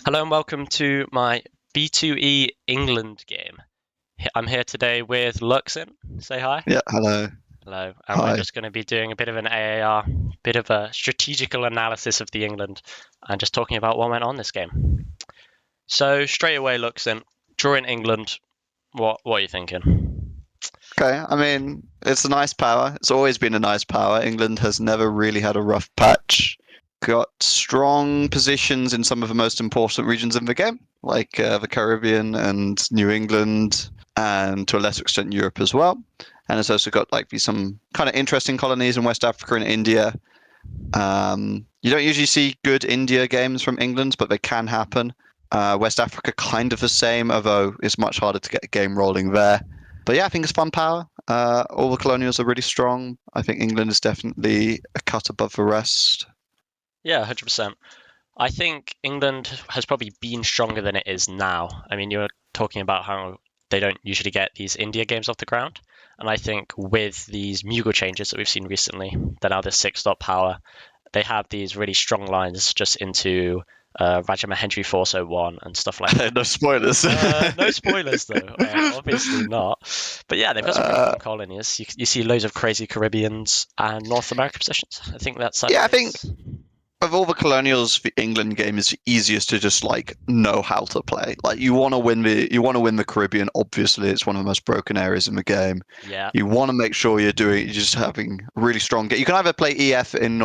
Hello and welcome to my B2 England game. I'm here today with Luxin. Say hi. Yeah, hello. Hello. And we're Hi. just going to be doing a bit of an AAR, bit of a strategical analysis of the England, and just talking about what went on this game. So straight away, Luxin, drawing England. What are you thinking? Okay, I mean, it's a nice power. It's always been a nice power. England has never really had a rough patch. Got strong positions in some of the most important regions in the game, like the Caribbean and New England, and to a lesser extent Europe as well. And it's also got like some kind of interesting colonies in West Africa and India. You don't usually see good India games from England, but they can happen. West Africa kind of the same, although it's much harder to get a game rolling there. But yeah, I think it's fun power. All the colonials are really strong. I think England is definitely a cut above the rest. Yeah, 100%. I think England has probably been stronger than it is now. I mean, you're talking about how they don't usually get these India games off the ground. And I think with these Mughal changes that we've seen recently, that now the six-dot power, they have these really strong lines just into Rajamahendri 401 and stuff like that. No spoilers. No spoilers though, obviously not. But yeah, they've got some really uh, fun colonies. You see loads of crazy Caribbeans and North American positions. I think that side of yeah, I think things. of all the colonials, the England game is easiest to just like know how to play. Like you want to win the Caribbean. Obviously, it's one of the most broken areas in the game. Yeah, You want to make sure you're just having really strong. You can either play EF in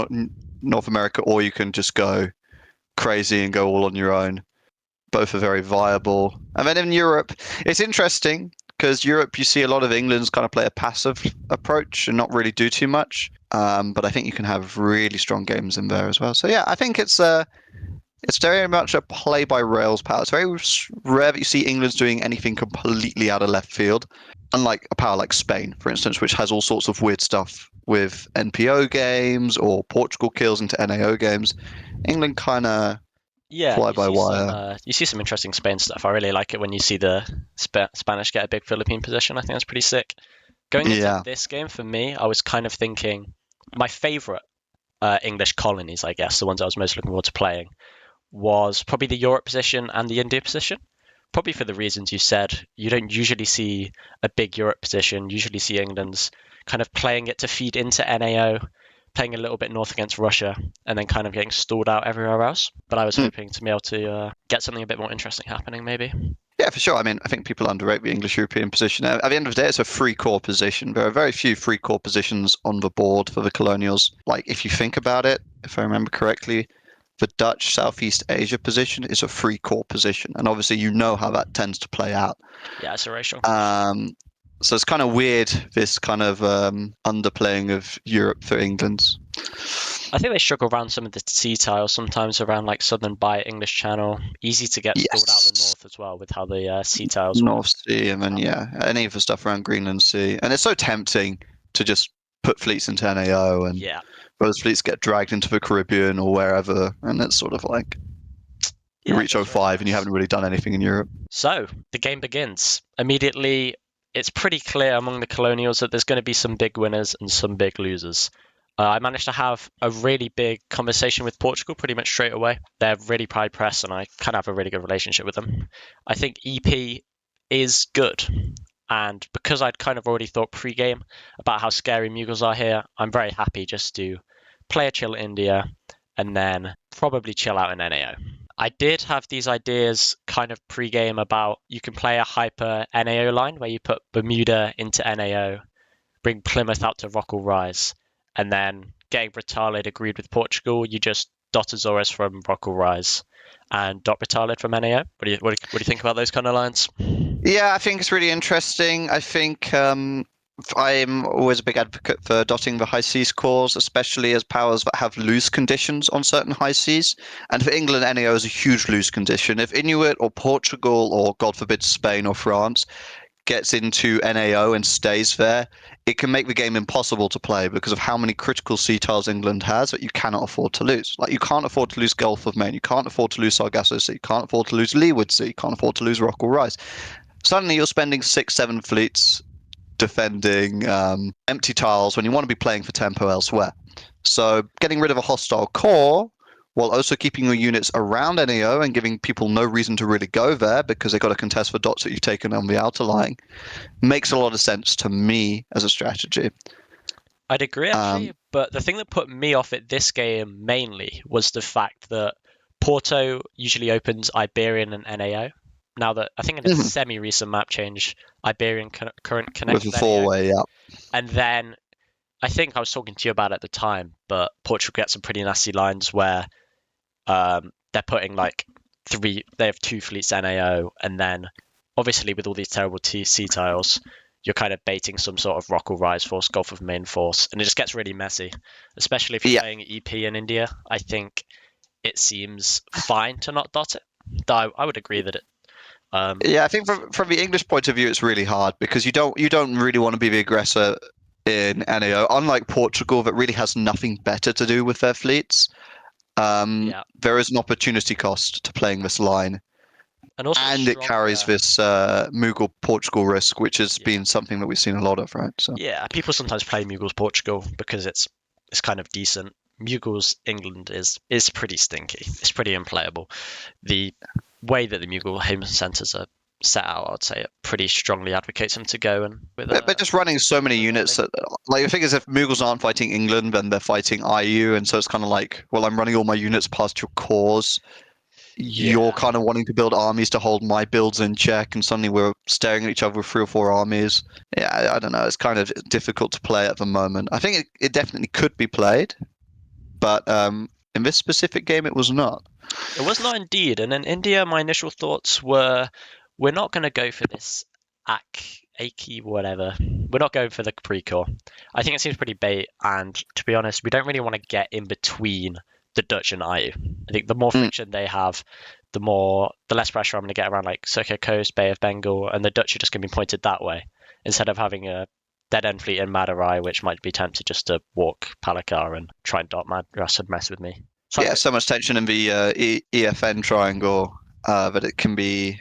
North America, or you can just go crazy and go all on your own. Both are very viable. And then in Europe, it's interesting because Europe, you see a lot of England's kind of play a passive approach and not really do too much. But I think you can have really strong games in there as well. So yeah, I think it's very much a play by rails power. It's very rare that you see England's doing anything completely out of left field, unlike a power like Spain, for instance, which has all sorts of weird stuff with NPO games or Portugal kills into NAO games. England kind of yeah, fly by wire. you see some interesting Spain stuff. I really like it when you see the Spanish get a big Philippine position. I think that's pretty sick. Going into Yeah. this game, for me, I was kind of thinking my favorite English colonies, I guess, the ones I was most looking forward to playing, was probably the Europe position and the India position. Probably for the reasons you said. You don't usually see a big Europe position. Usually see England's kind of playing it to feed into NAO, playing a little bit north against Russia, and then kind of getting stalled out everywhere else. But I was Hmm. hoping to be able to get something a bit more interesting happening, maybe. Yeah, for sure. I mean, I think people underrate the English European position. At the end of the day, it's a free core position. There are very few free core positions on the board for the colonials. Like, if you think about it, if I remember correctly, the Dutch Southeast Asia position is a free core position. And obviously, you know how that tends to play out. Yeah, it's a racial. Um, so it's kind of weird, this kind of underplaying of Europe for England. I think they struggle around some of the sea tiles, sometimes around like Southern Bight, English Channel. Easy to get stalled out the Yes. north as well with how the sea tiles work. North Sea, and then yeah, any of the stuff around Greenland Sea. And it's so tempting to just put fleets into NAO, and Yeah, those fleets get dragged into the Caribbean or wherever, and it's sort of like you yeah, reach that's really '05 and you nice. haven't really done anything in Europe. So the game begins. Immediately, it's pretty clear among the colonials that there's going to be some big winners and some big losers. I managed to have a really big conversation with Portugal pretty much straight away. They're really pride press, and I kind of have a really good relationship with them. I think EP is good, and because I'd kind of already thought pre-game about how scary Mughals are here, I'm very happy just to play a chill India and then probably chill out in NAO. I did have these ideas kind of pre-game about you can play a hyper NAO line where you put Bermuda into NAO, bring Plymouth out to Rockall Rise, and then getting Britalid agreed with Portugal, you just dot Azores from Rockall Rise and dot Britalid from NAO. What do you think about those kind of lines? Yeah, I think it's really interesting. I think I'm always a big advocate for dotting the high seas cores, especially as powers that have loose conditions on certain high seas. And for England, NAO is a huge loose condition. If Inuit or Portugal or, God forbid, Spain or France gets into NAO and stays there, it can make the game impossible to play because of how many critical sea tiles England has that you cannot afford to lose. Like you can't afford to lose Gulf of Maine, you can't afford to lose Sargasso Sea, you can't afford to lose Leeward Sea, you can't afford to lose Rockall Rise. Suddenly you're spending six, seven fleets defending empty tiles when you want to be playing for tempo elsewhere. So getting rid of a hostile core while also keeping your units around NAO and giving people no reason to really go there because they've got to contest for dots that you've taken on the outer line, makes a lot of sense to me as a strategy. I'd agree Um, actually, but the thing that put me off at this game mainly was the fact that Porto usually opens Iberian and NAO. Now that I think in a semi-recent map change, Iberian current with connects a with NAO, four-way, yeah. and then I think I was talking to you about it at the time, but Portugal gets some pretty nasty lines where they're putting like they have two fleets NAO, and then obviously with all these terrible TC tiles, you're kind of baiting some sort of Rock or Rise Force, Gulf of Main Force, and it just gets really messy, especially if you're Yeah, playing EP in India. I think it seems fine to not dot it. Though I would agree that it. yeah. I think from the English point of view, it's really hard because you don't really want to be the aggressor in NAO. Unlike Portugal, that really has nothing better to do with their fleets. Yeah, There is an opportunity cost to playing this line, and also it's and it carries stronger. this Mughal Portugal risk, which has Yeah, been something that we've seen a lot of, right? So yeah. People sometimes play Mughals Portugal because it's kind of decent. Mughals England is pretty stinky. It's pretty unplayable. The way that the Mughal home centres are set out, I'd say it pretty strongly advocates them to go and they're just running so many with units early. that, like, the thing is, if Mughals aren't fighting England, then they're fighting IU, and so it's kind of like, well, I'm running all my units past your cause. You're Yeah, kind of wanting to build armies to hold my builds in check, and suddenly we're staring at each other with 3 or 4 armies. Yeah, I don't know. It's kind of difficult to play at the moment. I think it definitely could be played, but in this specific game, it was not. it was not indeed. And in India, my initial thoughts were, we're not going to go for this Aki whatever. We're not going for the pre-core. I think it seems pretty bait, and to be honest, we don't really want to get in between the Dutch and IU. I think the more Mm. friction they have, the less pressure I'm going to get around like Circuit Coast, Bay of Bengal, and the Dutch are just going to be pointed that way instead of having a dead end fleet in Madurai, which might be tempted just to walk Palakar and try and dot Madras and mess with me. So I Yeah, think, so much tension in the EFN triangle that it can be.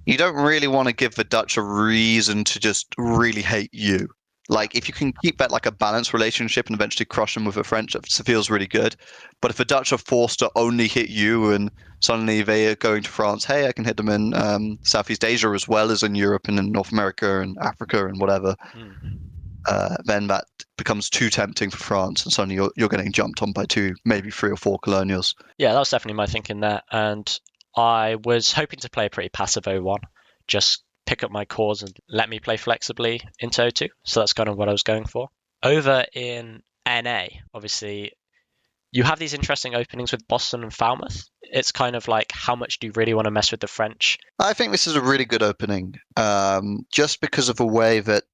You don't really want to give the Dutch a reason to just really hate you. yeah. Like, if you can keep that like a balanced relationship and eventually crush them with the French, it feels really good. But if the Dutch are forced to only hit you and suddenly they are going to France, hey, I can hit them in Southeast Asia as well as in Europe and in North America and Africa and whatever, Mm. then that becomes too tempting for France, and suddenly you're getting jumped on by two, maybe 3 or 4 colonials. Yeah, that was definitely my thinking there. And I was hoping to play a pretty passive O1, just pick up my cores and let me play flexibly into O2. So that's kind of what I was going for. Over in NA, obviously, you have these interesting openings with Boston and Falmouth. It's kind of like, how much do you really want to mess with the French? I think this is a really good opening, just because of the way that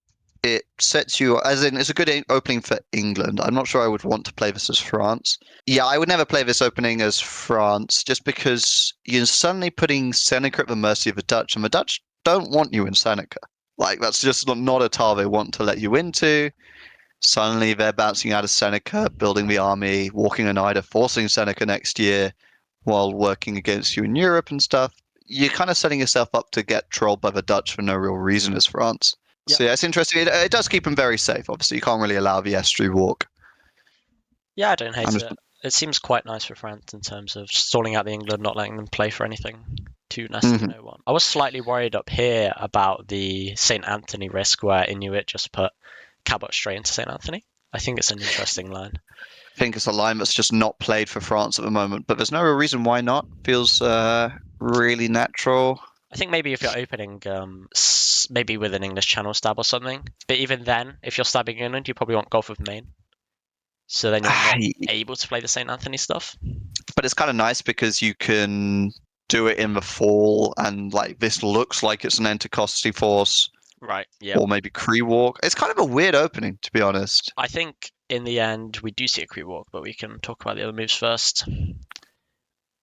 it sets you, as in, it's a good opening for England. I'm not sure I would want to play this as France. Yeah, I would never play this opening as France, just because you're suddenly putting Seneca at the mercy of the Dutch, and the Dutch don't want you in Seneca. Like, that's just not a tile they want to let you into. Suddenly they're bouncing out of Seneca, building the army, walking an Ida, forcing Seneca next year while working against you in Europe and stuff. You're kind of setting yourself up to get trolled by the Dutch for no real reason as France. Yeah. So yeah, it's interesting. It does keep them very safe. Obviously, you can't really allow the estuary walk. Yeah, I don't hate I'm just, it. It seems quite nice for France in terms of stalling out the England, not letting them play for anything too nasty in mhm. O1. I was slightly worried up here about the St. Anthony risk where Inuit just put Cabot straight into St. Anthony. I think it's an interesting line. I think it's a line that's just not played for France at the moment, but there's no real reason why not. Feels really natural. I think maybe if you're opening, maybe with an English Channel stab or something. But even then, if you're stabbing England, you probably want Gulf of Maine. So then you're not able to play the St. Anthony stuff. But it's kind of nice because you can do it in the fall, and like this looks like it's an Anticosti force Right. Yeah. or maybe Cree Walk. It's kind of a weird opening, to be honest. I think in the end we do see a creep walk, but we can talk about the other moves first.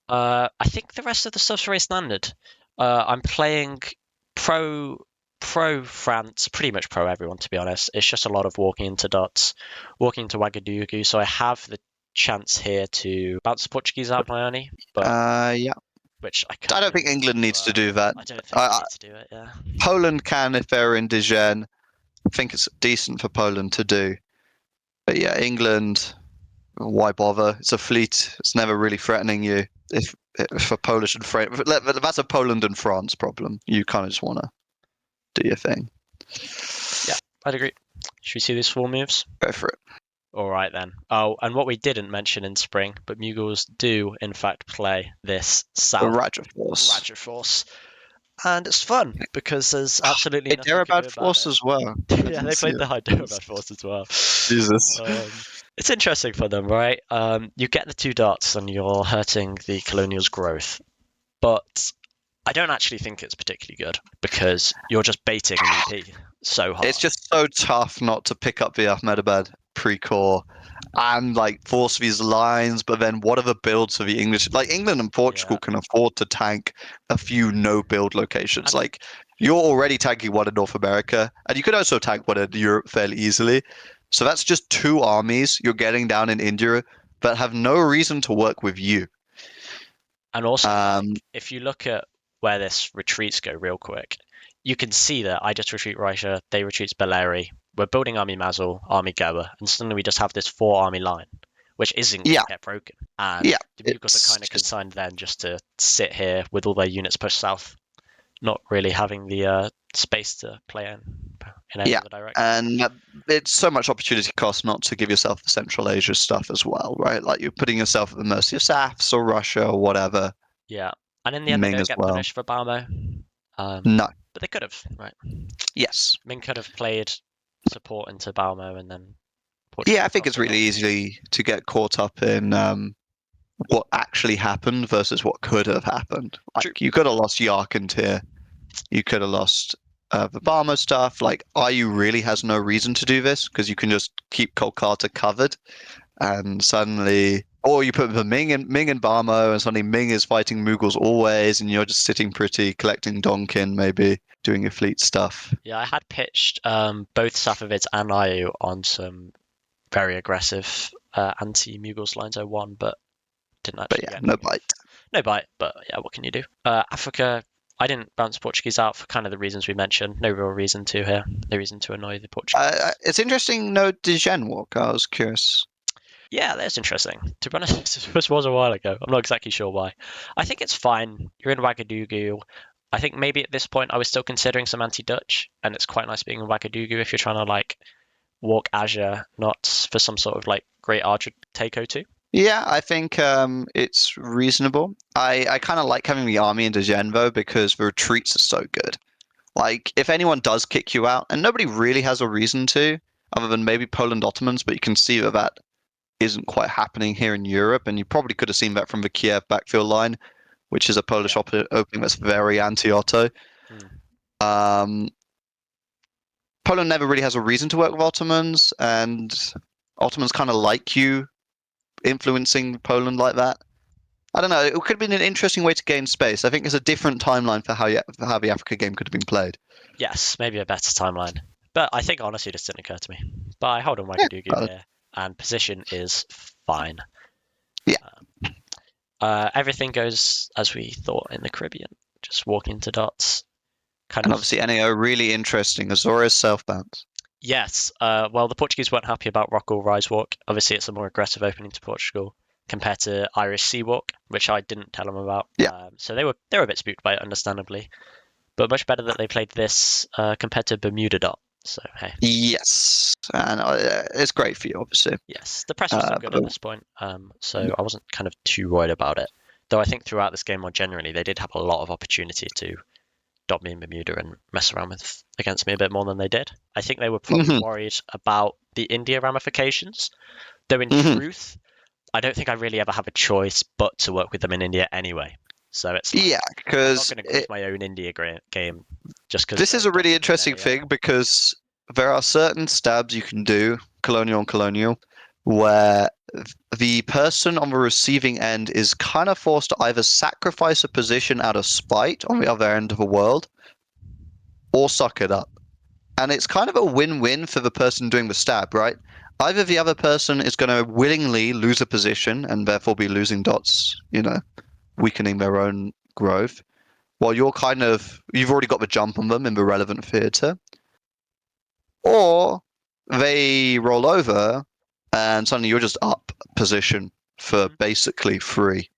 I think the rest of the stuff's very standard. I'm playing pro pro France, pretty much pro everyone to be honest. It's just a lot of walking into dots, walking into Ouagadougou. So I have the chance here to bounce the Portuguese out of my army, but Yeah. which I I can't don't think really England do. needs to do that. I don't think we I, need to do it. Yeah. Poland can if they're in Dijon. I think it's decent for Poland to do. But yeah, England. why bother? It's a fleet. It's never really threatening you. If a Polish and France, that's a Poland and France problem. You kind of just want to do your thing. Yeah, I'd agree. Should we see these 4 moves? Go for it. All right then. Oh, and what we didn't mention in spring, but Mugals do in fact play this The South Raja Force. Raja Force, and it's fun because there's absolutely nothing you can do Hyderabad about Force it. as well. Yeah, they played the Hyderabad Force as well. Jesus. It's interesting for them, right? You get the 2 dots and you're hurting the Colonials' growth, but I don't actually think it's particularly good because you're just baiting an EP so hard. It's just so tough not to pick up the Ahmedabad pre-core and like force these lines, but then what are the builds for the English? Like England and Portugal can afford to tank a few no-build locations. And like you're already tanking one in North America, and you could also tank one in Europe fairly easily. So that's just 2 armies you're getting down in India that have no reason to work with you. And also, like, if you look at where this retreats go real quick, you can see that I just retreat Raisha, they retreat Beleri. We're building Army Mazul, Army Goa, and suddenly we just have this 4-army line, which isn't going Yeah, to get broken. And yeah. the Bugles are kind of consigned then just to sit here with all their units pushed south, not really having the space to play in any other direction. And it's so much opportunity cost not to give yourself the Central Asia stuff as well, right? Like you're putting yourself at the mercy of Safs or Russia or whatever. Yeah, and in the end, they Ming don't as get well. punished for Balmo. No. But they could have, right? Yes. Ming could have played support into Balmo and then Portugal. Yeah, I think it's really easy to get caught up in what actually happened versus what could have happened. Like True. you could have lost Yarkand here. You could have lost the Barmo stuff. Like IU really has no reason to do this because you can just keep Kolkata covered, and suddenly, or you put the Ming and Barmo, and suddenly Ming is fighting Mughals always, and you're just sitting pretty, collecting Donkin, maybe doing your fleet stuff. Yeah, I had pitched both Safavids and IU on some very aggressive anti-Mughals lines 01, but didn't actually But yeah, get no anything. bite. No bite, but yeah, what can you do? Africa, I didn't bounce Portuguese out for kind of the reasons we mentioned. No real reason to here. No reason to annoy the Portuguese. It's interesting. No Dijon walk. I was curious. Yeah, that's interesting. To be honest, this was a while ago. I'm not exactly sure why. I think it's fine. You're in Ouagadougou. I think maybe at this point I was still considering some anti-Dutch, and it's quite nice being in Ouagadougou if you're trying to like walk Azure, not for some sort of like great archer take O2. Yeah, I think it's reasonable. I kind of like having the army in Dijon though because the retreats are so good. Like, if anyone does kick you out, and nobody really has a reason to, other than maybe Poland Ottomans, but you can see that that isn't quite happening here in Europe, and you probably could have seen that from the Kiev backfield line, which is a Polish opening that's very anti-Otto. Um, Poland never really has a reason to work with Ottomans, and Ottomans kind of like you influencing Poland like that. I don't know. It could have been an interesting way to gain space. I think it's a different timeline for how the Africa game could have been played. Yes, maybe a better timeline. But I think honestly this didn't occur to me. But I hold on Ouagadougou here, and position is fine. Yeah. Everything goes as we thought in the Caribbean. Just walk into dots. And obviously NAO really interesting. Azores self-bounce. Yes. Well, the Portuguese weren't happy about Rockall Rise Walk. Obviously, it's a more aggressive opening to Portugal compared to Irish Sea Walk, which I didn't tell them about. Yeah. So they were a bit spooked by it, understandably. But much better that they played this compared to Bermuda Dot. So hey. Yes, and it's great for you, obviously. Yes, the press was still good at this point, so I wasn't kind of too worried about it. Though I think throughout this game, more generally, they did have a lot of opportunity to dot me in Bermuda and mess around with against me a bit more than they did. I think they were probably worried about the India ramifications. Though in truth, I don't think I really ever have a choice but to work with them in India anyway. So it's like, yeah, because I'm not going to grief my own India game just because this is a really interesting thing because there are certain stabs you can do, colonial and colonial, where the person on the receiving end is kind of forced to either sacrifice a position out of spite on the other end of the world or suck it up. And it's kind of a win-win for the person doing the stab, right? Either the other person is going to willingly lose a position and therefore be losing dots, weakening their own growth, while you've already got the jump on them in the relevant theatre, or they roll over and suddenly you're just up position for basically free.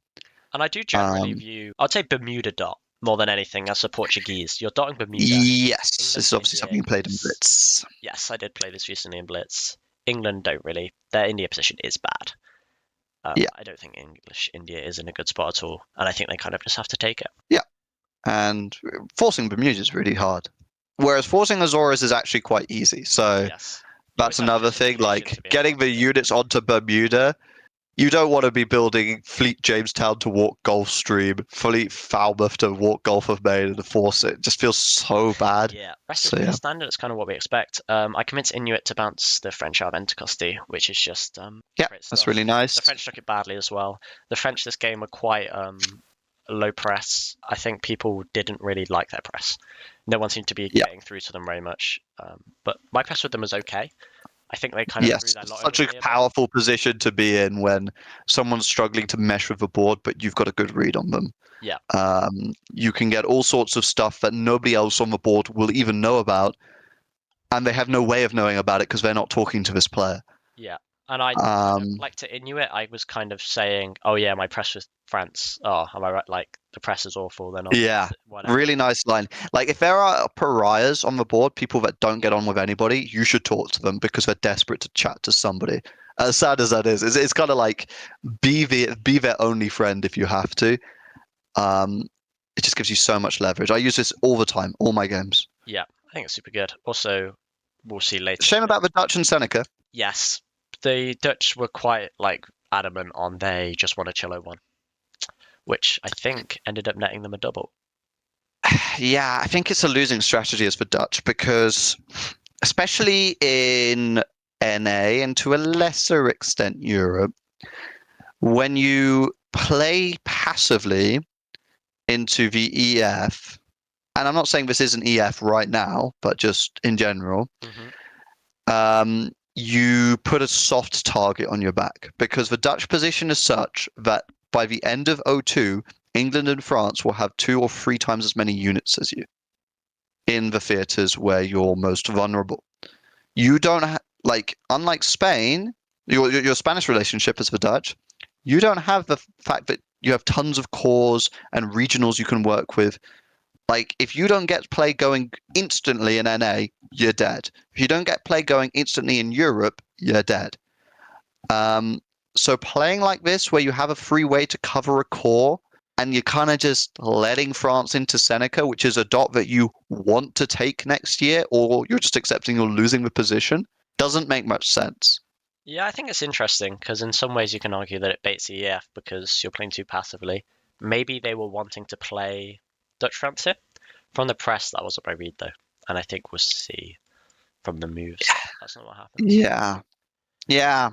And I do generally view, I'd say Bermuda dot more than anything as a Portuguese. You're dotting Bermuda. Yes, this England is and obviously India something you played in is, Blitz. yes, I did play this recently in Blitz. England don't really, their India position is bad. Yeah, I don't think English India is in a good spot at all, and I think they kind of just have to take it. yeah, and forcing Bermuda is really hard. Whereas forcing Azores is actually quite easy. So Yes. You always that's have another thing. justification Like to be able to getting the occupy it. units onto Bermuda, you don't want to be building Fleet Jamestown to walk Gulfstream, Fleet Falmouth to walk Gulf of Maine and to force it. It just feels so bad. Yeah, rest is So pretty yeah, standard. It's kind of what we expect. I convinced Inuit to bounce the French out of Anticosti, which is just yeah, great that's really stuff. nice. The French took it badly as well. The French this game were quite low press. I think people didn't really like their press. No one seemed to be Yeah. getting through to them very much. But my press with them was okay. I think they kind of threw Yes, their lot over such a me a bit. powerful position to be in when someone's struggling to mesh with the board, but you've got a good read on them. Yeah, You can get all sorts of stuff that nobody else on the board will even know about, and they have no way of knowing about it because they're not talking to this player. yeah. And I kind of Um, like to Inuit. I was kind of saying, "Oh yeah, my press with France. Oh, am I right? Like the press is awful. They're not yeah, whatever." really nice line. Like if there are pariahs on the board, people that don't get on with anybody, you should talk to them because they're desperate to chat to somebody. As sad as that is, it's kind of like be their only friend if you have to. Um, it just gives you so much leverage. I use this all the time, all my games. Yeah, I think it's super good. Also, we'll see later. Shame about the Dutch and Seneca. Yes, the Dutch were quite like adamant on they just want a Chillo one, which I think ended up netting them a double. Yeah, I think it's a losing strategy as for Dutch because, especially in NA and to a lesser extent Europe, when you play passively into the EF, and I'm not saying this isn't EF right now, but just in general, Hmm. you put a soft target on your back because the Dutch position is such that by the end of O2, England and France will have 2 or 3 times as many units as you in the theaters where you're most vulnerable. You don't like, unlike Spain, your Spanish relationship is the Dutch. You don't have the fact that you have tons of cores and regionals you can work with. Like, if you don't get play going instantly in NA, you're dead. If you don't get play going instantly in Europe, you're dead. Um, so playing like this, where you have a free way to cover a core, and you're kind of just letting France into Seneca, which is a dot that you want to take next year, or you're just accepting you're losing the position, doesn't make much sense. Yeah, I think it's interesting because in some ways you can argue that it baits the EF because you're playing too passively. Maybe they were wanting to play Dutch France here. From the press, that wasn't my read though, and I think we'll see from the moves that's not what happens. Yeah, yeah.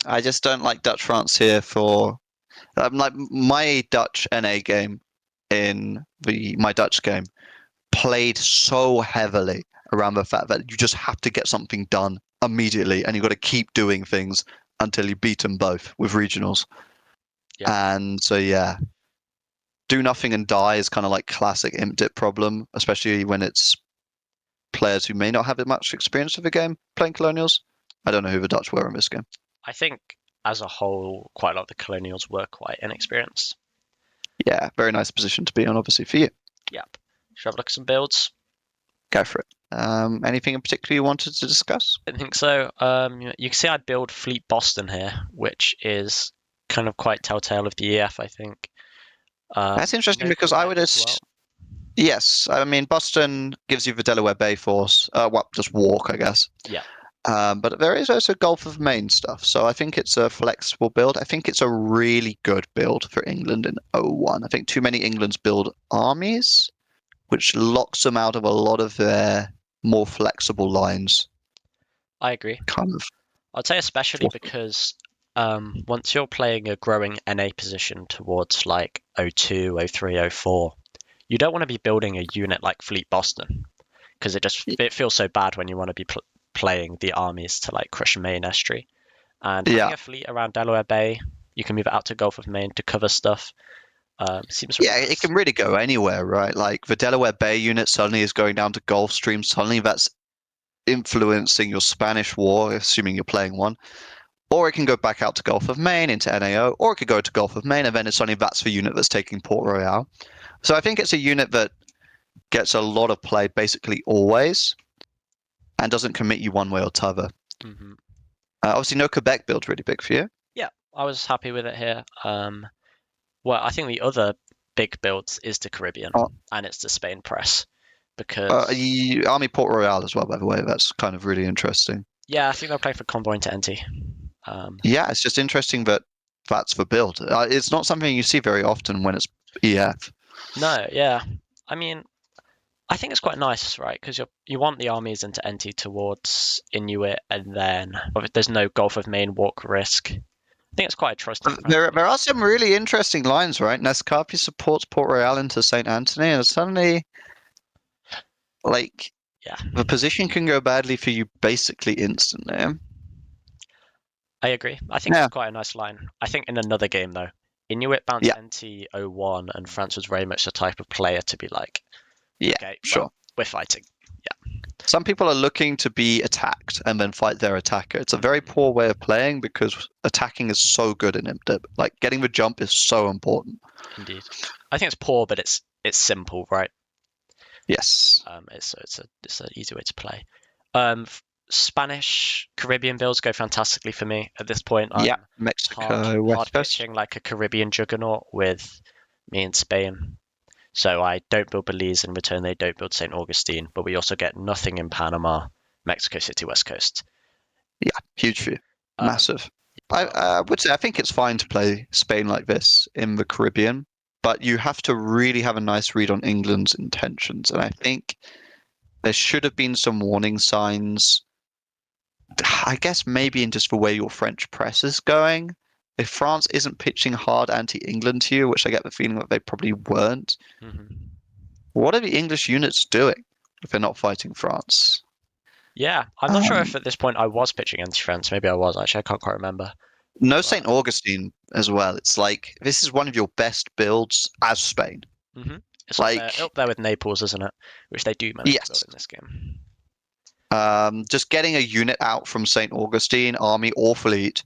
I just don't like Dutch France here for like my Dutch NA game in the my Dutch game played so heavily around the fact that you just have to get something done immediately and you've got to keep doing things until you beat them both with regionals. Yeah, And so, yeah, do nothing and die is kind of like classic imp dip problem, especially when it's players who may not have much experience with the game playing colonials. I don't know who the Dutch were in this game. I think as a whole, quite a lot of the colonials were quite inexperienced. Yeah, very nice position to be on, obviously, for you. Yep. Should I have a look at some builds? Go for it. Anything in particular you wanted to discuss? I think so. You can see I build Fleet Boston here, which is kind of quite telltale of the EF, I think. That's interesting No because I would command as well. yes, I mean Boston gives you the Delaware Bay Force. Well, just walk, I guess. Yeah, But there is also Gulf of Maine stuff, so I think it's a flexible build. I think it's a really good build for England in O1. I think too many Englands build armies, which locks them out of a lot of their more flexible lines. I agree. Kind of. I'd say especially because once you're playing a growing NA position towards like O2, O3, O4, you don't want to be building a unit like Fleet Boston because it feels so bad when you want to be playing the armies to like crush Maine estuary. And having Yeah, a fleet around Delaware Bay, you can move it out to Gulf of Maine to cover stuff. Seems really yeah, it nice. can really go anywhere, right? Like the Delaware Bay unit suddenly is going down to Gulfstream. Suddenly that's influencing your Spanish War, assuming you're playing one. or it can go back out to Gulf of Maine into NAO, or it could go to Gulf of Maine, and then it's suddenly that's the unit that's taking Port Royal. So I think it's a unit that gets a lot of play basically always, and doesn't commit you one way or t'other. Hmm. Obviously, no Quebec build's really big for you. Yeah, I was happy with it here. Well, I think the other big build is the Caribbean, Uh, and it's the Spain press because Army Port Royal as well, by the way. That's kind of really interesting. yeah, I think they're playing for Convoy into NT. Yeah, it's just interesting that that's the build. It's not something you see very often when it's EF. No, yeah, I mean, I think it's quite nice, right? Because you want the armies into NT towards Inuit, and then there's no Gulf of Maine walk risk. I think it's quite a trusting There, strategy. there are some really interesting lines, right? Nescapi supports Port Royal into St. Anthony, and suddenly, like, Yeah, the position can go badly for you basically instantly. I agree. I think it's Yeah, quite a nice line. I think in another game though, Inuit bounced yeah, NT 01, and France was very much the type of player to be like, yeah, okay, well, sure. we're fighting. Some people are looking to be attacked and then fight their attacker. It's a very Hmm. poor way of playing because attacking is so good in Imdib. Like getting the jump is so important. Indeed. I think it's poor, but it's simple, right? Yes. It's an easy way to play. Spanish Caribbean builds go fantastically for me at this point. Yeah. I'm Mexico, hard West Coast. pitching like a Caribbean juggernaut with me and Spain. So I don't build Belize, in return they don't build St. Augustine, but we also get nothing in Panama, Mexico City, West Coast. Yeah, huge for you. Um, Massive. I but would say I think it's fine to play Spain like this in the Caribbean, but you have to really have a nice read on England's intentions. And I think there should have been some warning signs. I guess maybe in just the way your French press is going. If France isn't pitching hard anti-England to you, which I get the feeling that they probably weren't, mhm. what are the English units doing if they're not fighting France? Yeah, I'm not sure Um, if at this point I was pitching anti-France. Maybe I was actually. I can't quite remember. no St. But Augustine as well. It's like this is one of your best builds as Spain. it's Like, up there with Naples, isn't it? Which they do manage to build yes, in this game. just getting a unit out from St. Augustine, army or fleet,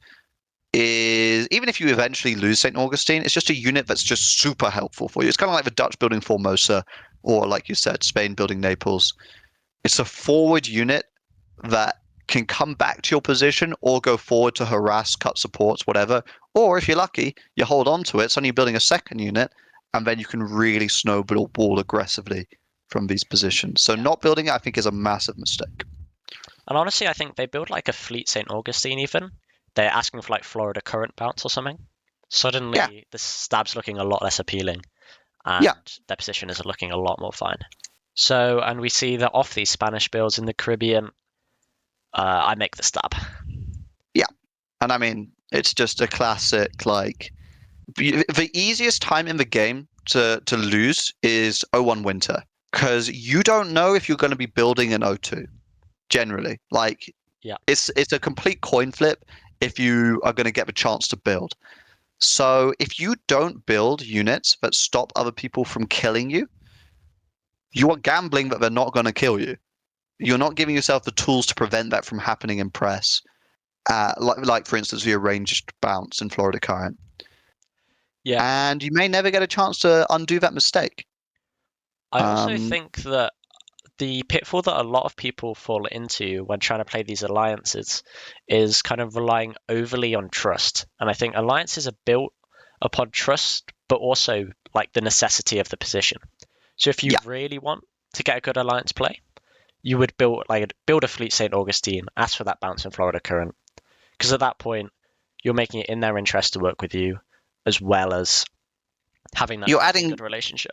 is even if you eventually lose St. Augustine, it's just a unit that's just super helpful for you. It's kind of like the Dutch building Formosa, or like you said, Spain building Naples. It's a forward unit that can come back to your position or go forward to harass, cut supports, whatever. Or if you're lucky, you hold on to it. So you're building a second unit, and then you can really snowball aggressively from these positions. So Yeah. not building it, I think, is a massive mistake. And honestly, I think they build like a fleet St. Augustine even. They're asking for like Florida Current bounce or something. Yeah, Suddenly, the stab's looking a lot less appealing, yeah. and their position is looking a lot more fine. So, and we see that off these Spanish builds in the Caribbean, I make the stab. Yeah. And I mean, it's just a classic, like, the easiest time in the game to lose is 01 winter because you don't know if you're going to be building an 02 generally. Like, Yeah. it's a complete coin flip if you are going to get the chance to build. So if you don't build units that stop other people from killing you, you are gambling that they're not going to kill you. You're not giving yourself the tools to prevent that from happening in press. Like for instance, the arranged bounce in Florida Current. Yeah. And you may never get a chance to undo that mistake. I also Um, think that the pitfall that a lot of people fall into when trying to play these alliances is kind of relying overly on trust. And I think alliances are built upon trust, but also like the necessity of the position. So if you yeah, really want to get a good alliance play, you would build a fleet St. Augustine, ask for that bounce in Florida Current, because at that point you're making it in their interest to work with you, as well as having that you're trusting adding good relationship.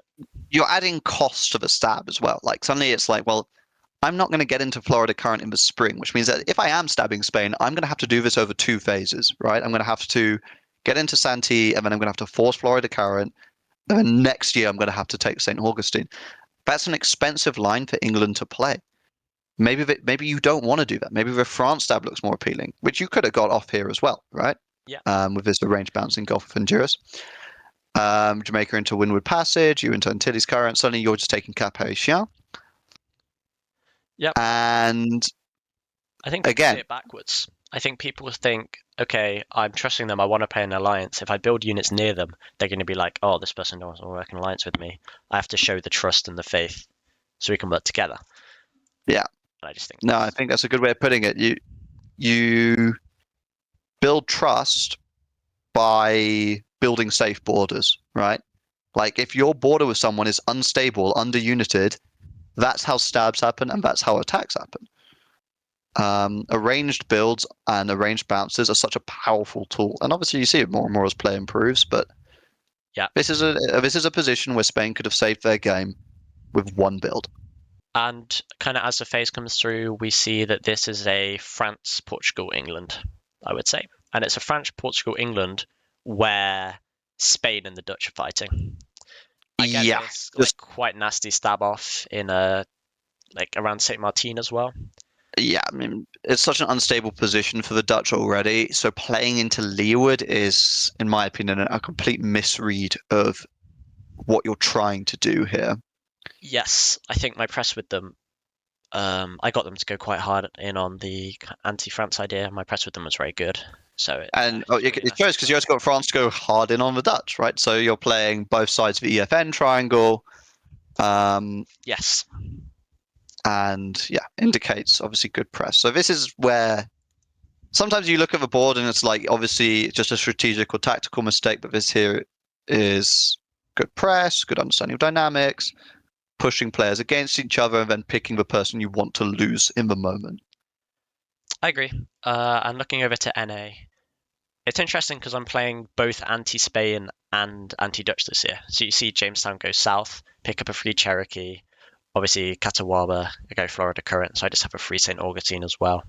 you're adding cost to the stab as well. Like suddenly it's like, well, I'm not going to get into Florida Current in the spring, which means that if I am stabbing Spain, I'm going to have to do this over two phases, right? I'm going to have to get into Santee, and then I'm going to have to force Florida Current, and then next year I'm going to have to take St. Augustine. That's an expensive line for England to play. Maybe you don't want to do that. Maybe the France stab looks more appealing, which you could have got off here as well, right? Yeah. With this range bouncing Gulf of Honduras. Jamaica into Windward Passage, you into Antilles Current. Suddenly you're just taking Cap Haitien. Yep. And I think people see again, it backwards. I think people think, okay, I'm trusting them. I want to play an alliance. If I build units near them, they're going to be like, oh, this person doesn't want to work in alliance with me. I have to show the trust and the faith so we can work together. Yeah. And I just think No, I think that's a good way of putting it. You build trust by building safe borders, right? Like if your border with someone is unstable, underunited, that's how stabs happen and that's how attacks happen. Arranged builds and arranged bounces are such a powerful tool, and obviously you see it more and more as play improves. But yeah. this is a position where Spain could have saved their game with one build. And kind of as the phase comes through, we see that this is a France, Portugal, England, I would say. And it's a France, Portugal, England where Spain and the Dutch are fighting. I get Yeah, this like just quite nasty stab off in a like around Saint Martin as well. yeah. I mean, it's such an unstable position for the Dutch already. So playing into Leeward is, in my opinion, a complete misread of what you're trying to do here. Yes, I think my press with them, I got them to go quite hard in on the anti-France idea. My press with them was very good. So And it's really it nice to shows because you also got France to go hard in on the Dutch, right? So you're playing both sides of the EFN triangle. Um, yes, and yeah, indicates obviously good press. So this is where sometimes you look at the board and it's like obviously just a strategic or tactical mistake, but this here is good press, good understanding of dynamics, pushing players against each other, and then picking the person you want to lose in the moment. I agree. And looking over to NA, it's interesting because I'm playing both anti-Spain and anti-Dutch this year. So you see Jamestown go south, pick up a free Cherokee, obviously Catawba, I go Florida Current, so I just have a free St. Augustine as well.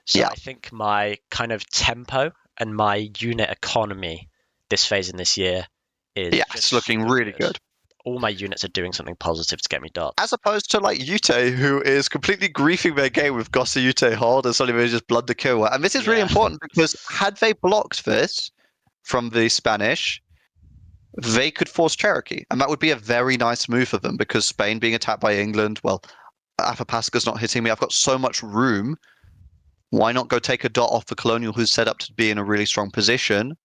So Yeah, I think my kind of tempo and my unit economy this phase in this year is yeah, just it's looking super really good. good. All my units are doing something positive to get me As dots. opposed to like Ute, who is completely griefing their game with Gossa Ute hold and suddenly they just blood the kill. And this is really Yeah, important because had they blocked this from the Spanish, they could force Cherokee, and that would be a very nice move for them because Spain being attacked by England, well, Athapasca's not hitting me. I've got so much room. Why not go take a dot off the colonial who's set up to be in a really strong position?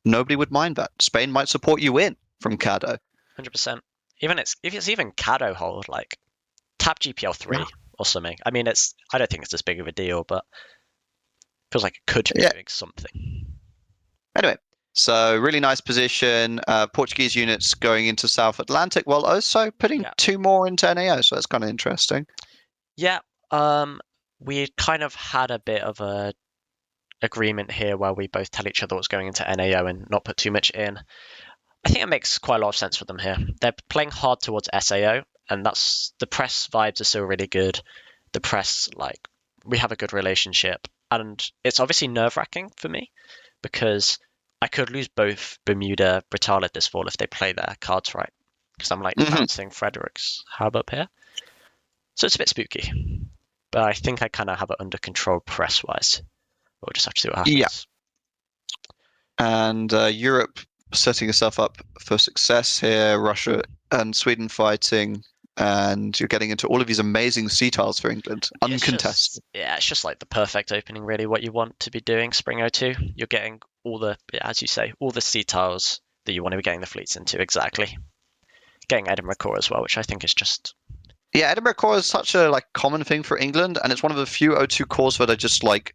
Nobody would mind that. Spain might support you in from Caddo. 100%. Even if it's even Caddo hold, like tap GPL Yeah. 3 or something. I mean, I don't think it's as big of a deal, but feels like it could be Yeah. doing something. Anyway, so really nice position. Portuguese units going into South Atlantic while also putting Yeah, two more into NAO. So that's kind of interesting. yeah. We kind of had a bit of a agreement here where we both tell each other what's going into NAO and not put too much in. I think it makes quite a lot of sense for them here. They're playing hard towards SAO, and that's the press vibes are still really good. The press, like, we have a good relationship, and it's obviously nerve-wracking for me because I could lose both Bermuda, Britalid this fall if they play their cards right. Because I'm like Hmm. bouncing Frederick's Hub up here, so it's a bit spooky. But I think I kind of have it under control press-wise. We'll just have to see what Yeah. happens. And Europe setting itself up for success here. Russia and Sweden fighting, and you're getting into all of these amazing sea tiles for England, uncontested. It's just like the perfect opening, really. What you want to be doing, Spring 02. You're getting all the, as you say, all the sea tiles that you want to be getting the fleets into. Exactly. Getting Edinburgh Core as well, which I think is just Yeah, Edinburgh core is such a like common thing for England, and it's one of the few O2 cores that are just like,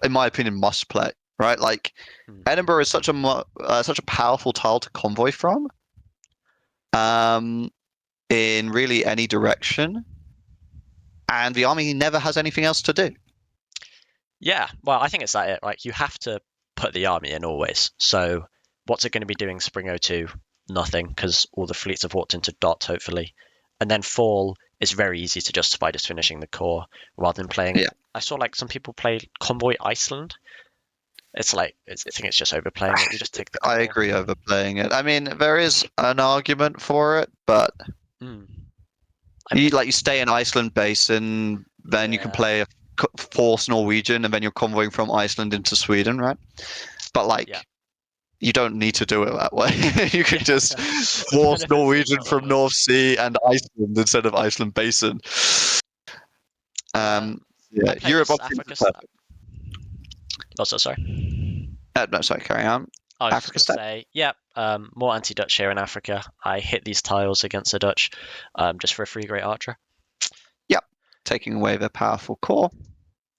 in my opinion, must play. Right, like Edinburgh is such a powerful tile to convoy from, um, in really any direction, and the army never has anything else to do. yeah. Well, I think it's that it. Like you have to put the army in always. So what's it going to be doing Spring 02? Nothing, because all the fleets have walked into dot hopefully, and then fall is very easy to justify just finishing the core rather than playing. Yeah. I saw like some people play Convoy Iceland. It's like I think it's just overplaying it. You just take the I core. agree overplaying it. I mean, there is an argument for it, but Mm. I mean, you stay in Iceland basin, then you can yeah, play a force Norwegian, and then you're convoying from Iceland into Sweden, right? But yeah, you don't need to do it that way. You can just yeah. force Benefit seems Norwegian that way, from but North Sea and Iceland instead of Iceland basin. uh, Yeah, I play Europe East options are Africa. perfect. Also, sorry. No, sorry, carry on. I was just Africa going to step. say, yeah, more anti-Dutch here in Africa. I hit these tiles against the Dutch just for a free great archer. Yep, taking away their powerful core.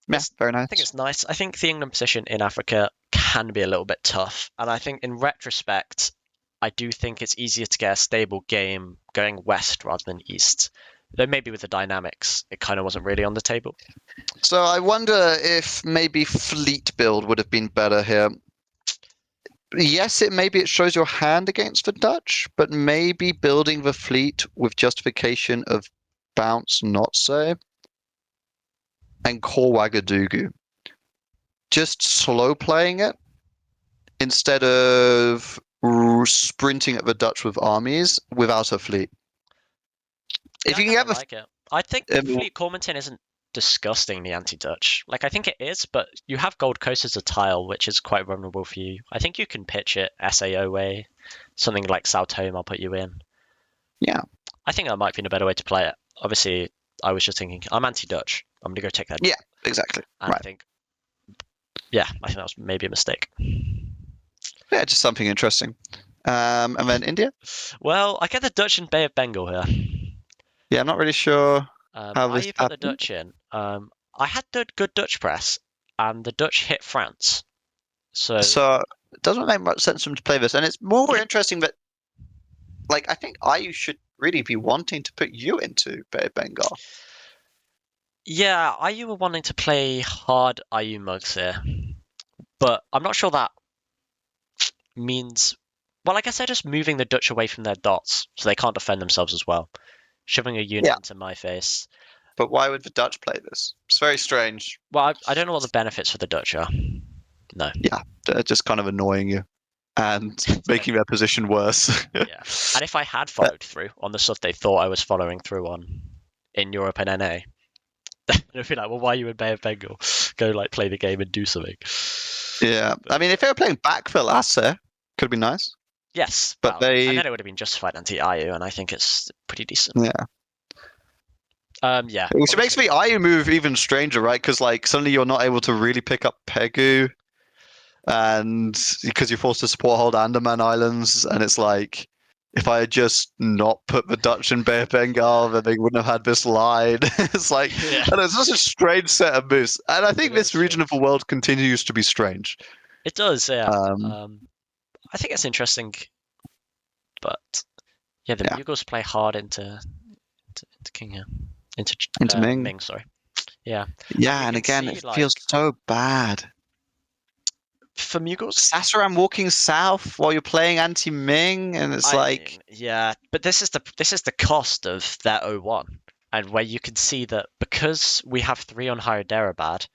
Yeah, very I think nice. it's nice. I think the England position in Africa can be a little bit tough, and I think in retrospect, I do think it's easier to get a stable game going west rather than east. Though maybe with the dynamics, it kind of wasn't really on the table. So I wonder if maybe fleet build would have been better here. Yes, maybe it shows your hand against the Dutch, but maybe building the fleet with justification of bounce not so, and core Wagadugu. Just slow playing it instead of sprinting at the Dutch with armies without a fleet. Yeah, If I you can kind of get like it. I think the Fleet Cormonton isn't disgustingly anti-Dutch. Like, I think it is, but you have Gold Coast as a tile, which is quite vulnerable for you. I think you can pitch it SAO way, something like South Home, I'll put you in. yeah, I think that might be a better way to play it. Obviously, I was just thinking, I'm anti-Dutch. I'm going to go take that. yeah, exactly. And I Right. think, yeah, I think that was maybe a mistake. Yeah, just something interesting. And then India. Well, I get the Dutch in Bay of Bengal here. Yeah, I'm not really sure how Why this you put the happened. Dutch in? I had good Dutch press, and the Dutch hit France. So So it doesn't make much sense for them to play this, and it's more interesting that, like, I think IU should really be wanting to put you into Bay of Bengal. yeah, IU were wanting to play hard IU mugs here, but I'm not sure that means. Well, I guess they're just moving the Dutch away from their dots, so they can't defend themselves as well. Shoving a unit Yeah, into my face. but why would the Dutch play this? It's very strange. Well, I don't know what the benefits for the Dutch are. No. Yeah, they're just kind of annoying you and making their position worse. Yeah. And if I had followed through on the stuff they thought I was following through on in Europe and NA, they'd be like, well, why are you in Bay of Bengal? Go like play the game and do something. Yeah, I mean, if they were playing back for Lasse, could be nice. Yes, But well, and they, then it would have been justified anti-IU, and I think it's pretty decent. yeah. Yeah, Which makes obviously. me IU move even stranger, right? Because like suddenly you're not able to really pick up Pegu, and because you're forced to support hold Andaman Islands, and it's like if I had just not put the Dutch in Bay of Bengal, Yeah, then they wouldn't have had this line. It's like, yeah, and it's just a strange set of moves, and I it think is this region of the strange. world continues to be strange. It does, yeah. Um, I think it's interesting, but yeah, the yeah, Mugals play hard into King here, into into Ming. Ming, sorry. Yeah, and Yeah, you and can again, see it feels like so bad. for Mugals, Sasaram walking south while you're playing anti-Ming, and it's I like, mean, yeah, but this is the cost of their O1, and where you can see that because we have three on Hyderabad,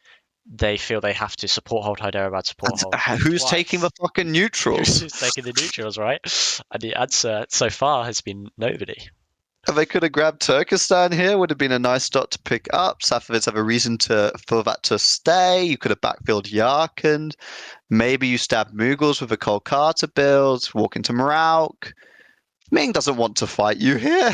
they feel they have to support hold Hyderabad, support hold who's taking the twice. fucking neutrals? Who's taking the neutrals, right? And the answer so far has been nobody. They could have grabbed Turkestan here, would have been a nice dot to pick up. Safavids have a reason for that to stay. You could have backfilled Yarkand. Maybe you stab Mughals with a Kolkata build, walk into Marauk. Ming doesn't want to fight you here.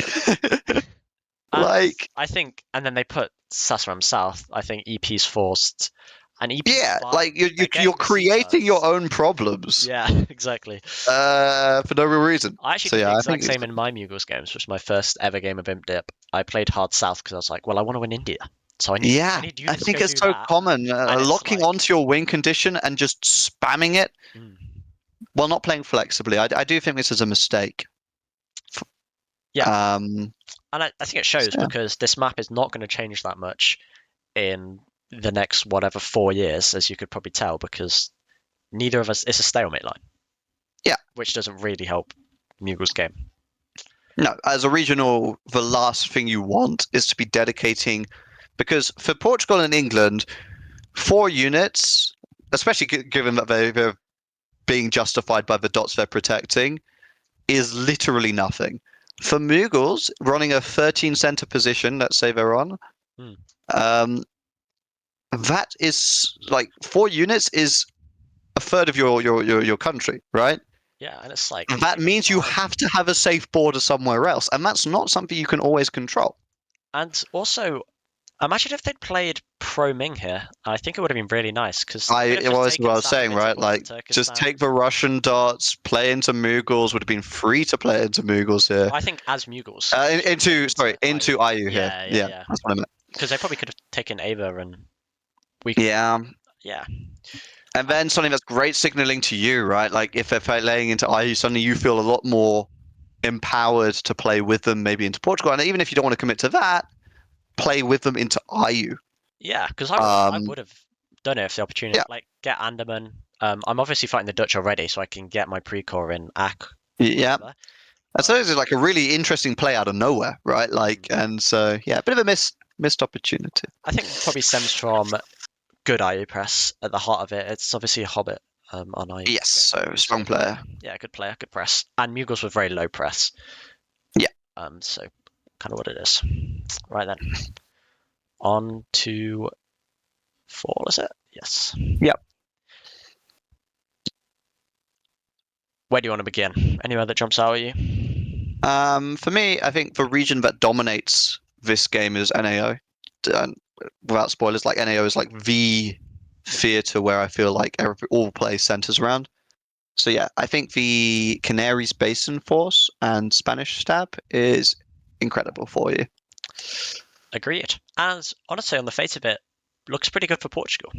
And Like, I think, and then they put Sasaram South. I think EP's forced, and EP's yeah, like fine. you're, They're you're, you're getting the creating your C-turns. own problems Yeah, exactly. for no real reason. I actually So did the yeah, I exact think it's same in my Mugals games, which was my first ever game of Imp Dip. I played hard South because I was like, well, I want to win India, so I yeah, need I units to think go it's do so that. common. And it's Locking like, onto your win condition and just spamming it mm, while not playing flexibly. I do think this is a mistake. yeah, Um, and I think it shows yeah. because this map is not going to change that much in the next whatever 4 years, as you could probably tell, because neither of us. It's a stalemate line, Yeah. which doesn't really help Mughals game. No, as a regional, the last thing you want is to be dedicating, because for Portugal and England, 4 units, especially given that they're being justified by the dots they're protecting, is literally nothing. For Mughals, running a 13 center position, let's say they're on, Hmm. um, that is like 4 units is a third of your country, right? Yeah, and it's like That even means you 5. have to have a safe border somewhere else, and that's not something you can always control. And also, Imagine if they'd played Pro Ming here. I think it would have been really nice because they I could have it just was what taken I was standard saying, bits and right? bobs in Like, just Turkestan. take the Russian dots, play into Mughals. Would have been free to play into Mughals here. I think as Mughals, Into sorry, into IU. IU here. Yeah, yeah, Yeah, yeah. that's what I meant. Because they probably could have taken Ava and we. Yeah, Yeah. and I, then something that's great signaling to you, right? Like if they're playing into IU, suddenly you feel a lot more empowered to play with them, maybe into Portugal. And even if you don't want to commit to that, play with them into IU. yeah, because I would have done it if the opportunity Yeah, like get Andaman. I'm obviously fighting the Dutch already, so I can get my pre-core in Ak yeah. wherever. And so this is like a really interesting play out of nowhere, right? Like, Mm. and so yeah, a bit of a missed opportunity. I think probably stems from good IU press at the heart of it. It's obviously a Hobbit on IU Yes, game so IU, strong so player. yeah, good player, good press. And Mugos with very low press. Yeah. So kind of what it is. Right then, on to four, is it? Yes. Yep. Where do you want to begin? Anywhere that jumps out at you? For me, I think the region that dominates this game is NAO. Without spoilers, like NAO is like the theater where I feel like all play centers around. So yeah, I think the Canaries Basin Force and Spanish Stab is incredible for you. Agreed. As honestly, on the face of it, looks pretty good for Portugal.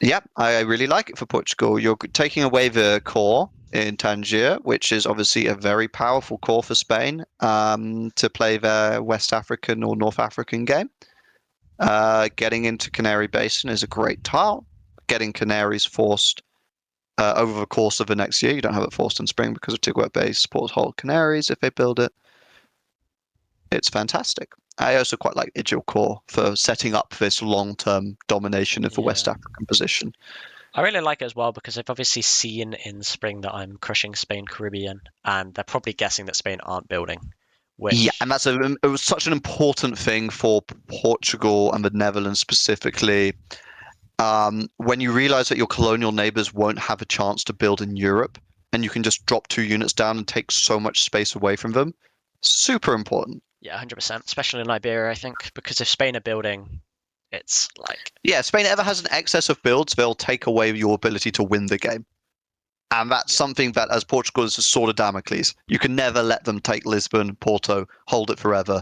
Yep, I really like it for Portugal. You're taking away the core in Tangier, which is obviously a very powerful core for Spain to play their West African or North African game. Getting into Canary Basin is a great tile. Getting Canaries forced over the course of the next year. You don't have it forced in spring because of Tigwet Base supports whole Canaries if they build it. It's fantastic. I also quite like Igil Core for setting up this long-term domination of the West Yeah. African position. I really like it as well because they've obviously seen in spring that I'm crushing Spain Caribbean, and they're probably guessing that Spain aren't building, Yeah, which and it was such an important thing for Portugal and the Netherlands specifically. When you realize that your colonial neighbors won't have a chance to build in Europe, and you can just drop 2 units down and take so much space away from them, super important. yeah, 100%, especially in Iberia, I think, because if Spain are building, it's like Yeah, Spain ever has an excess of builds, they'll take away your ability to win the game. And that's yeah, something that, as Portugal, is a sword of Damocles. You can never let them take Lisbon, Porto, hold it forever,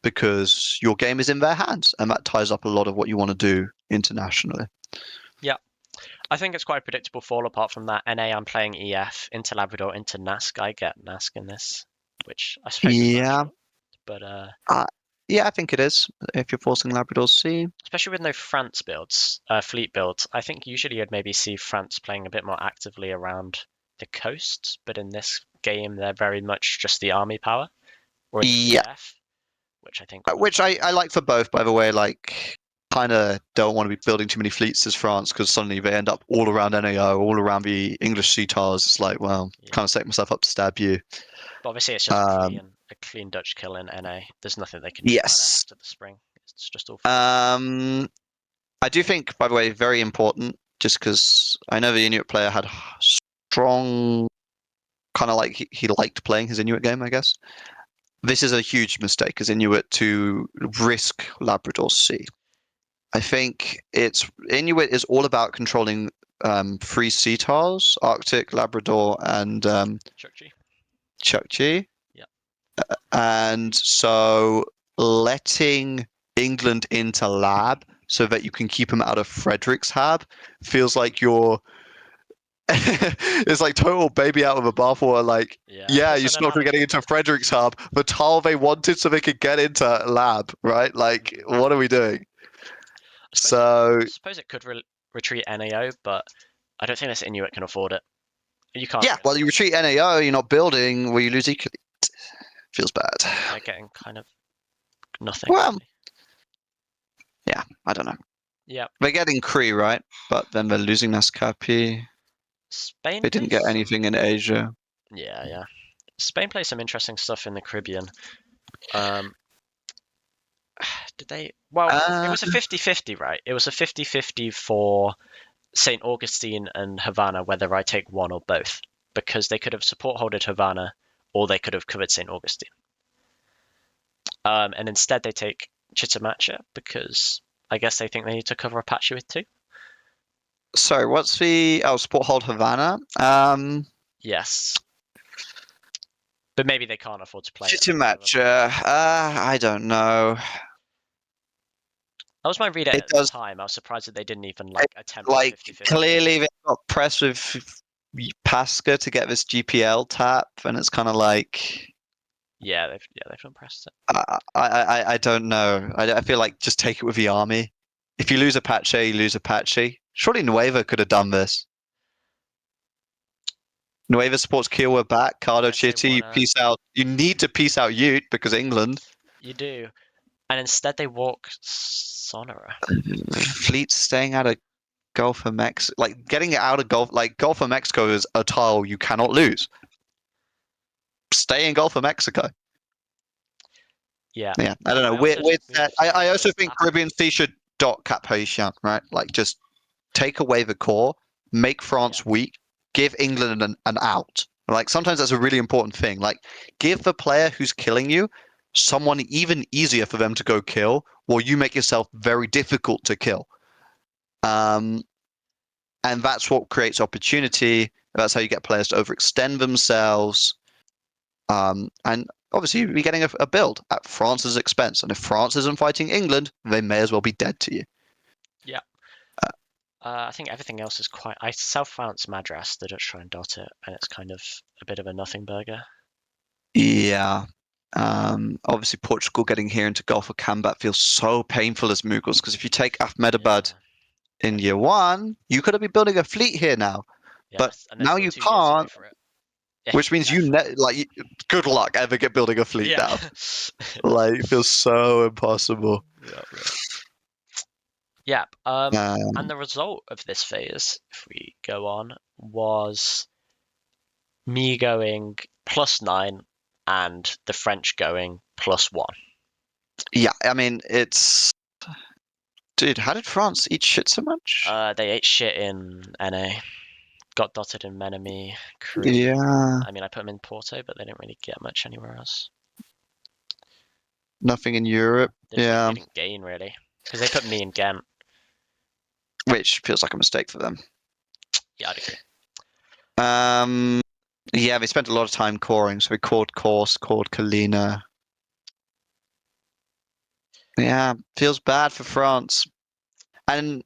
because your game is in their hands, and that ties up a lot of what you want to do internationally. yeah. I think it's quite a predictable fall apart from that. NA, I'm playing EF into Labrador into Nask. I get Nask in this, which I suppose is Yeah, natural, but uh, yeah, I think it is. If you're forcing Labrador C, especially with no France builds, fleet builds, I think usually you'd maybe see France playing a bit more actively around the coasts, but in this game they're very much just the army power, or in the yeah, EF, which I think will which I like for both, by the way. Like, kind of don't want to be building too many fleets as France because suddenly they end up all around NAO, all around the English sea towers. It's like, well, yeah. kind of set myself up to stab you. But obviously it's just Um, a clean Dutch kill in NA. There's nothing they can do about it yes. after the spring. It's just all fine. Um, I do think, by the way, very important, just because I know the Inuit player had strong, kind of like he liked playing his Inuit game, I guess. This is a huge mistake as Inuit to risk Labrador Sea. I think it's Inuit is all about controlling three sea tiles, Arctic, Labrador, and Chukchi. Chukchi. Yeah. And so letting England into Lab so that you can keep them out of Frederickshab feels like you're it's like total baby out of the bathwater. Like, Yeah. yeah, Because you're I don't know still how they getting can into Frederickshab, the tile they wanted so they could get into Lab, right? Like, what are we doing? So I suppose it could retreat NAO, but I don't think this Inuit can afford it. You can't yeah, well, really, you can you? retreat NAO, you're not building, well, you lose equally. Feels bad. And they're getting kind of nothing Well, really. yeah, I don't know. Yeah. They're getting Cree, right? But then they're losing Nascapi. Spain They didn't plays get some. anything in Asia. Yeah, yeah. Spain plays some interesting stuff in the Caribbean. Um, did they? Well, it Uh, was a 50-50, right? It was a 50-50 for St. Augustine and Havana, whether I take one or both, because they could have support holded Havana or they could have covered St. Augustine. And instead they take Chitamacha because I guess they think they need to cover Apache with 2. Sorry, what's the Sport Hold Havana? Yes. But maybe they can't afford to play it. Chitimacha. I don't know. That was my read at It the does time. I was surprised that they didn't even attempt a like 50-50. clearly they got pressed with Pasca to get this GPL tap, and it's kind of like Yeah, they've done pressed it. I don't know. I feel like just take it with the army. If you lose Apache, you lose Apache. Surely Nueva could have done this. Nueva supports Kiowa back, Cardo Guess they Chitty, wanna. peace out. You need to peace out Ute because England. You do, and instead they walk Sonora. Fleet staying out of Gulf of Mexico. Like getting it out of Gulf, like Gulf of Mexico is a tile you cannot lose. Stay in Gulf of Mexico. Yeah. Yeah, I don't know. I also With think that, we've I seen also this think happen. Caribbean Sea should dot Cap Haitian, right? Like just take away the core, make Yeah. France weak, give England an out. Like sometimes that's a really important thing. Like give the player who's killing you someone even easier for them to go kill, while you make yourself very difficult to kill. Um, and that's what creates opportunity. That's how you get players to overextend themselves. And obviously, you're getting a build at France's expense. And if France isn't fighting England, they may as well be dead to you. Yeah. I think everything else is quite. I South France Madras. They just try and dot it, and it's kind of a bit of a nothing burger. Yeah. Obviously, Portugal getting here into Gulf of Cambat feels so painful as Mughals because if you take Ahmedabad Yeah. in year one, you could have been building a fleet here now, Yeah, but and they're now still you 2 years away can't, for it. If which means ever. good luck ever get building a fleet Yeah. now. Like, it feels so impossible. Yeah. Yeah. And Um, the result of this phase, if we go on, was me going +9 and the French going +1. yeah, I mean, dude, how did France eat shit so much? They ate shit in NA, got dotted in Menemy, Crete. Yeah, I mean, I put them in Porto, but they didn't really get much anywhere else. nothing in Europe. They Yeah, didn't gain really because they put me in Ghent. which feels like a mistake for them. Yeah, I'd agree. Um, yeah, they spent a lot of time coring, so we cored Korsk, cored Kalina. Yeah, feels bad for France. And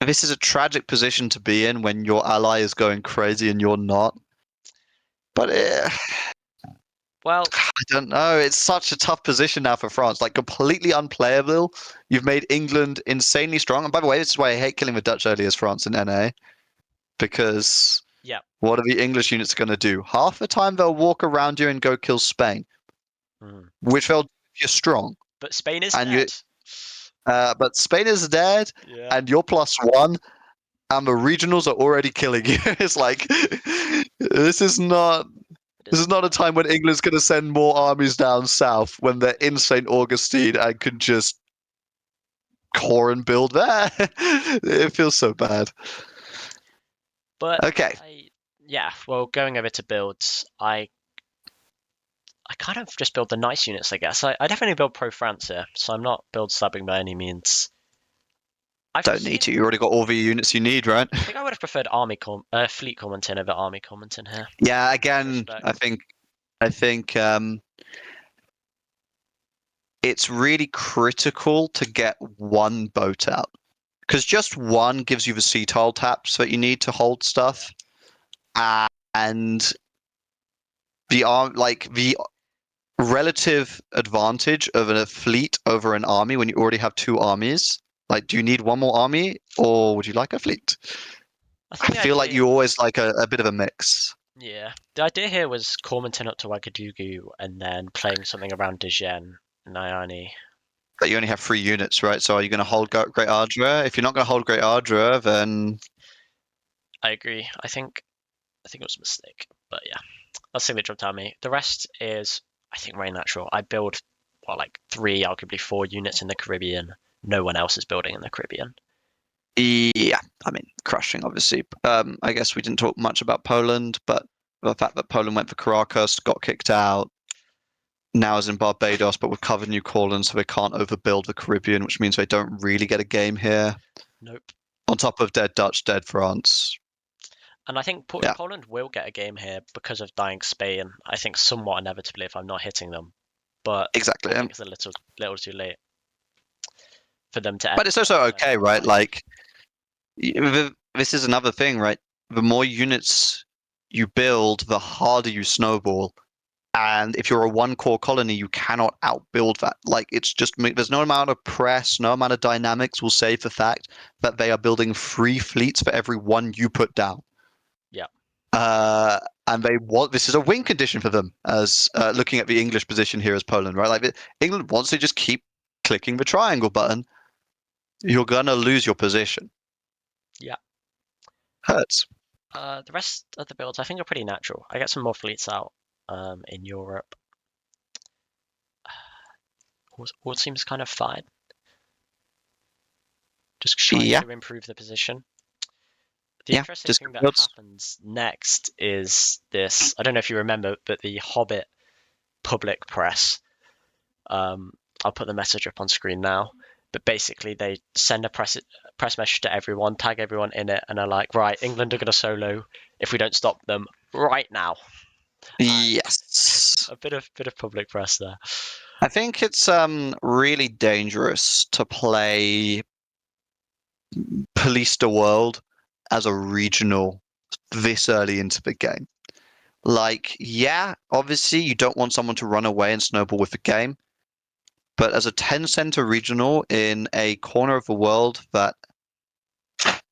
this is a tragic position to be in when your ally is going crazy and you're not. But Well, I don't know. It's such a tough position now for France. Like completely unplayable. You've made England insanely strong. And by the way, this is why I hate killing the Dutch early as France in NA. Because yeah. what are the English units going to do? Half the time they'll walk around you and go kill Spain, Mm. which they'll do if you're strong. But Spain is And you, dead. but Spain is dead, Yeah. and you're +1, and the regionals are already killing you. It's like this is not It this is is not a bad. time when England's going to send more armies down south when they're in St. Augustine and can just core and build there. It feels so bad. But Okay, yeah. Well, going over to builds, I kind of just build the nice units, I guess. I definitely build pro France here, so I'm not build slabbing by any means. I've don't need seen. to. You already got all the units you need, right? I think I would have preferred fleet commenting over army commenting here. Yeah. With Again, respect. I think it's really critical to get one boat out because just one gives you the sea tile taps that you need to hold Yeah. stuff, and the relative advantage of a fleet over an army when you already have two armies. Like, do you need one more army or would you like a fleet? I I think the feel like idea. you always like a bit of a mix. Yeah. The idea here was commenting up to Ouagadougou and then playing something around Dijon, Nayani. But you only have 3 units, right? So are you going to Yeah. hold Great Ardra? If you're not going to hold Great Ardra, then I agree. I think it was a mistake. But yeah. That's signature of me. The rest is, I think, very natural. I build, what, like 3, arguably 4 units in the Caribbean. No one else is building in the Caribbean. yeah, I mean, crushing, obviously. I guess we didn't talk much about Poland, but the fact that Poland went for Caracas, got kicked out. now is in Barbados, but we've covered New Orleans, so they can't overbuild the Caribbean, which means they don't really get a game here. Nope. On top of dead Dutch, dead France. And I think Yeah, Poland will get a game here because of dying Spain. I think somewhat inevitably if I'm not hitting them, but exactly. I think it's a little too late for them to But it's get also to okay, end right? life. Like, this is another thing, right? The more units you build, the harder you snowball. And if you're a one core colony, you cannot outbuild that. Like, it's just, there's no amount of press, no amount of dynamics will save the fact that they are building 3 fleets for every one you put down. Yeah. Uh, and they want, this is a win condition for them, as looking at the English position here as Poland, right? Like, England wants to just keep clicking the triangle button. You're going to lose your position. Yeah. Hurts. The rest of the builds I think are pretty natural. I get some more fleets out in Europe. All seems kind of fine. Just trying Yeah, to improve the position. The yeah, interesting just thing that builds. happens next is this. I don't know if you remember, but the Hobbit public press. Um, I'll put the message up on screen now. But basically, they send a press message to everyone, tag everyone in it, and are like, "Right, England are going to solo if we don't stop them right now." And Yes. a bit of public press there. I think it's really dangerous to play Police the World as a regional this early into the game. Like, yeah, obviously you don't want someone to run away and snowball with the game, but as a 10 center regional in a corner of the world that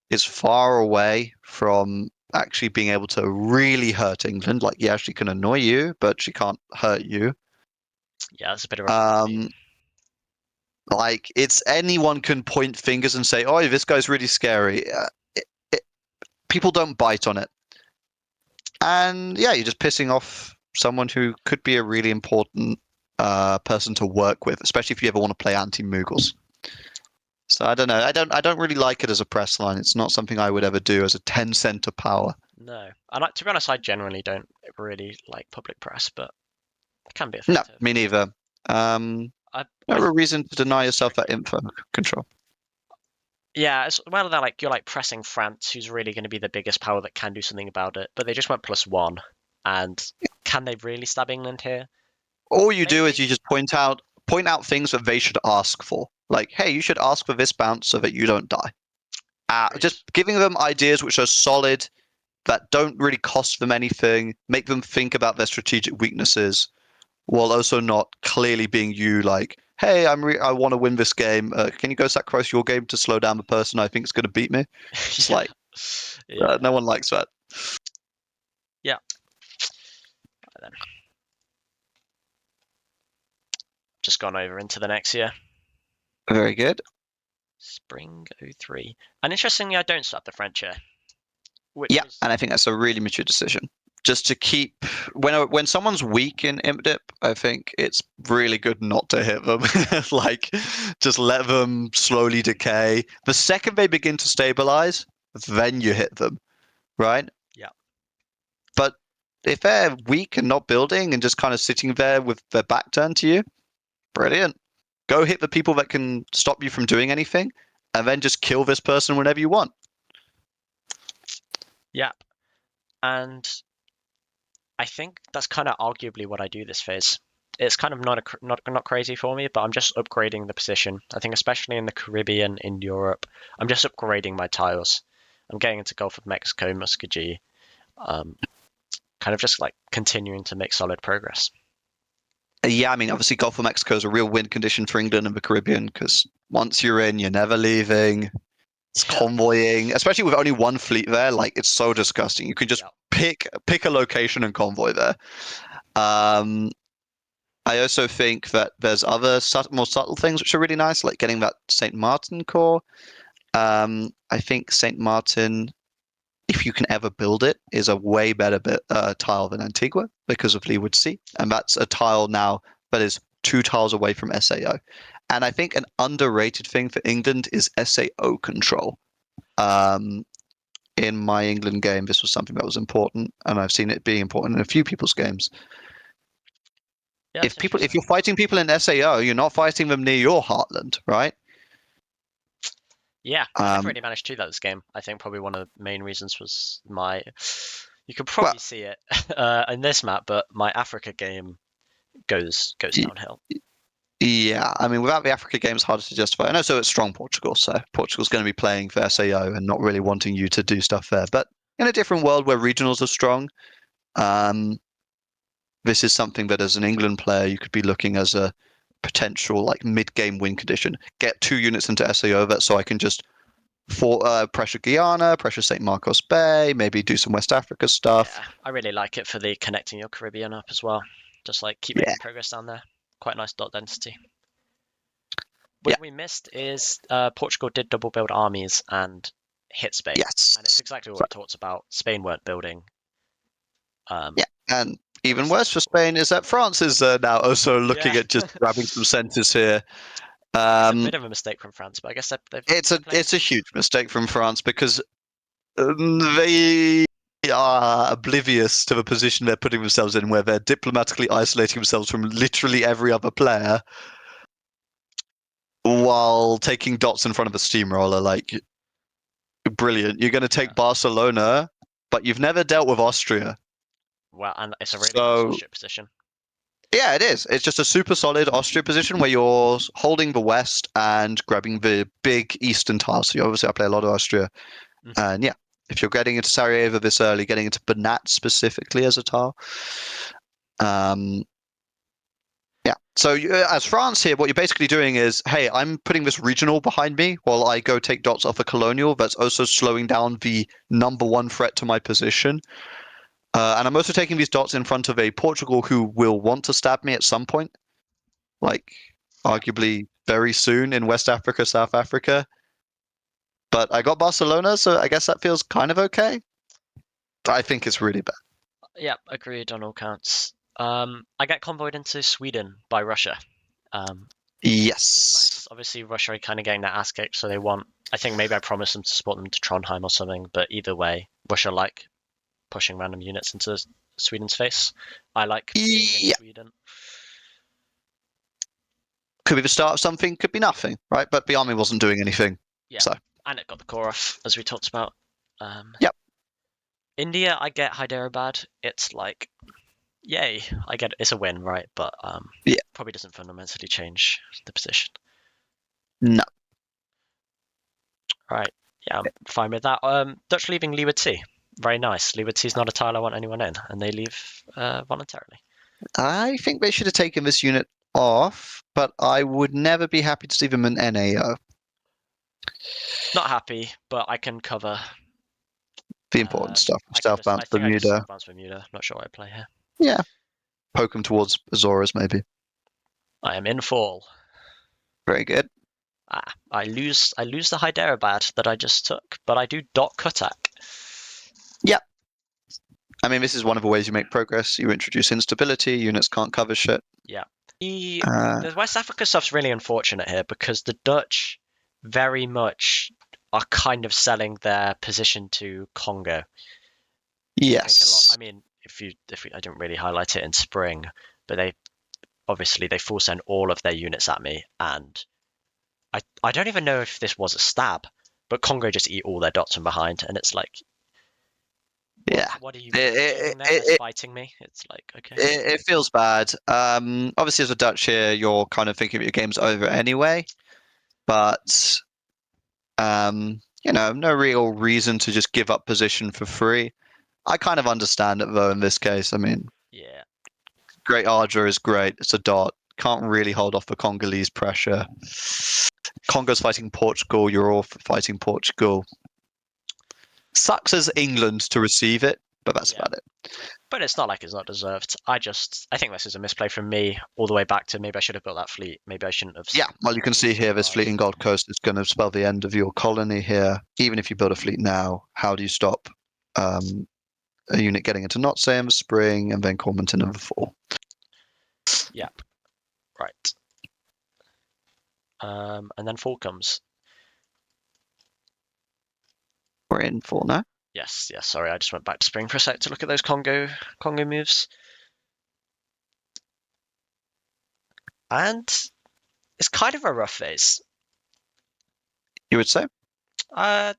is far away from actually being able to really hurt England, like, yeah, she can annoy you, but she can't hurt you. Yeah, that's a bit of a fluky. Um, like, it's anyone can point fingers and say, "Oh, this guy's really scary." It, it, people don't bite on it, and yeah, you're just pissing off someone who could be a really important person to work with, especially if you ever want to play anti-Mughals. So I don't know. I don't really like it as a press line. It's not something I would ever do as a 10 center power. No, and to be honest, I generally don't really like public press, but it can be No, effective. me neither. I No reason to deny It's yourself that tricky. info control. Yeah, it's well, they're like you're like pressing France, who's really going to be the biggest power that can do something about it, but they just went +1, and can they really stab England here? All you do is Maybe. you just point out things that they should ask for. Like, hey, you should ask for this bounce so that you don't die. Agreed. Just giving them ideas which are solid, that don't really cost them anything, make them think about their strategic weaknesses, while also not clearly being you like, hey, I want to win this game. Can you go sacrifice your game to slow down the person I think is going to beat me? It's Yeah. like, Yeah. no one likes that. Yeah. Right then. Just gone over into the next year. Very good. Spring '03. And interestingly, I don't swap the French here, which Yeah, was and I think that's a really mature decision. Just to keep when someone's weak in imp dip, I think it's really good not to hit them. Like, just let them slowly decay. The second they begin to stabilize, then you hit them, right? yeah. But if they're weak and not building and just kind of sitting there with their back turned to you, brilliant. Go hit the people that can stop you from doing anything, and then just kill this person whenever you want. Yeah. And I think that's kind of arguably what I do this phase. It's kind of not crazy for me, but I'm just upgrading the position. I think especially in the Caribbean, in Europe, I'm just upgrading my tiles. I'm getting into Gulf of Mexico, Muscogee, um, kind of just like continuing to make solid progress. Yeah, I mean, obviously, Gulf of Mexico is a real win condition for England and the Caribbean because once you're in, you're never leaving. It's Yeah, convoying, especially with only one fleet there. Like, it's so disgusting. You can just yeah, pick a location and convoy there. Um, I also think that there's other more subtle things which are really nice, like getting that Saint Martin core. I think Saint Martin, if you can ever build it, is a way better tile than Antigua because of Leeward Sea, and that's a tile now that is 2 tiles away from SAO. And I think an underrated thing for England is SAO control. Um, in my England game, this was something that was important, and I've seen it being important in a few people's games. Yeah, it's If interesting. you're fighting people in SAO, you're not fighting them near your heartland, right? Yeah, I never Um, really managed to do that this game. I think probably one of the main reasons was my. You could well, probably see it in this map, but my Africa game goes y- downhill. yeah. I mean, without the Africa game, it's harder to justify. I know, so it's strong Portugal, so Portugal's going to be playing for Yeah, SAO and not really wanting you to do stuff there. But in a different world where regionals are strong, um, this is something that as an England player you could be looking as a potential like mid-game win condition. Get 2 units into SAO that so I can just pressure Guyana, pressure St. Marcos Bay, maybe do some West Africa stuff. yeah. I really like it for the connecting your Caribbean up as well. Just like keep Yeah, making progress down there. Quite nice dot density. yeah, What we missed is Portugal did double build armies and hit Spain, and it's yes. exactly what So, we talked about. Spain weren't building. yeah, and It even was worse for Spain is that France is now also yeah. looking at just grabbing some centres here. It's a Um, bit of a mistake from France, but I guess it's they're playing. a huge mistake from France because they are oblivious to the position they're putting themselves in, where they're diplomatically isolating themselves from literally every other player while taking dots in front of a steamroller. Like, brilliant. You're going to Yeah. take Barcelona, but you've never dealt with Austria. Well, and it's a really nice So, Austria position. yeah, it is. It's just a super solid Austria position where you're holding the west and grabbing the big eastern tiles. So, obviously, I play a lot of Austria. Hmm. And yeah, if you're getting into Sarajevo this early, getting into Banat specifically as a tile, um, yeah. So as France here, what you're basically doing is, hey, I'm putting this regional behind me while I go take dots off a colonial. That's also slowing down the number one threat to my position. And I'm also taking these dots in front of a Portugal who will want to stab me at some point, like Yeah. arguably very soon in West Africa, South Africa. But I got Barcelona, so I guess that feels kind of okay. I think it's really bad. Yeah, agreed on all counts. I get convoyed into Sweden by Russia. Um, it's Yes. nice. Obviously, Russia are kind of getting their ass kicked, so they want. I think maybe I promised them to support them to Trondheim or something, but either way, Russia like pushing random units into Sweden's face. I like being in Yeah. Sweden. Could be the start of something, could be nothing, right? But the army wasn't doing anything. Yeah, So, and it got the core off, as we talked about. yep. India, I get Hyderabad. It's like, yay, I get it. It's a win, right? But Yeah. probably doesn't fundamentally change the position. No. Right. Yeah, I'm fine with that. Dutch leaving Leeward Sea. Very nice. Leeward Sea is not a tile I want anyone in, and they leave voluntarily. I think they should have taken this unit off, but I would never be happy to see them in NAO. Not happy, but I can cover. The important stuff. I can just. I Southbound think I just Bermuda. southbound Bermuda. Not sure what I play here. Yeah. Poke them towards Azores, maybe. I am in fall. Very good. Ah, I lose. I lose the Hyderabad that I just took, but I do dot Kutak. Yep. I mean, this is one of the ways you make progress. You introduce instability. Units can't cover shit. Yeah. The Uh, the West Africa stuff's really unfortunate here because the Dutch very much are kind of selling their position to Congo. I think a lot. I yes. mean, if I didn't really highlight it in spring, but they obviously they full send all of their units at me, and I don't even know if this was a stab, but Congo just eat all their dots from behind, and it's like, Yeah. what are you It, doing there? it, That's it, fighting me. It's like, okay, it feels bad. Obviously, as a Dutch here, you're kind of thinking your game's over anyway. But no real reason to just give up position for free. I kind of understand it though in this case. I mean, yeah, Great Ardra is great. It's a dot. Can't really hold off the Congolese pressure. Congo's fighting Portugal. You're all fighting Portugal. Sucks as England to receive it, but that's yeah. about it. But it's not like it's not deserved. I think this is a misplay from me all the way back to maybe I should have built that fleet. Maybe I shouldn't have Yeah, well, you can moved see so here this fleet in fast. Gold Coast is going to spell the end of your colony here. Even if you build a fleet now, how do you stop um, a unit getting into Notsay in the spring and then Cormonton in the fall? Yep, right. And then fall comes. We're in fall now. Yes, yes. Sorry, I just went back to spring for a sec to look at those Congo moves. and it's kind of a rough phase. You would say? Uh,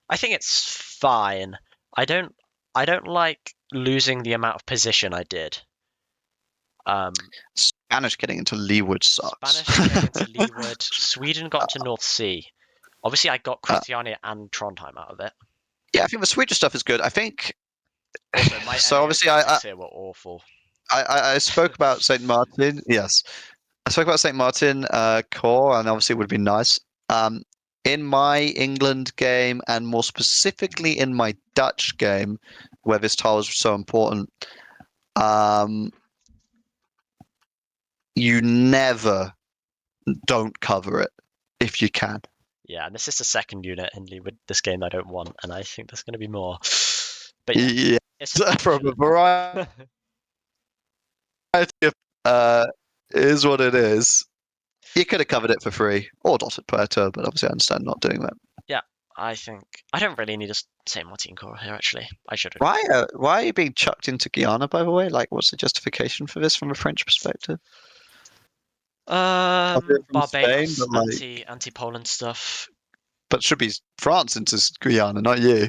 I think it's fine. I don't I don't like losing the amount of position I did. Um, Spanish getting into leeward sucks. Spanish getting into leeward. Sweden got to North Sea. Obviously, I got Uh, Christiania and Trondheim out of it. yeah, I think the Swedish stuff is good. I think Also, my so. NAO Obviously, tactics here were awful. I spoke about Saint Martin. Yes, I spoke about Saint Martin core, and obviously it would be nice. Um, in my England game, and more specifically in my Dutch game, where this tile is so important, um, you never don't cover it if you can. Yeah, and this is the second unit in with this game I don't want, and I think there's going to be more. But yeah, Yeah, it's from a unfortunate. variety of is what it is. You could have covered it for free or dotted per turn, but obviously I understand not doing that. Yeah, I think I don't really need a Saint Martin core here. Actually, I should have. Why are you being chucked into Guyana, by the way? Like, what's the justification for this from a French perspective? I'll do it from Spain, Barbados but like, anti Poland stuff but it should be France into Guyana, not you.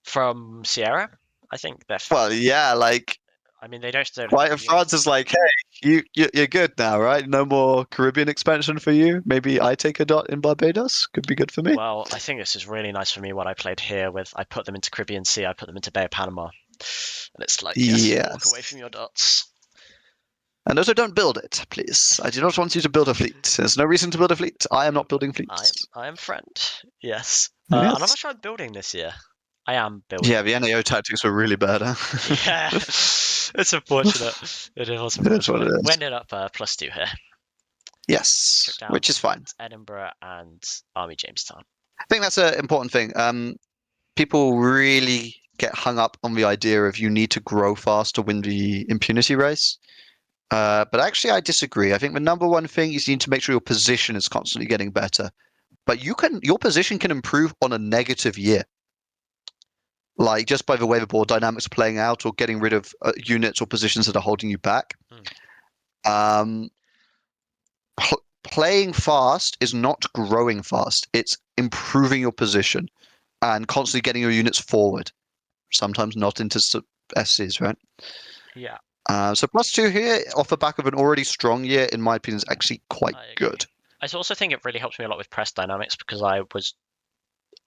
from Sierra. I think they're. Well, yeah, like, I mean, they don't have why the if France units. is like, hey, you're good now, right? No more Caribbean expansion for you. Maybe I take a dot in Barbados. Could be good for me. Well, I think this is really nice for me. What I played here with, I put them into Caribbean Sea, I put them into Bay of Panama, and it's like, yes, walk away Yes. from your dots. And also, don't build it, please. I do not want you to build a fleet. There's no reason to build a fleet. I am not building fleets. I am friend. Yes. And I'm Yes. not sure I'm building this year. I am Yeah, building. the NAO tactics were really bad, huh? Yeah, it's unfortunate. It was That's what it unfortunate. We is. ended up +2 here. Took Yes, down which is fine. Edinburgh and Army Jamestown. I think that's an important thing. People really get hung up on the idea of you need to grow fast to win the impunity race. But actually, I disagree. I think the number one thing is you need to make sure your position is constantly getting better. But your position can improve on a negative year, like just by the way the board dynamics are playing out, or getting rid of units or positions that are holding you back. Hmm. Um, Playing fast is not growing fast; it's improving your position and constantly getting your units forward. Sometimes not into SCs, right? Yeah, So +2 here off the back of an already strong year, in my opinion, is actually quite I agree. good. I also think it really helps me a lot with press dynamics because I was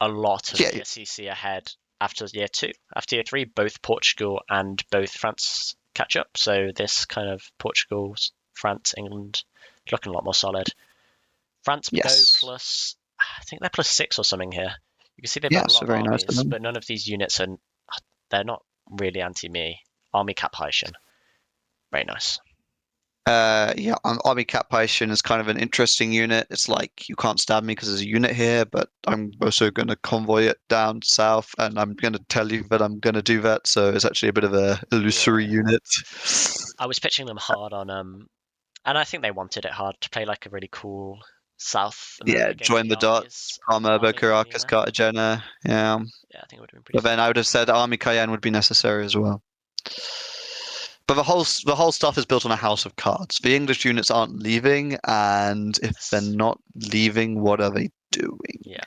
a lot of Yeah, PSCC ahead after year two. After year three, both Portugal and both France catch up. So this kind of Portugal, France, England looking a lot more solid. France go yes. plus, I think they're +6 or something here. You can see they've Yeah, got a lot so of very nice of armies, them. but none of these units are, they're not really anti-me. Army Cap Haitian. Very nice. Yeah, Army Cat Python is kind of an interesting unit. It's like you can't stab me because there's a unit here, but I'm also going to convoy it down south, and I'm going to tell you that I'm going to do that. So it's actually a bit of a illusory Yeah. unit. I was pitching them hard on and I think they wanted it hard to play like a really cool South Yeah, America game with join the the dots. Palmerba, armies in Caracas, Lima. Cartagena. Yeah, Yeah, I think it would have been pretty but then fun. I would have said Army Cayenne would be necessary as well. But the whole stuff is built on a house of cards. The English units aren't leaving, and if they're Yes. not leaving, what are they doing? Yeah.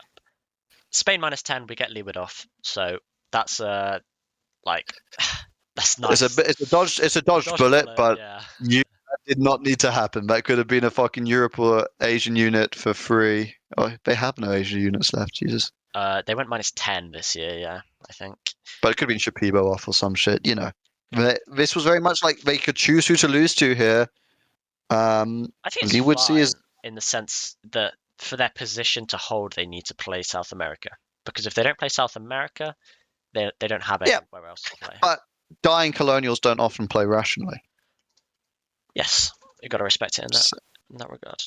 Spain -10, we get Leeward off, so that's like that's It's a nice. bit, it's a dodged Dodge bullet, bullet, but yeah. that did not need to happen. That could have been a fucking Europe or Asian unit for free. Oh, they have no Asian units left, Jesus. They went -10 this year, yeah, I think. But it could have been Shapibo off or some shit, you know. This was very much like they could choose who to lose to here. I think it's Lee Woodsey is fine in the sense that for their position to hold, they need to play South America. Because if they don't play South America, they don't have yeah, anywhere else to play. but dying colonials don't often play rationally. Yes, you got to respect it So in that regard.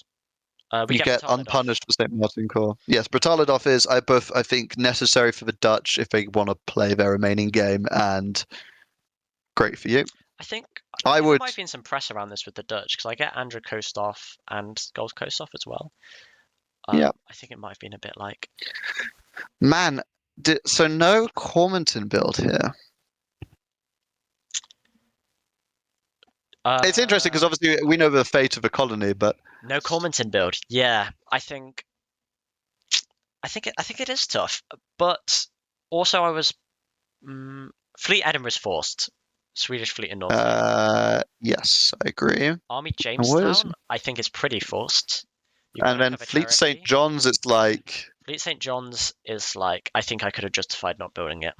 We you get get Batalid off. unpunished for St. Martin Corps. Yes, Brutaladov is I think necessary for the Dutch if they want to play their remaining game, and great for you. I I think there would, might have been some press around this with the Dutch because I get Andrew Coast off and Gold Coast off as well. yeah, I think it might have been a bit like man. So no Cormonton build here. It's interesting because obviously we know the fate of the colony, but No commenting build. Yeah, I think it is tough, but also I was Fleet Edinburgh's forced. Swedish fleet in North Sea. yes, I agree. And Army what is Jamestown, I think is pretty forced. You've got and to then cover Fleet St. territory. John's, it's like Fleet St. John's is like I think I could have justified not building it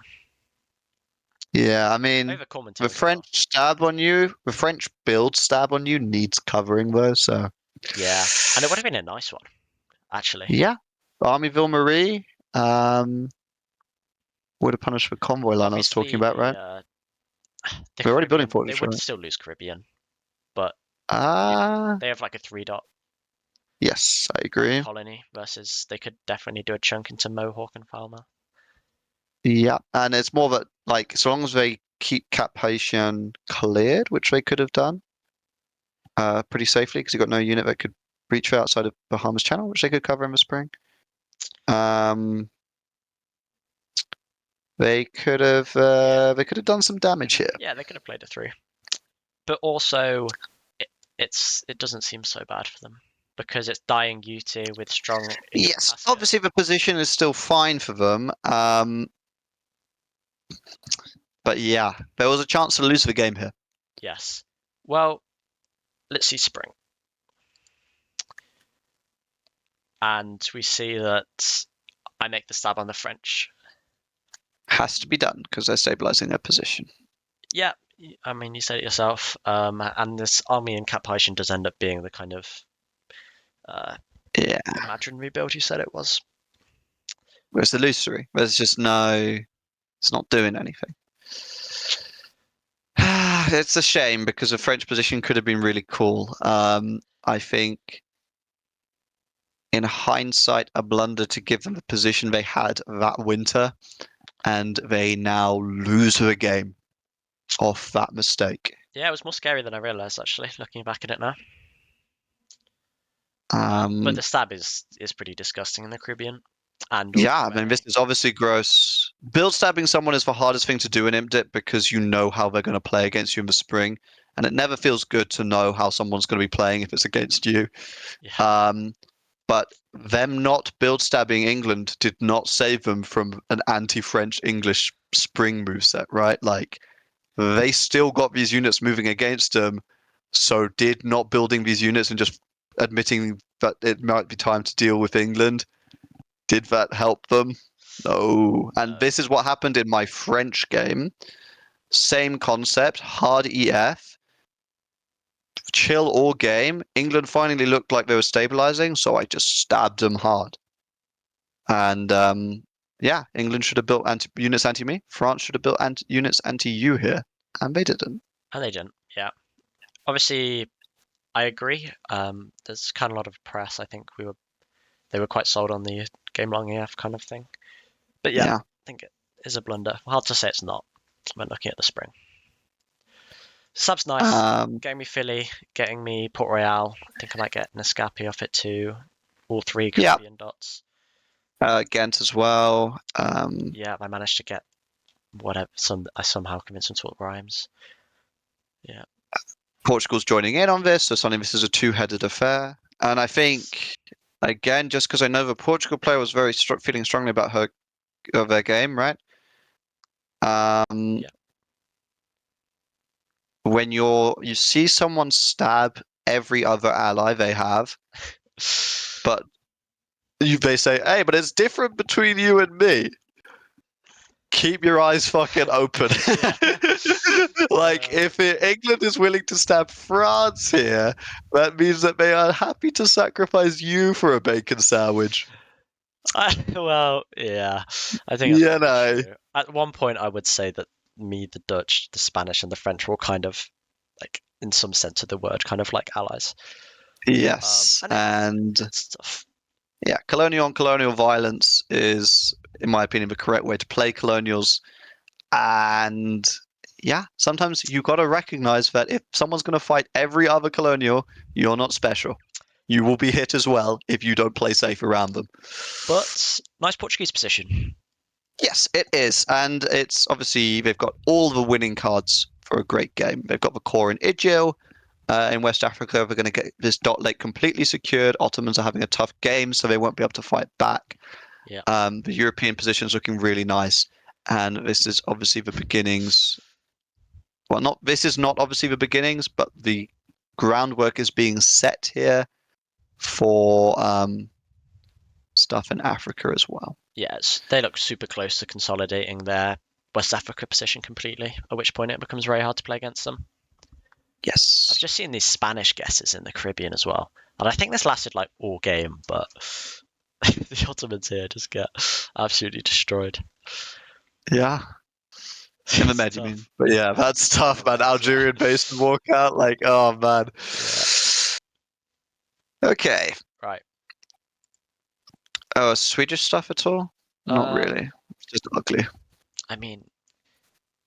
yeah, I mean over the commentated as well. French stab on you, the French build stab on you needs covering though, so Yeah, and it would have been a nice one actually. yeah. Army Ville-Marie, would have punished the convoy line I was talking Obviously, about, right? the We're already building Caribbean they fortress, would right? still lose Caribbean, but Ah, they have like a 3 dot yes, I agree. colony versus they could definitely do a chunk into Mohawk and Falmouth. Yeah, and it's more that like so long as they keep Cap-Haitien cleared, which they could have done pretty safely because you've got no unit that could reach outside of Bahamas Channel, which they could cover in the spring. Um, they could have done some damage here. Yeah, they could have played it through, but also it doesn't seem so bad for them because it's dying U2 with strong England Yes, passive. obviously the position is still fine for them. But yeah, there was a chance to lose the game here. Yes. Well, let's see spring, and we see that I make the stab on the French. Has to be done because they're stabilizing their position. Yeah, I mean you said it yourself. And this army in Cap-Haitien does end up being the kind of uh, Yeah, imaginary build you said it was. where's the illusory? There's just no, it's not doing anything. It's a shame because the French position could have been really cool. I think in hindsight, a blunder to give them the position they had that winter, and they now lose the game off that mistake. Yeah, it was more scary than I realized actually, looking back at it now. But Um, the stab is pretty disgusting in the Caribbean, and yeah, also I mean, this where is obviously gross. Build stabbing someone is the hardest thing to do in ImpDip because you know how they're going to play against you in the spring, and it never feels good to know how someone's going to be playing if it's against you. yeah, Um, but them not build stabbing England did not save them from an anti-French English spring moveset, right? Like they still got these units moving against them, so did not building these units and just admitting that it might be time to deal with England, did that help them? No. And no, this is what happened in my French game. Same concept, hard EF, chill all game. England finally looked like they were stabilizing, so I just stabbed them hard. And yeah, England should have built units anti me. France should have built units anti you here, and they didn't. and they didn't. Yeah, obviously I agree. There's kind of a lot of press. I think they were quite sold on the game long AF kind of thing. But yeah, I Yeah. think it is a blunder. Hard to say it's not when looking at the spring. Sub's nice. Um, Getting me Philly, getting me Port Royal. I think I might get Nescapi off it too. All three yeah. Caribbean dots. Ghent as well. Yeah, I managed to get whatever. I somehow convinced them to talk rhymes. Yeah. Portugal's joining in on this, so suddenly this is a two-headed affair. And I think, again, just because I know the Portugal player was very feeling strongly about their game, right? Yeah. When you see someone stab every other ally they have, but they say, "Hey, but it's different between you and me." Keep your eyes fucking open. Yeah. Like, if England is willing to stab France here, that means that they are happy to sacrifice you for a bacon sandwich. Well, yeah, I think that's You probably know. true. At one point, I would say that me, the Dutch, the Spanish, and the French were all kind of like, in some sense of the word, kind of like allies. Yes. And And it's tough. yeah, colonial on colonial violence is, in my opinion, the correct way to play colonials. And yeah, sometimes you got to recognize that if someone's going to fight every other colonial, you're not special. You will be hit as well if you don't play safe around them. But nice Portuguese position. Yes, it is. And it's obviously they've got all the winning cards for a great game. They've got the core in Igil. in West Africa. We're going to get this dot lake completely secured. Ottomans are having a tough game, so they won't be able to fight back. Yeah. The European position is looking really nice, and this is obviously the beginnings. Well, this is not obviously the beginnings, but the groundwork is being set here for stuff in Africa as well. Yes, they look super close to consolidating their West Africa position completely, at which point it becomes very hard to play against them. Yes. I've just seen these Spanish guesses in the Caribbean as well, and I think this lasted like all game, but the Ottomans here just get absolutely destroyed. Yeah. In the Med, you mean? But yeah, that's tough, man. Algerian based walkout, like, oh man. Yeah. Okay. Right. Oh, Swedish stuff at all? Not really. It's just ugly. I mean,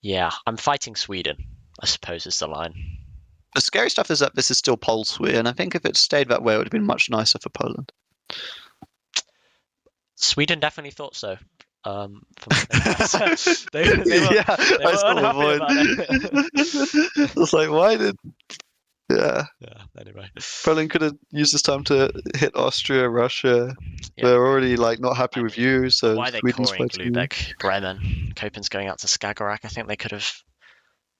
yeah, I'm fighting Sweden, I suppose is the line. The scary stuff is that this is still Polswy, and I think if it stayed that way, it would have been much nicer for Poland. Sweden definitely thought so. From they were unhappy about it. It's like, why did? Yeah. Yeah. Anyway, Poland could have used this time to hit Austria, Russia. Yeah. They're already like not happy with you, so why are they Sweden's coring fighting. Lubeck, Bremen, Copen's going out to Skagerrak? I think they could have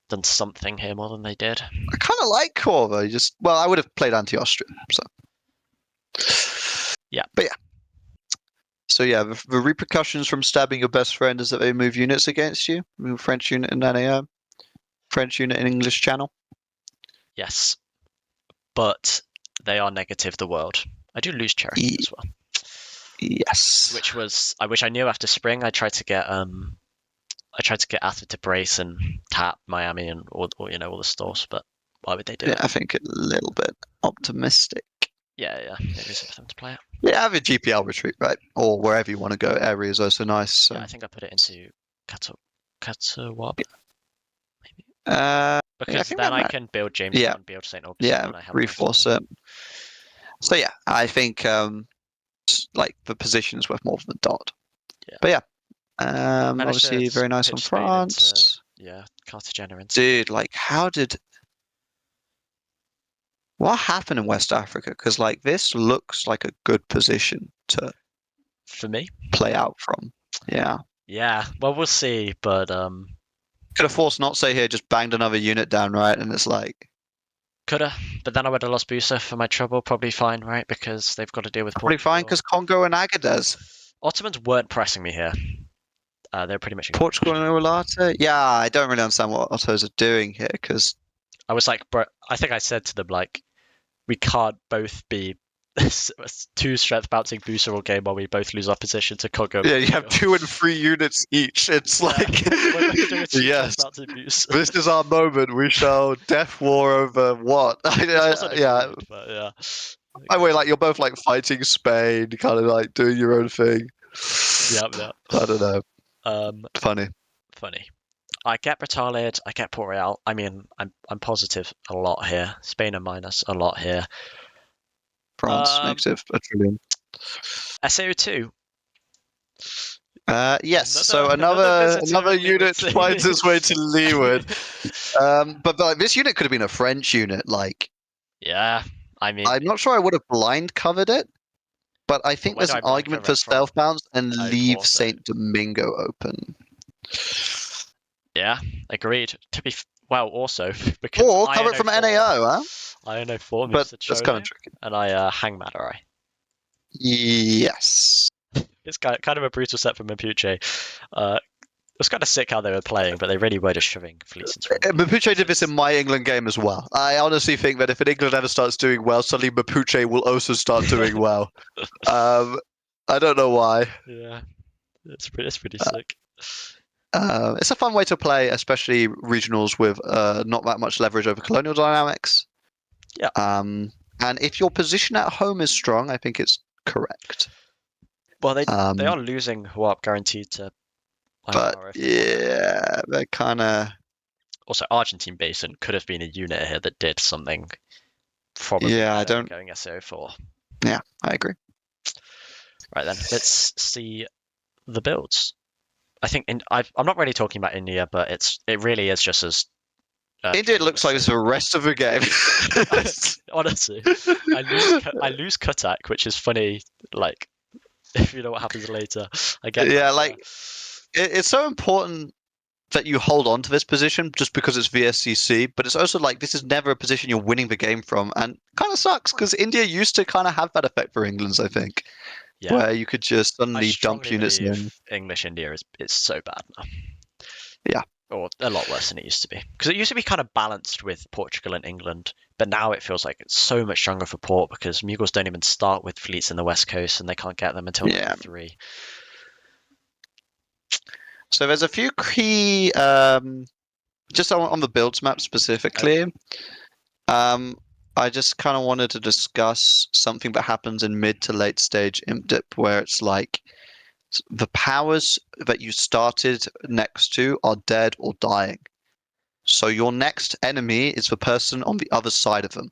done something here more than they did. I kind of like core though. I would have played anti-Austria, so Yeah. But yeah. So yeah, the repercussions from stabbing your best friend is that they move units against you. Move French unit in AAR, French unit in English Channel. Yes, but they are negative the world. I do lose Cherokee as well. Yes. Which I knew after spring. I tried to get Atha to brace and tap Miami and all the stores, but why would they do it? I think a little bit optimistic. Yeah, it is for them to play it. Yeah, have a GPL retreat, right? Or wherever you want to go. Area is also nice. So. Yeah, I think I put it into Katawab. Maybe. Because then I can build Jamestown, build St. Augustine, and I have reinforce it. So yeah, I think like the position is worth more than the dot. Yeah. But yeah, obviously very nice on France. Cartagena and dude, like what happened in West Africa? Because like this looks like a good position to for me play out from. Yeah. Yeah. Well, we'll see, but could have forced not say here, just banged another unit down, right? And it's like coulda, but then I would have lost Busa for my trouble. Probably fine, right? Because they've got to deal with probably Portugal. fine because Congo and Agadez. Ottomans weren't pressing me here. They're pretty much Portugal and Ulata. Yeah, I don't really understand what Ottos are doing here because I was like, bro, I think I said to them like, we can't both be two strength bouncing Busa all game while we both lose our position to Congo. Yeah, you have 2 and 3 units each. It's like yes, this is our moment. We shall death war over what? Yeah. I mean, like you're both like fighting Spain, kind of like doing your own thing. Yeah. I don't know. Funny. I get Britalid, I get Port Royal. I mean, I'm positive a lot here. Spain a minus a lot here. France negative a trillion. SAO2. Yes. So another unit finds its way to Leeward. But like this unit could have been a French unit. Like. Yeah. I mean, I'm not sure I would have blind covered it, but I think there's an argument for stealth bounce and leave Saint Domingo open. Yeah, agreed. Also because or cover it from NAO, huh? INO4 but that's kind of tricky. And I hang Madurai. Yes. It's kind of a brutal set from Mapuche. It was kind of sick how they were playing, but they really were just shoving fleets into Mapuche did this in my England game as well. I honestly think that if an England ever starts doing well, suddenly Mapuche will also start doing well. I don't know why. Yeah, it's pretty sick. It's a fun way to play, especially regionals with not that much leverage over colonial dynamics. Yeah. And if your position at home is strong, I think it's correct. Well, they are losing Huap guaranteed to. But yeah, they're kind of. Also, Argentine Basin could have been a unit here that did something. Probably. Yeah, I don't. Going SO4. Yeah, I agree. Right then, let's see the builds. I think I'm not really talking about India, but it really is just as India Okay, looks let's like it's see. the rest of the game. Honestly, I lose Kutak, which is funny. Like, if you know what happens later, I get Yeah, that. like it's so important that you hold on to this position just because it's VSCC, but it's also like this is never a position you're winning the game from, and kind of sucks because India used to kind of have that effect for England's, I think, Yeah, where you could just I suddenly dump strongly units believe in. English India is so bad now, Yeah, or a lot worse than it used to be. Because it used to be kind of balanced with Portugal and England, but now it feels like it's so much stronger for Port because Mughals don't even start with fleets in the west coast, and they can't get them until yeah. '93. So there's a few key, just on the builds map specifically. Okay. Um, I just kind of wanted to discuss something that happens in mid to late stage Imp Dip, where it's like the powers that you started next to are dead or dying. So your next enemy is the person on the other side of them.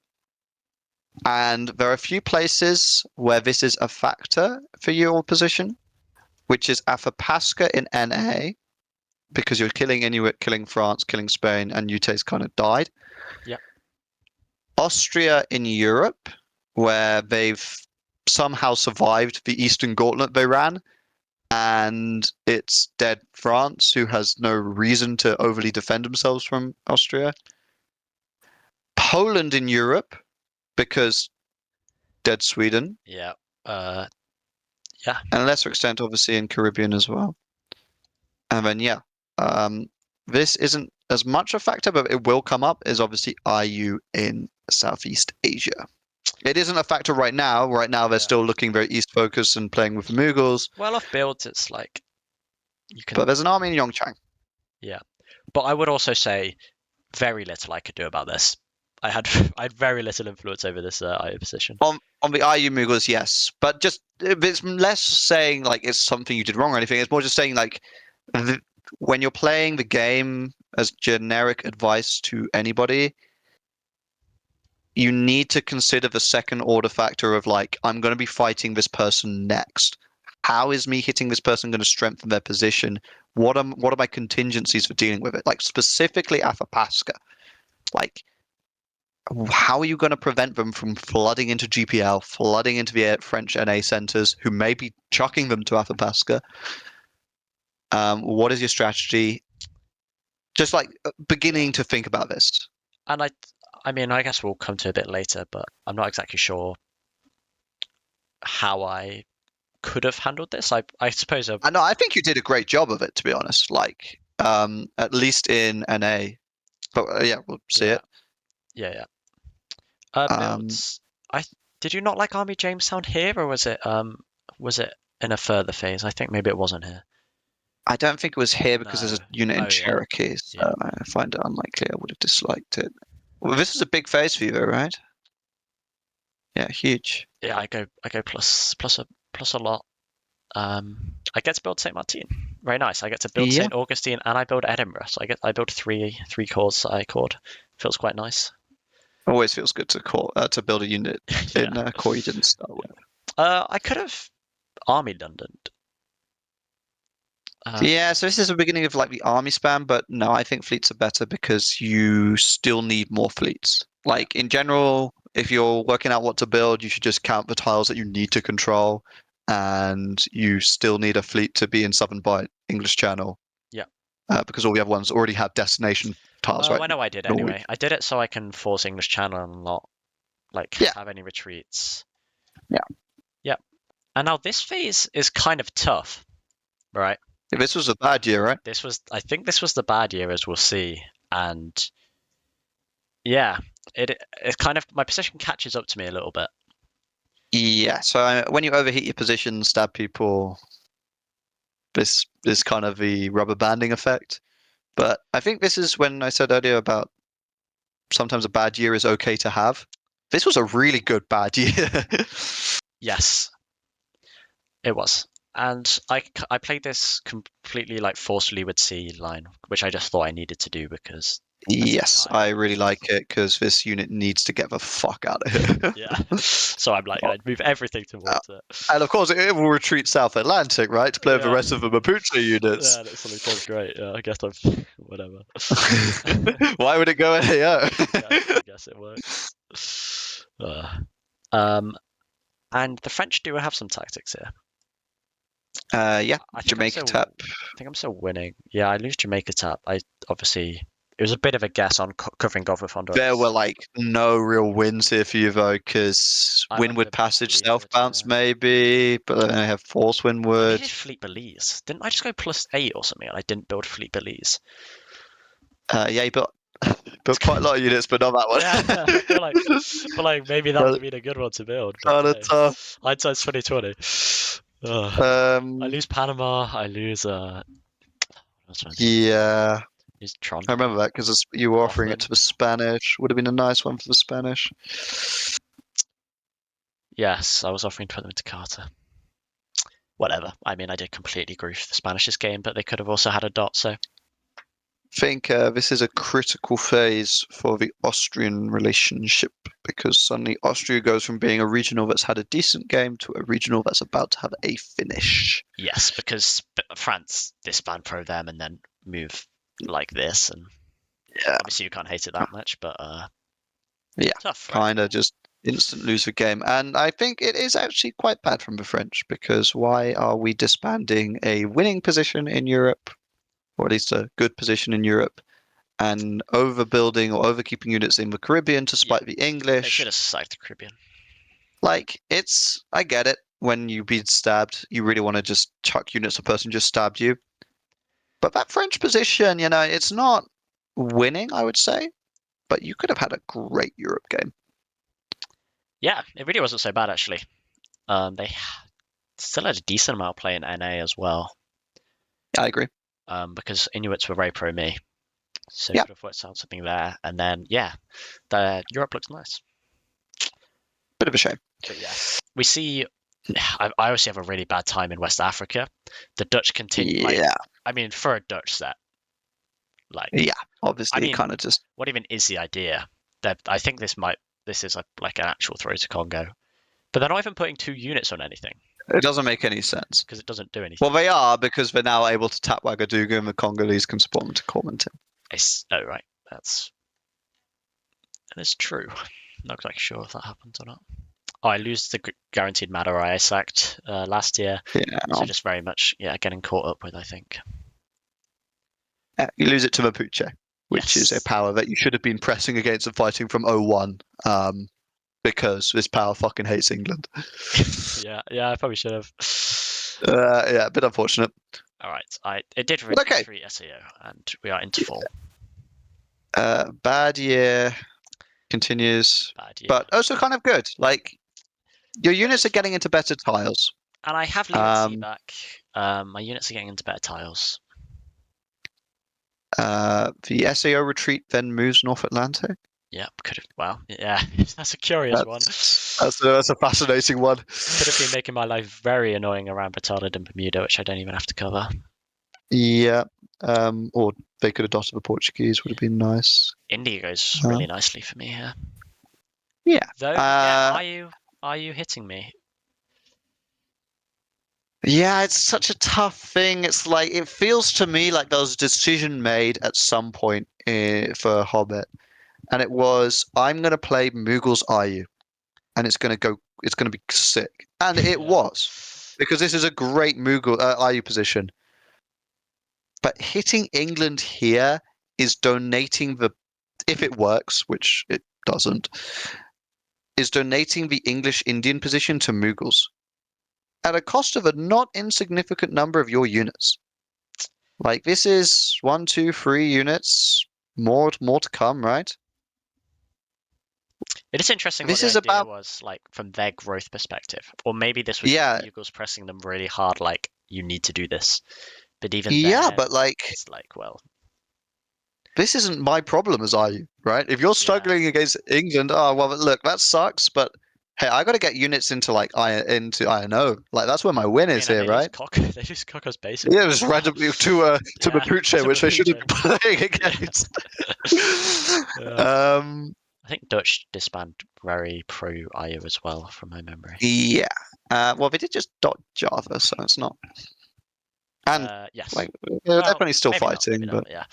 And there are a few places where this is a factor for your position, which is Athabasca in NA, because you're killing Inuit, killing France, killing Spain, and Ute's kind of died. Yeah. Austria in Europe, where they've somehow survived the Eastern Gauntlet they ran, and it's dead France, who has no reason to overly defend themselves from Austria. Poland in Europe, because dead Sweden, Yeah. Uh, yeah. and a lesser extent, obviously, in Caribbean as well. And then, yeah, um, this isn't as much a factor, but it will come up, is obviously IU in Southeast Asia. It isn't a factor right now. Right now, they're Yeah. still looking very East focused and playing with the Mughals, Well, off builds, it's like you but can. there's an army in Yongchang. Yeah. But I would also say very little I could do about this. I had I had very little influence over this IO position. On the IU Mughals, yes, but just it's less saying like it's something you did wrong or anything. It's more just saying like the, when you're playing the game as generic advice to anybody, you need to consider the second order factor of like I'm going to be fighting this person next. How is me hitting this person going to strengthen their position? What are my contingencies for dealing with it? Like specifically Athabasca. Like how are you going to prevent them from flooding into GPL, flooding into the French NA centers, who may be chucking them to Athabasca? What is your strategy? Just like Yeah. beginning to think about this. And I mean, I guess we'll come to a bit later, but I'm not exactly sure how I could have handled this. I suppose I've, I know. I think you did a great job of it, to be honest. Like, at least in NA. But yeah, we'll see yeah, it. yeah, yeah. Um, Builds. I did you not like Army Jamestown here, or was it in a further phase? I think maybe it wasn't here. I don't think it was here because there's No. a unit in Oh yeah, Cherokee, yeah, so I find it unlikely I would have disliked it. Well, this is a big phase for you, though, right? Yeah, huge. yeah. I go plus a lot. I get to build Saint Martin. Very nice. I get to build Yeah, Saint Augustine and I build Edinburgh. So I build three cores that I cored. Feels quite nice. always feels good to build a unit Yeah. in a core you didn't start with. I could have Army London. Um, Yeah, so this is the beginning of like the army spam, but no, I think fleets are better because you still need more fleets. yeah, Like in general, if you're working out what to build, you should just count the tiles that you need to control, and you still need a fleet to be in Southern Bight, English Channel, yeah. because all the other ones already have destination tiles, Oh, right? I know I did Norway. anyway. I did it so I can force English Channel and not like Yeah, have any retreats. yeah. Yeah. And now this phase is kind of tough, right? If this was a bad year, right? I think this was the bad year, as we'll see. And yeah, it kind of my position catches up to me a little bit. Yeah. So when you overheat your position, stab people, this is kind of the rubber banding effect. But I think this is when I said earlier about sometimes a bad year is okay to have. This was a really good bad year. Yes, it was. And I played this completely like forced leeward sea line, which I just thought I needed to do because at the Yes, time. I really like it because this unit needs to get the fuck out of here. Yeah. So I'm like, I'd move everything towards it. And of course, it will retreat South Atlantic, right, to play with the Yeah. rest of the Mapuche units. Yeah, that suddenly feels great. Yeah, I guess I've whatever. Why would it go AO? I guess it works. Um, and the French do have some tactics here. Yeah, I think Jamaica tap. I think I'm still winning. Yeah, I lose Jamaica tap. I obviously it was a bit of a guess on covering Gulf of Honduras. There were like no real wins here for you though, because I went Windward for Passage Fleet self bounce Belize, maybe, but then I have Force I Windward. needed Fleet Belize. Didn't I just go +8 or something? And I didn't build Fleet Belize. Yeah, you built quite a lot of units, but not that one. Yeah, I feel like maybe that would have been a good one to build. But Kind of hey, tough. hindsight's 2020. I lose Panama. I lose Yeah, lose Tron. I remember that because you were offering it Often. to the Spanish. Would have been a nice one for the Spanish. Yes, I was offering to put them into Carter. Whatever. I mean, I did completely grief the Spanish's game, but they could have also had a dot. So Think this is a critical phase for the Austrian relationship because suddenly Austria goes from being a regional that's had a decent game to a regional that's about to have a finish. yes, because France disband pro them and then move like this, and Yeah, obviously you can't hate it that much, but yeah, tough, right? kind of just instant lose the game. And I think it is actually quite bad from the French because why are we disbanding a winning position in Europe, or at least a good position in Europe, and overbuilding or overkeeping units in the Caribbean to spite the They English? should have sacked the Caribbean. Like, I get it. When you've been stabbed, you really want to just chuck units a person just stabbed you. But that French position, it's not winning, I would say. But you could have had a great Europe game. Yeah, it really wasn't so bad actually. They still had a decent amount of play in NA as well. I agree. Because Inuits were very pro me, so Yeah. could have worked out something there. And then yeah, the Europe looks nice. Bit of a shame. But yeah, we see. I obviously have a really bad time in West Africa. The Dutch continue. Like, Yeah. I mean, for a Dutch set, like, Yeah. I Obviously, mean, kind of just. what even is the idea? That I think this is like an actual throw to Congo, but they're not even putting 2 units on anything It doesn't make any sense. because it doesn't do anything. Well, they are because they're now able to tap Ouagadougou and the Congolese can spawn them to Cormonton. Oh right, that is true. Not exactly sure if that happens or not. Oh, I lose the guaranteed Madurai I sacked last year. Yeah. So just very much, getting caught up with, I think. You lose it to Mapuche, which is a power that you should have been pressing against and fighting from 01, because this power fucking hates England. yeah, I probably should have. Yeah, a bit unfortunate. All right, it did retreat SAO, and we are into fall. Bad year continues, but also kind of good. Like, your units are getting into better tiles. And I have leniency back. My units are getting into better tiles. The SAO retreat then moves North Atlantic. Yeah, could have. Well, yeah, that's a curious one. That's a fascinating one. Could have been making my life very annoying around Batalha and Bermuda, which I don't even have to cover. Yeah. Or they could have dotted the Portuguese, would have been nice. India goes really nicely for me here. Yeah. Though, are you hitting me? Yeah, it's such a tough thing. It's like it feels to me like there was a decision made at some point for Hobbit, and it was I'm gonna play Mughals Ayu, and it's gonna be sick, and it was because this is a great Mughal Ayu position. But hitting England here is donating if it works, which it doesn't, is donating the English Indian position to Mughals at a cost of a not insignificant number of your units. Like, this is 1, 2, 3 units, more to come, right? It is interesting what the idea was, like, from their growth perspective. Or maybe this was Mughals pressing them really hard, like, you need to do this. But even then, but like, it's like, well, this isn't my problem as I, right? If you're struggling against England, oh well, look, that sucks. But hey, I got to get units into INO. Like, that's where my win is here, right? They just cock us basically. Yeah, just randomly to Mapuche, which they shouldn't be playing against. think Dutch disbanded very pro IO as well, from my memory. Yeah. Well, they did just .java, so it's not. And Yes. like they're Well, definitely still maybe not, fighting, but but yeah.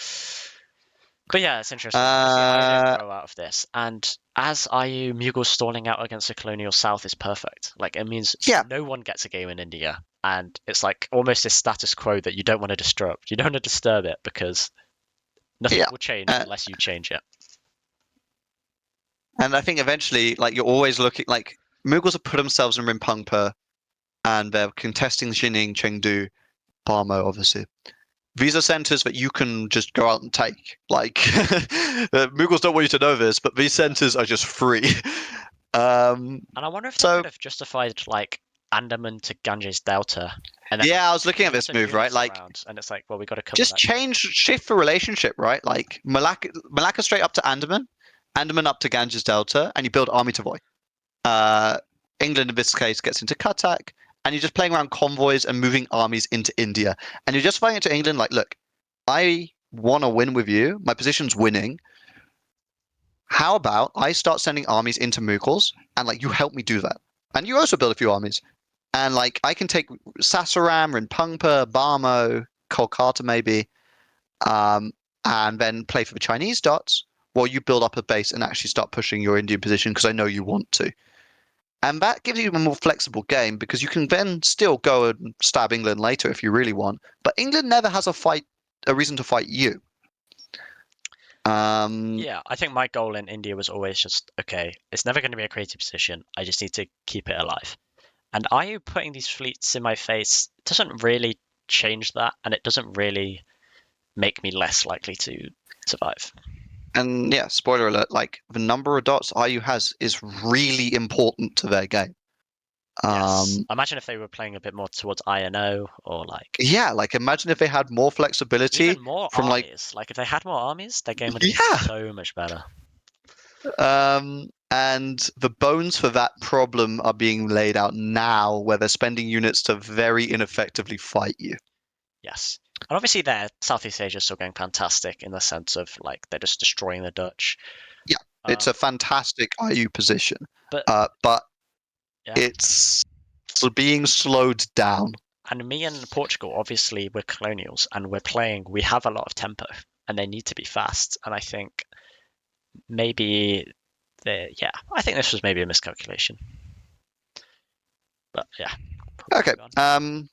But yeah, it's interesting. Obviously, I don't uh, grow out of this, and as IU, Mughal stalling out against the colonial south is perfect. Like it means yeah. no one gets a game in India, and it's like almost this status quo that you don't want to disrupt. You don't want to disturb it because nothing Yeah. will change Uh, unless you change it. and I think eventually, like you're always looking like Mughals have put themselves in Rinpoche and they're contesting Xining, Chengdu, Barmo, obviously. These are centers that you can just go out and take. Like Mughals don't want you to know this, but these centers are just free. Um, And I wonder if they so could have justified like Andaman to Ganges Delta, and then yeah, I was looking at move this some move, right? units Like around, and it's like, well, we got to cover just that unit. shift the relationship, right? Like Malacca straight up to Andaman, Andaman up to Ganges Delta, and you build army to Voi. Uh, England in this case gets into Cuttack, and you're just playing around convoys and moving armies into India, and you're justifying it to England like, look, I want to win with you. My position's winning. How about I start sending armies into Mughals, and like you help me do that, and you also build a few armies, and like I can take Sasaram, Rinpungpa, Barmo, Kolkata maybe, um, and then play for the Chinese dots, while you build up a base and actually start pushing your Indian position because I know you want to. And that gives you a more flexible game because you can then still go and stab England later if you really want. But England never has a reason to fight you. Um, Yeah, I think my goal in India was always just okay. It's never going to be a creative position. I just need to keep it alive. And IU putting these fleets in my face doesn't really change that, and it doesn't really make me less likely to survive. and yeah, spoiler alert, like the number of dots IU has is really important to their game. Yes. Um, Imagine if they were playing a bit more towards INO or like yeah, like imagine if they had more even flexibility more from like, armies. Like if they had more armies, their game would have been yeah, so much better. and the bones for that problem are being laid out now, where they're spending units to very ineffectively fight you. Yes. And obviously their Southeast Asia is still going fantastic in the sense of like they're just destroying the Dutch. Yeah, it's Um, a fantastic IU position, but but yeah. it's being slowed down. And me and Portugal, obviously, we're colonials and we're playing, we have a lot of tempo and they need to be fast. And I think maybe yeah, I think this was maybe a miscalculation. But yeah, probably Okay. move on.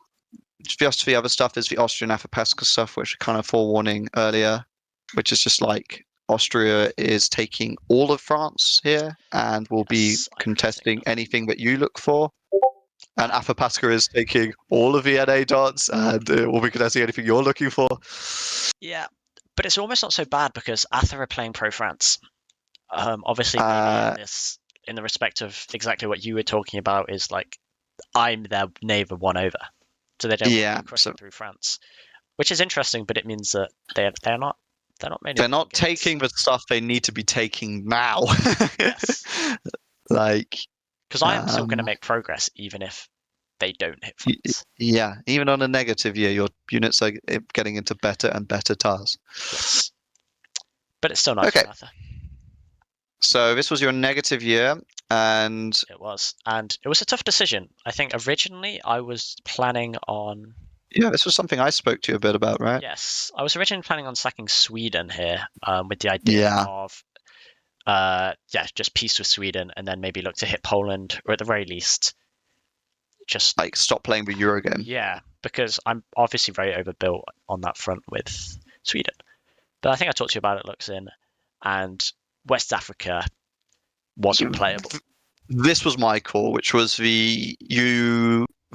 Just the other stuff is the Austrian Athabasca stuff, which I kind of forewarning earlier, which is just like Austria is taking all of France here and will be Yes, I'm forgetting contesting about that. anything that you look for. And And Athabasca is taking all of the NA dots and will be contesting anything you're looking for. yeah, but it's almost not so bad because Atha are playing pro France. Obviously, maybe Uh, in the respect of exactly what you were talking about is like I'm their neighbor one over, so they don't want yeah, me crushing so through France, which is interesting. But it means that they're not mainly they're winning not games. taking the stuff they need to be taking now. Yes, Like, because I am still going to um, make progress even if they don't hit France. yeah, even on a negative year, your units are getting into better and better tiles. Yes, but it's still nice Okay, from Atha. so this was your negative year, and It was, and it was a tough decision. I think originally I was planning on yeah, this was something I spoke to you a bit about, right? yes, I was originally planning on sacking Sweden here, with the idea Yeah, of yeah, just peace with Sweden and then maybe look to hit Poland or at the very least just like stop playing the Euro game. yeah, because I'm obviously very overbuilt on that front with Sweden. But I think I talked to you about it, Luxin, and West Africa wasn't playable. This was my call, which was the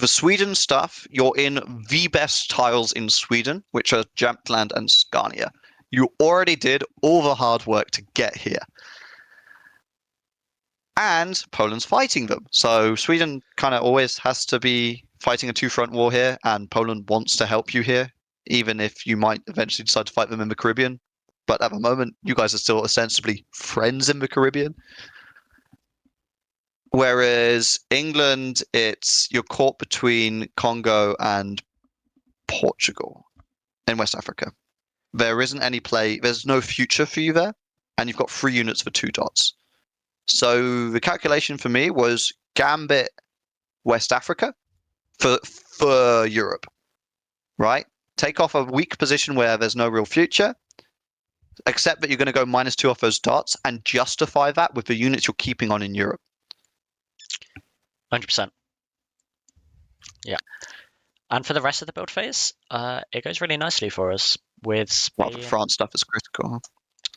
Sweden stuff. You're in the best tiles in Sweden, which are Jämtland and Scania. You already did all the hard work to get here. And Poland's fighting them. So Sweden kind of always has to be fighting a two-front war here, and Poland wants to help you here, even if you might eventually decide to fight them in the Caribbean. But at the moment, you guys are still ostensibly friends in the Caribbean. Whereas England, it's you're caught between Congo and Portugal in West Africa. There isn't any play. There's no future for you there, and you've got 3 units for 2 dots. So the calculation for me was Gambit West Africa for Europe, right? Take off a weak position where there's no real future, accept that you're going to go -2 off those dots, and justify that with the units you're keeping on in Europe. 100%. Yeah. And for the rest of the build phase, it goes really nicely for us with Well, Spain. the France stuff is critical.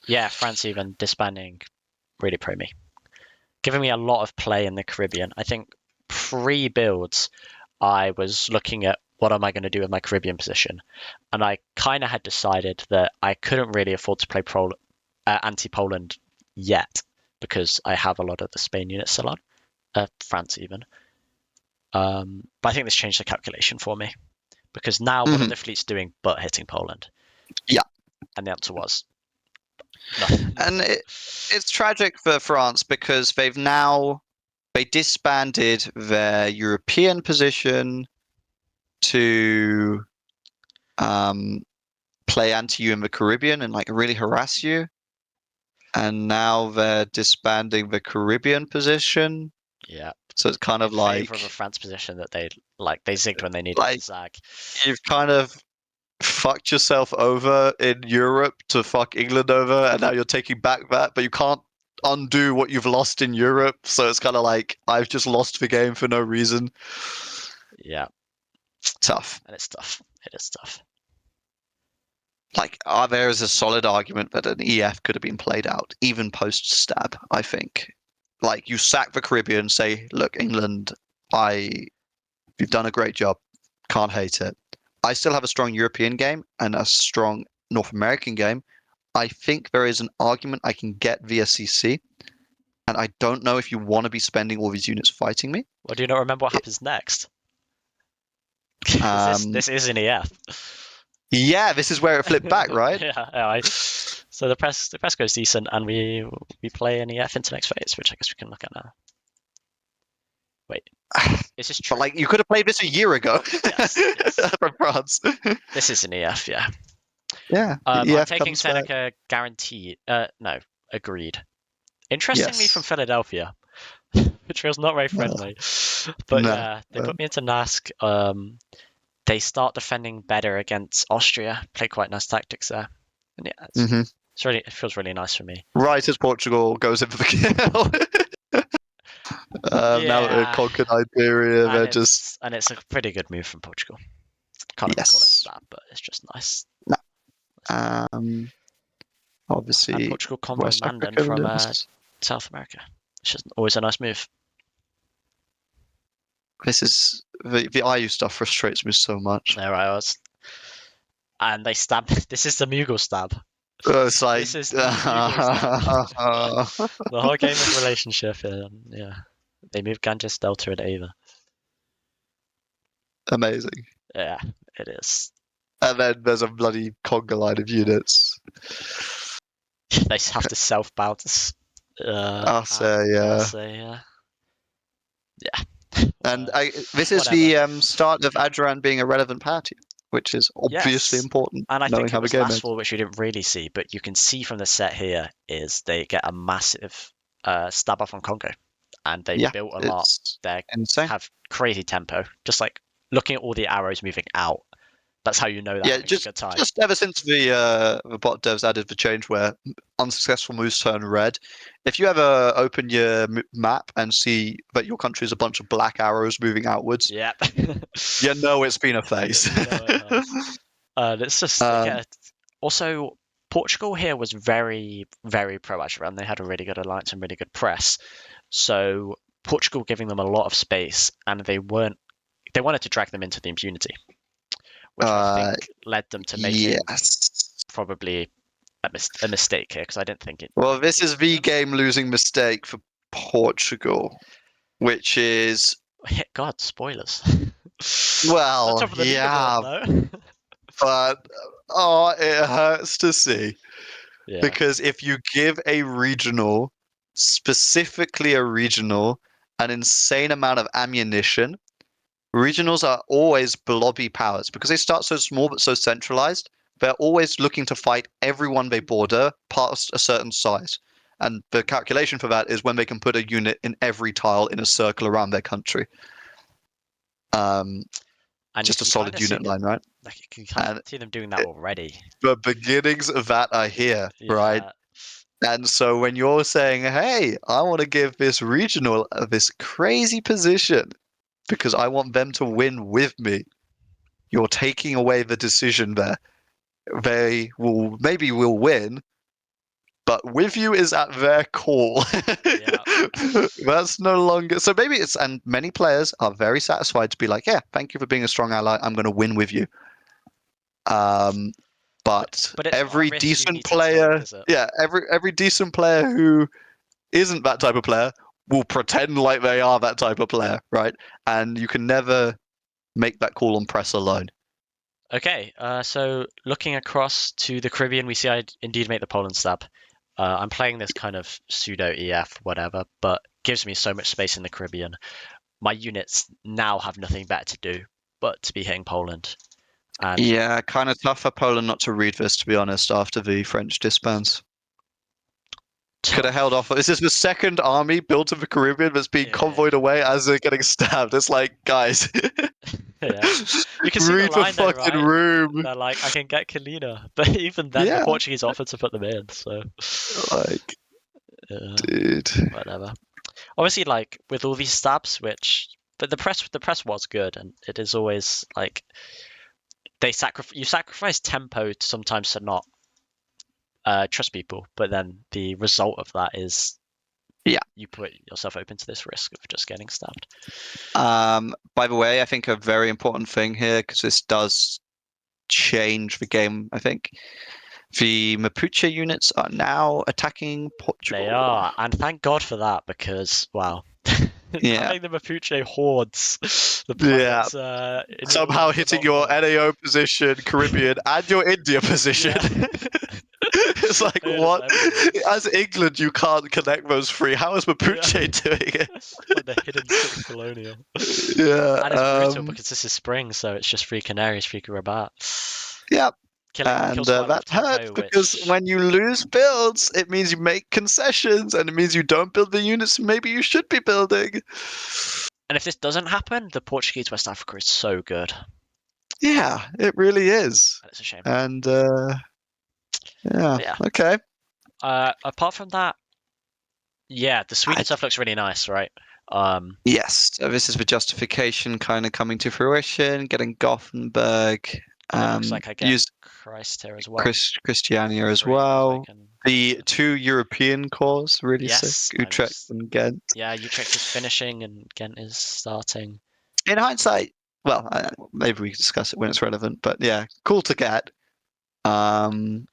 Yeah, France even disbanding really pro me, giving me a lot of play in the Caribbean. I think pre-builds, I was looking at what am I going to do with my Caribbean position, and I kind of had decided that I couldn't really afford to play anti-Poland yet because I have a lot of the Spain units still on, France even. But I think this changed the calculation for me because now what are the fleets doing but hitting Poland? Yeah. And the answer was nothing. And it's tragic for France because they disbanded their European position to play anti-you in the Caribbean and like really harass you. And now they're disbanding the Caribbean position. Yeah. So it's kind of in like favor of a France position that they zigged when they needed like to zag. you've kind of fucked yourself over in Europe to fuck England over, and now you're taking back that, but you can't undo what you've lost in Europe. So it's kind of like I've just lost the game for no reason. Yeah. Tough. And it's tough. It is tough. Like, there is a solid argument that an EF could have been played out, even post-stab, I think. Like, you sack the Caribbean, say, look, England, you've done a great job. Can't hate it. I still have a strong European game and a strong North American game. I think there is an argument I can get via CC, and I don't know if you want to be spending all these units fighting me. Well, do you not remember what happens next? This is an EF. Yeah, this is where it flipped back, right? Yeah. So the press goes decent, and we play an EF into next phase, which I guess we can look at now. Wait, is this true? But like, you could have played this a year ago. Yes. From France. This is an EF, yeah. Yeah. I'm taking Seneca guaranteed. No, agreed. Interestingly, from Philadelphia, which feels not very friendly. But yeah, they put me into NASC. They start defending better against Austria. Play quite nice tactics there. And yeah, it feels really nice for me. Right as Portugal goes in for the kill. Now conquered Iberia, they're just... And it's a pretty good move from Portugal. Can't even call it that, but it's just nice. No. Obviously, and Portugal combo Mandan from South America. It's just always a nice move. This is the IU stuff frustrates me so much. There I was. And they stab. This is the Mughal stab. It's like this is the Mughal stab. The whole game of relationship. Yeah, they move Ganges, Delta, and Ava. Amazing. Yeah, it is. And then there's a bloody conga line of units. They have to self-bounce. I'll say, yeah. And this is the start of Adran being a relevant party, which is obviously important. And I think it was last fall, which we didn't really see, but you can see from the set here is they get a massive stab off on Congo, and they built a lot. They have crazy tempo, just like looking at all the arrows moving out. That's how you know that. Yeah, just ever since the bot devs added the change where unsuccessful moves turn red. If you ever open your map and see that your country is a bunch of black arrows moving outwards, yep. you know it's been a phase. It's just also Portugal here was very, very pro Adran. They had a really good alliance and really good press. So Portugal giving them a lot of space, and they wanted to drag them into the impunity, which I think led them to making probably a mistake here, because I didn't think it. Well, this is the game losing mistake for Portugal, which is God, spoilers. Well, yeah, but it hurts to see, because if you give a regional, specifically a regional, an insane amount of ammunition. Regionals are always blobby powers because they start so small but so centralized. They're always looking to fight everyone they border past a certain size. And the calculation for that is when they can put a unit in every tile in a circle around their country. And Just a you solid kind of see unit line, right? like you can kind of And see them doing that already. the beginnings of that are here, right? Yeah. And so when you're saying, hey, I want to give this regional this crazy position because I want them to win with me, you're taking away the decision there. They will win, but with you is at their call. Yeah. That's no longer so maybe it's and many players are very satisfied to be like, yeah, thank you for being a strong ally. I'm going to win with you. But But it's not a every risk you decent need to take, player, is it? yeah, every decent player who isn't that type of player will pretend like they are that type of player, right? And you can never make that call on press alone. Okay, so looking across to the Caribbean, we see I indeed make the Poland stab. I'm playing this kind of pseudo EF, whatever, but gives me so much space in the Caribbean. My units now have nothing better to do but to be hitting Poland. And Yeah, kind of tough for Poland not to read this, to be honest, after the French disbands. Could have held off. tough. This is the second army built in the Caribbean that's being Yeah, convoyed away as they're getting stabbed. It's like, guys, yeah. You can see the read the line though, fucking right? room. They're like, I can get Kalina, but even then, the Yeah, Portuguese offered to put them in. So, like, dude. whatever. Obviously, like with all these stabs, but the press was good, and it is always like you sacrifice tempo sometimes to not trust people, but then the result of that is Yeah. you put yourself open to this risk of just getting stabbed. By the way, I think a very important thing here, because this does change the game, I think. The Mapuche units are now attacking They Portugal. are, and thank God for that because wow, Yeah. having the Mapuche hordes, the Yeah. planets in your Somehow lands are hitting not your good. NAO position, Caribbean, and your India position. Yeah, It's like, it is what? everywhere. As England, you can't connect those three. How is Yeah, Mapuche doing it? like the hidden sixth colonial. Yeah. And it's brutal because this is spring, so it's just free canaries, free Rabat. Yeah. Kills And quite a lot that of hurts tempo, because which when you lose builds, it means you make concessions and it means you don't build the units maybe you should be building. and if this doesn't happen, the Portuguese West Africa is so good. Yeah, it really is. And it's a shame. And yeah, But yeah. okay. Apart from that, yeah, the Sweden I, stuff looks really nice, right? yes, so this is the justification kind of coming to fruition, getting Gothenburg, And it looks like I get use Christ here as well. Christiania as Free, so I well. can. The two European cores, really sick, Yes, I'm Utrecht just. and Ghent. Yeah, Utrecht is finishing and Ghent is starting. In hindsight, well, maybe we can discuss it when it's relevant, but yeah, cool to get. Um,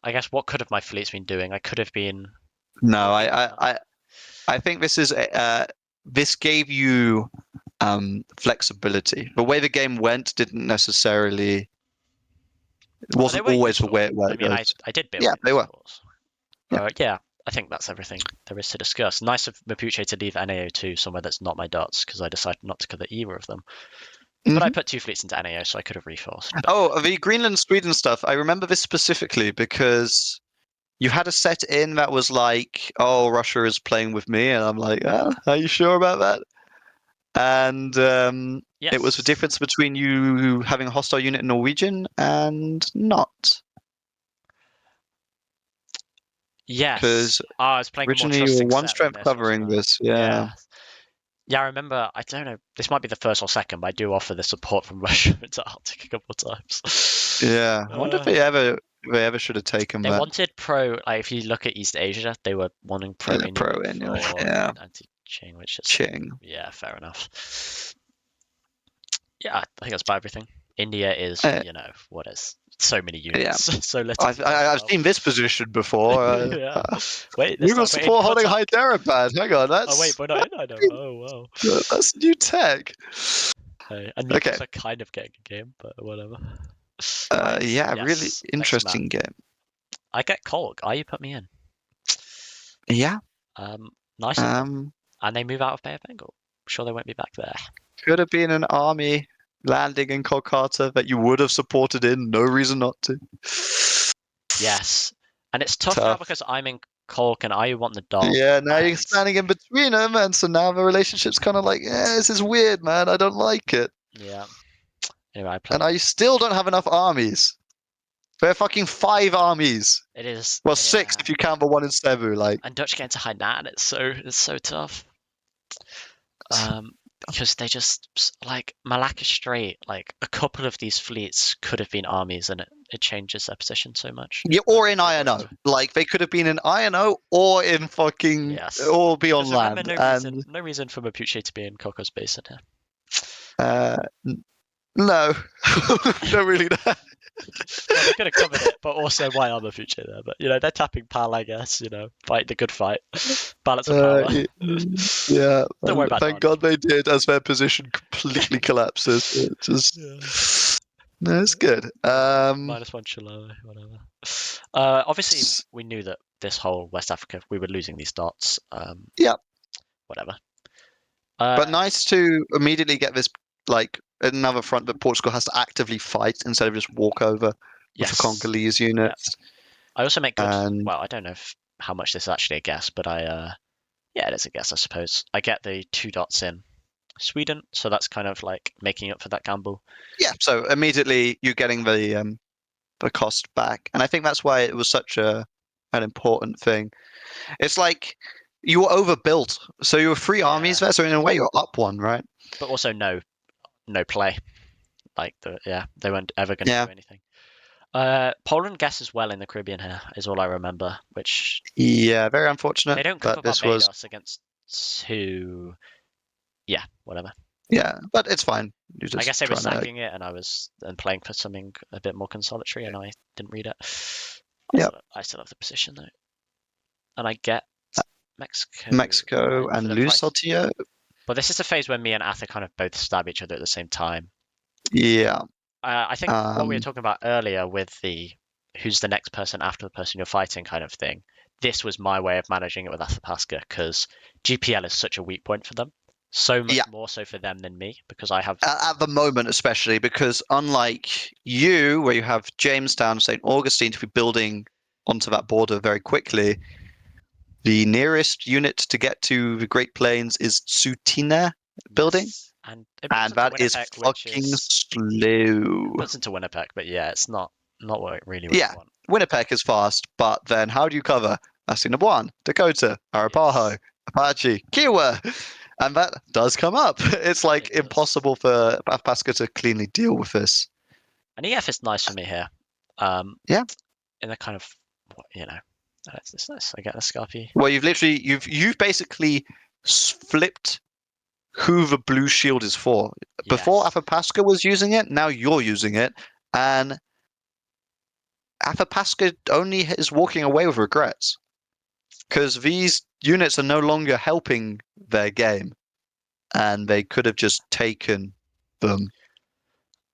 I guess what could have my fleets been doing? I could have been. no, Maybe not. I think this gave you flexibility. The way the game went didn't necessarily. It Oh, they wasn't were always the useful. way I it mean, goes. I did build Yeah, they these were. cores. Yeah. Yeah, I think that's everything there is to discuss. Nice of Mapuche to leave NAO2 somewhere that's not my dots because I decided not to cover either of them. But I Hmm. put 2 fleets into NAO, so I could have reforced. But Oh, the Greenland Sweden stuff. I remember this specifically because you had a set in that was like, "Oh, Russia is playing with me," and I'm like, "Are you sure about that?" And it was the yes, difference between you having a hostile unit in Norwegian and not, yes. because I was playing a more originally you were trusting one set than strength this, wasn't covering I? this. Yeah. Yeah. Yeah, I remember. I don't know. This might be the first or second, but I do offer the support from Russia into Arctic a couple of times. Yeah. I wonder if they ever should have taken They that wanted pro. Like, if you look at East Asia, they were wanting pro pro Inuit Inuit. for Yeah. anti-Qing, which is Ching. yeah, fair enough. Yeah, I think that's about everything. India is, Uh, what is so many yeah. units, so little to talk I've about. seen this position before. Yeah. Wait, this We will time we're in support holding Kotak. Hyderabad. Hang on, Oh wait, we're not in. I know. Oh wow. that's new tech. Hey, and Okay. Mucos are kind of getting a game, but whatever. Nice. Yeah, really Yes. Next map. interesting game. I get Kolg. You put me in. Yeah. Um, nice of them. Um, And they move out of Bay of Bengal. I'm sure they won't be back there. could have been an army landing in Kolkata that you would have supported in. No reason not to. Yes. And it's tough now Tough. because I'm in Kolk and I want the dog. Yeah, now you're And standing in between them, and so now the relationship's kind of like, this is weird, man. I don't like it. yeah. Anyway, I And played. I still don't have enough armies. There are fucking 5 armies. It is, Well, 6 yeah. if you count the one in Cebu. Like, And Dutch getting to Hainan, it's so tough. Um, because they just like Malacca Strait, like a couple of these fleets could have been armies, and it changes their position so much. yeah, But or in they were INO. over. Like, they could have been in INO or in fucking, Yes. or be on Because remember, land. And no reason for Mapuche to be in Cocos Basin here. uh, no, not really. Well, they could have covered it, but also why are Mapuche there? But they're tapping PAL, I guess. Fight the good fight, balance of power. Yeah, Don't worry about thank Donald. God they did, as their position completely collapses. It Yeah. just no, it's good. -1 Chiloe, whatever. Obviously, we knew that this whole West Africa, we were losing these dots. Yeah, Whatever. but nice to immediately get this like another front that Portugal has to actively fight instead of just walk over with the Yes. Congolese Yeah. units. I also make good. And Well, I don't know how much this is actually a guess, but yeah, it is a guess, I suppose. I get the 2 dots in Sweden, so that's kind of like making up for that gamble. yeah, so immediately you're getting the cost back, and I think that's why it was such an important thing. It's like you were overbuilt, so you were 3 armies Yeah, there. So in a way, you're up one, right? but also no play. Like they weren't ever going to Yeah, do anything. Poland guesses well in the Caribbean here is all I remember, which yeah, very they unfortunate, don't cover but this was Barbados against two. Yeah, whatever. yeah, but it's fine. You're I just guess they were trying to sacking it, and I was then playing for something a bit more consolatory, and I didn't read it. yeah, I still have the position though, and I get Mexico Mexico for and the price. Lusatio. But this is the phase where me and Atha kind of both stab each other at the same time. Yeah, I think what we were talking about earlier with the who's the next person after the person you're fighting kind of thing. This was my way of managing it with Athabasca because GPL is such a weak point for them. So yeah. much more so for them than me because I have. At the moment, especially because unlike you, where you have Jamestown, St. Augustine to be building onto that border very quickly, the nearest unit to get to the Great Plains is Sutina building, Yes, and it builds and into that is Winnipeg, which fucking is slow. it builds into Winnipeg, but yeah, it's not what you Yeah, want. Winnipeg is fast, but then how do you cover Assiniboine, Dakota, Arapaho, Yes, Apache, Kiowa? And that does come up. It's like it does. impossible for Pasca to cleanly deal with this. And EF is nice for me here. Um, Yeah. in a kind of it's nice. I get the Scarpy. Well, you've basically flipped who the blue shield is for. Before Yes. Athabasca was using it, now you're using it, and Athabasca only is walking away with regrets because these units are no longer helping their game, and they could have just taken them.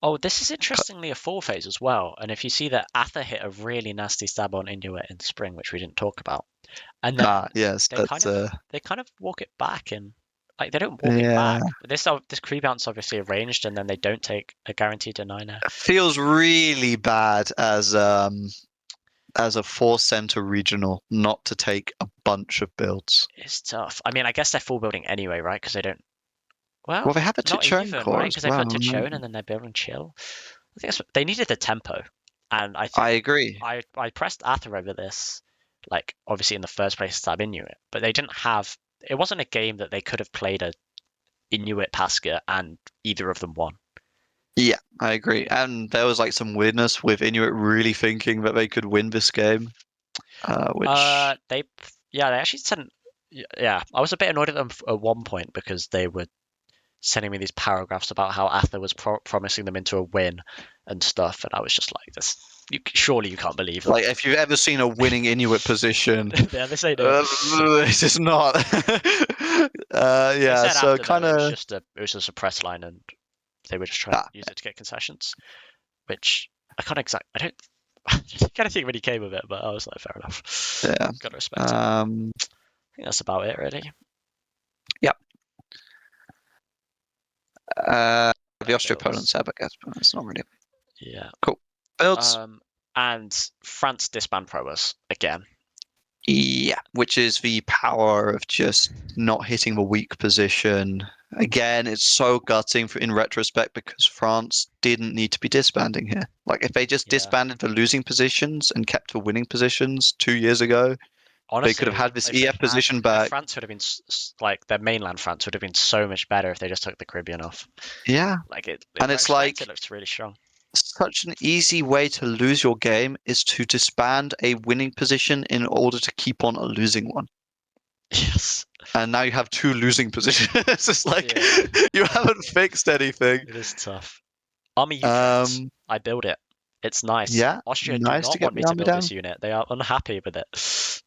Oh, this is interestingly a 4 phase as well. And if you see that Atha hit a really nasty stab on Inuit in spring, which we didn't talk about, and then Yes, they kind that's of they kind of walk it back and like they don't walk it yeah. back. But this creep bounce obviously arranged, and then they don't take a guaranteed deny now. Feels really bad as a four center regional not to take a bunch of builds. It's tough. I mean, I guess they're full building anyway, right? Because they don't. Well, Well, they have a not Tichone even, core right? as Because they put well. Tachon and then they're building chill. I think they needed the tempo, and I I think agree. I pressed Ather over this, like obviously in the first place stab Inuit, but they didn't have. It wasn't a game that they could have played a Inuit Pasca and either of them won. Yeah, I agree. And there was like some weirdness with Inuit really thinking that they could win this game, which They yeah they actually sent yeah I was a bit annoyed at them at one point because they were sending me these paragraphs about how Ather was promising them into a win and stuff, and I was just like, "This, surely you can't believe that." like if you've ever seen a winning Inuit position, Yeah, this ain't it. this is not. They Yeah, said so after though kind of it was just a press line, and they were just trying to ah, use it to get concessions, which I don't I kind of think when he came with it, but I was like, fair enough. yeah. Gotta respect it. I Um, think that's about it, really. yeah. Uh, the Better Austro-Poland builds. Serb, I guess, but it's not really Yeah. cool. Builds. And France disband Probus again. Yeah, which is the power of just not hitting the weak position. Again, it's so gutting in retrospect because France didn't need to be disbanding here. Like, if they just Yeah. disbanded the losing positions and kept the winning positions 2 years ago, they could have Honestly, had this EF position if back. France would have been like their mainland France would have been so much better if they just took the Caribbean off. Yeah. Like in And it's retrospect, it like looks really strong. such an easy way to lose your game is to disband a winning position in order to keep on a losing one. Yes. And now you have two losing positions. It's just like Yeah, you haven't fixed anything. it is tough. Army unit. Um, I build it. It's nice. yeah, Austria do nice to not get want the me to army build down. this unit. They are unhappy with it.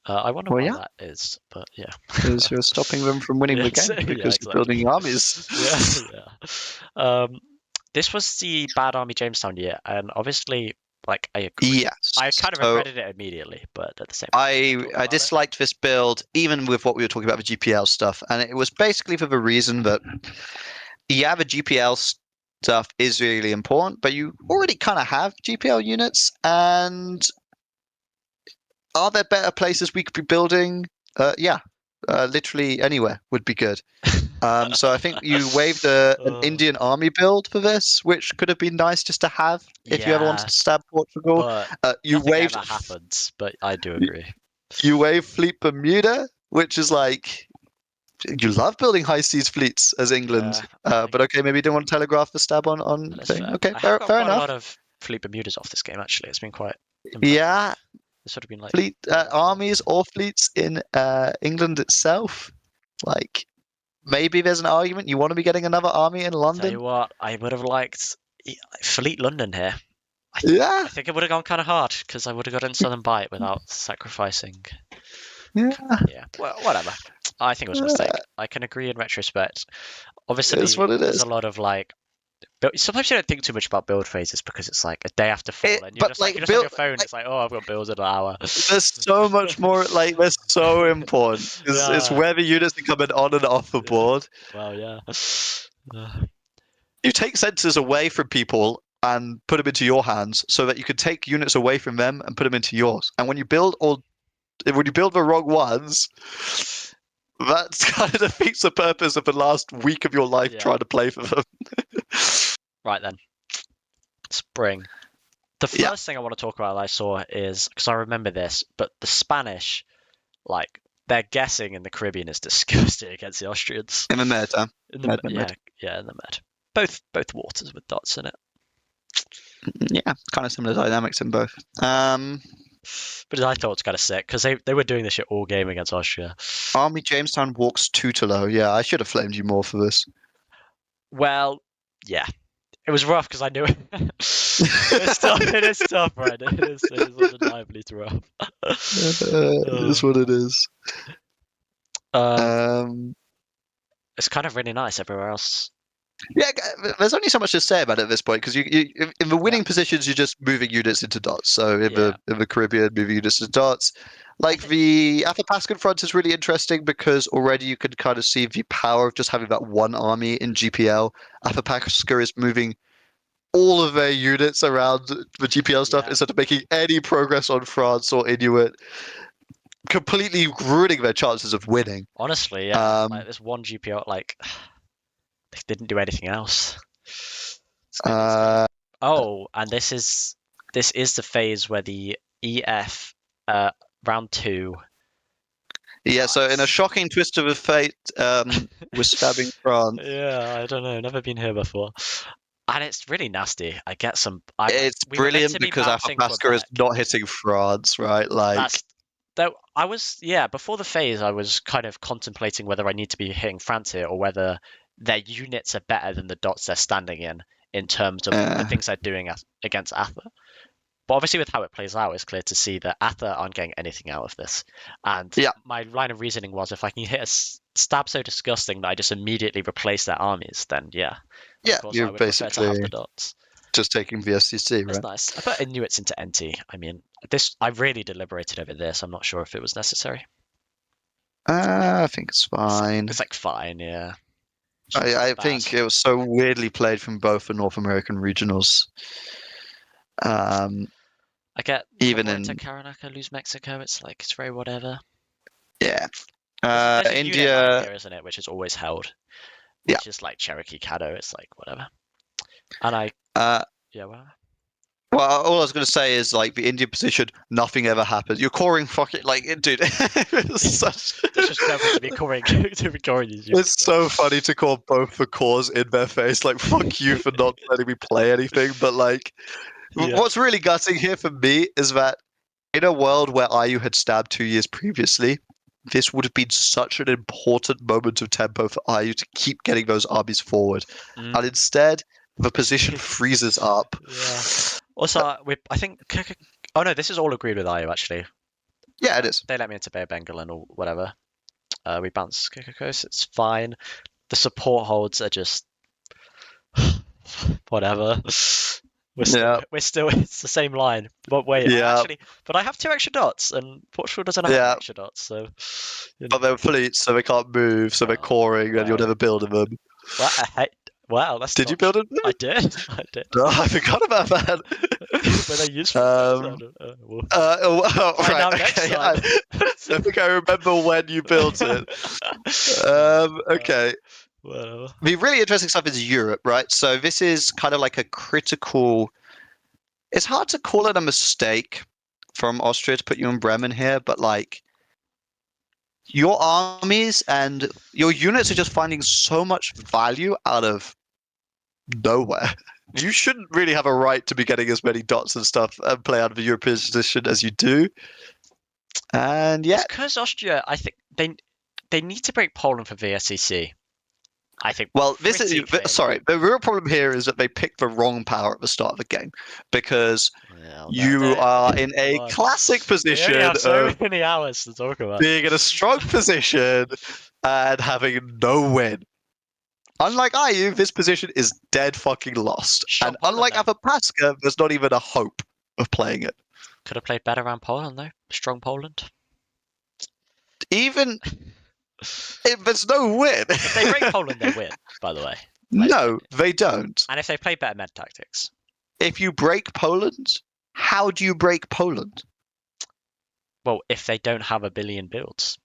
I wonder Well, why yeah, that is, but yeah. because you're stopping them from winning the Yes, game yeah, because you're exactly. building armies. Yeah, yeah. Um, this was the bad Army Jamestown year, and obviously, like, I agree. Yes. I kind of So regretted it immediately, but at the same time, I I talk I about it. disliked this build, even with what we were talking about the GPL stuff, and it was basically for the reason that yeah, the GPL stuff is really important, but you already kind of have GPL units, and are there better places we could be building? Yeah, literally anywhere would be good. So I think you waived an Uh, Indian army build for this, which could have been nice just to have if you ever wanted yeah, to stab Portugal. but You nothing waived ever happens. But I do agree. you waived Fleet Bermuda, which is like you love building high seas fleets as England. Yeah, But okay, maybe you don't want to telegraph the stab on that is thing. fair. Okay, I have fair got fair quite a enough. lot of Fleet Bermudas off this game, actually. It's been quite impressive. Yeah, This would have been like fleet three or four. armies or fleets in England itself. Like maybe there's an argument you want to be getting another army in Tell London. you what, I would have liked Fleet London here. Yeah, I think it would have gone kind of hard because I would have gotten Southern Bite without sacrificing. yeah, Yeah, well, whatever. I think it was a mistake. I can agree in retrospect. it's Obviously, what it there's is. a lot of like. Sometimes you don't think too much about build phases because it's like a day after fall, and you're But just like like you're just on build, your phone. like It's like, oh, I've got builds in an hour. there's so much more. Like they're so important. It's Yeah, where the units are coming on and off the yeah. board. Well, yeah. You take sensors away from people and put them into your hands so that you can take units away from them and put them into yours. And when you build the wrong ones, that kind of defeats the purpose of the last week of your life Yeah. trying to play for them. Right then, spring. The Yeah, first thing I want to talk about that I saw is because I remember this, but the Spanish, like their guessing in the Caribbean is disgusting against the Austrians. in the meta. In the Med. yeah, in the Med. Both waters with dots in it. Yeah, kind of similar dynamics in both. But I thought it was kind of sick because they were doing this shit all game against Austria. Army Jamestown walks two to low. Yeah, I should have flamed you more for this. Well, yeah, it was rough because I knew it. It's tough. It is tough, right? It is undeniably rough. It is what it is. um, Um, it's kind of really nice everywhere else. yeah, there's only so much to say about it at this point because in the Yeah, winning positions you're just moving units into dots. So yeah. in the Caribbean, moving units into dots. I Like think the Athapascan front is really interesting because already you can kind of see the power of just having that one army in GPL. Athapasca is moving all of their units around the GPL stuff yeah. instead of making any progress on France or Inuit, completely ruining their chances of winning. Honestly, yeah. Like Um, this one GPO, like they didn't do anything else. It's kind of. uh, Oh, and this is the phase where the EF round two. yeah, so in a Nice. shocking twist of fate, we're stabbing France. Yeah, I don't know. Never been here before. And it's really nasty. I get some. It's We were meant brilliant to be because bouncing Athapasca is Quebec. not hitting France, right? Like, That's though I was before the phase I was kind of contemplating whether I need to be hitting France here or whether their units are better than the dots they're standing in terms of the uh, things they're doing against Atha. But obviously with how it plays out, it's clear to see that Atha aren't getting anything out of this. And yeah, my line of reasoning was if I can hit a stab so disgusting that I just immediately replace their armies, then yeah, of yeah, course I you're would prefer to have basically the dots. just taking VSCC, It's right? nice. I put Inuits into NT. I mean, this I really deliberated over this. I'm not sure if it was necessary. I think it's fine. It's like fine, yeah. It's not I bad. think it was so weirdly played from both the North American regionals. Um, I get Even wanting to in Karanaka lose Mexico. It's like it's very whatever. yeah. There's a unit line India, here, isn't it, which is always held, yeah. which is like Cherokee Caddo. It's like whatever. And I Uh, yeah, well, well, all I was going to say is like the Indian position, nothing ever happens. You're coring fucking like, dude. It's such. disrespectful to be coring to be coring these units. It's so funny to call both the cores in their face. Like, fuck you for not letting me play anything. But like, Yeah. what's really gutting here for me is that in a world where IU had stabbed 2 years previously, this would have been such an important moment of tempo for IU to keep getting those armies forward. Mm. And instead, the position freezes up. Yeah. Also, I think. Oh no, this is all agreed with IU actually. Yeah, it is. They let me into Bay of Bengal and whatever. We bounce Kikakos. It's fine. The support holds are just whatever. Yeah, We're still it's the same line. But wait, yeah, but I have 2 extra dots and Portugal doesn't have any yeah. extra dots, so you But know. they're fleets, so they can't move, so they're Well, coring, and you're well, never building them. well, wow, that's Did you not build true. them? I did. I did. No, I forgot about that. Were they useful? I Um, don't know. We'll find right, out next okay. time. I think I remember when you built it. Well, Okay. whatever. The really interesting stuff is Europe, right? So this is kind of like a critical. It's hard to call it a mistake from Austria to put you in Bremen here, but like your armies and your units are just finding so much value out of nowhere. You shouldn't really have a right to be getting as many dots and stuff and play out of a European position as you do. And It's yeah, because Austria. I think they need to break Poland for VSEC. I think well, this is pretty clearly. sorry. The real problem here is that they picked the wrong power at the start of the game because Well, you are in come a on. classic We only position have so of many hours to talk about. being in a strong position and having no win. Unlike IU, this position is dead fucking lost. Strong And Poland unlike though. Athapaska, there's not even a hope of playing it. Could have played better around Poland though. Strong Poland. Even if there's no win. If they break Poland, they win. By the way, No, they don't. and if they play better med tactics. If you break Poland, how do you break Poland? Well, if they don't have a billion builds,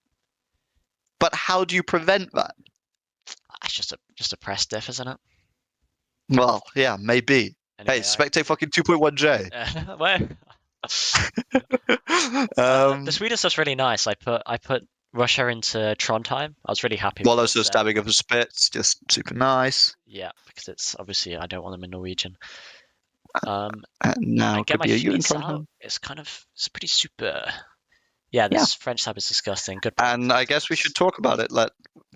But how do you prevent that? that's just a press diff, isn't it? Well, yeah, maybe. Hey, Anyway, spectate fucking 2.1J. well, the Um, Sweden stuff's really nice. I put Russia into Trondheim. I was really happy while with also this set. stabbing of the Spits, just super nice. Yeah, because it's obviously I don't want them in Norwegian. And now And get could my be a U in fleets front of out. him. It's pretty super. Yeah, Yeah. this French tab is disgusting. Good. And I guess we should talk about it,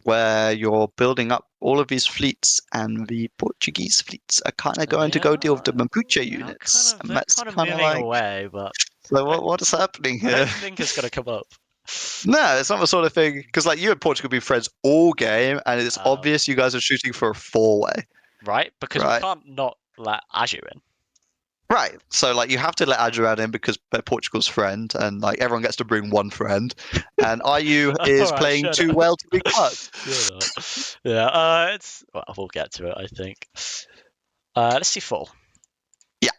where you're building up all of these fleets, and the Portuguese fleets are kind of going to go deal with the Mapuche units, and They're that's kind of kind of moving like, away, but so I don't, what is happening I here? don't think it's gonna come up. No, it's not the sort of thing because like you and Portugal be friends all game, and it's Um, obvious you guys are shooting for a four-way, right? Because we right? can't not let Aju in. Right. So like you have to let Adrian in because they're Portugal's friend, and like everyone gets to bring one friend, and IU All is right, playing shut too up. well to be cut. Shut up. Yeah, it's. Well, we'll get to it, I think. Let's see full. Yeah.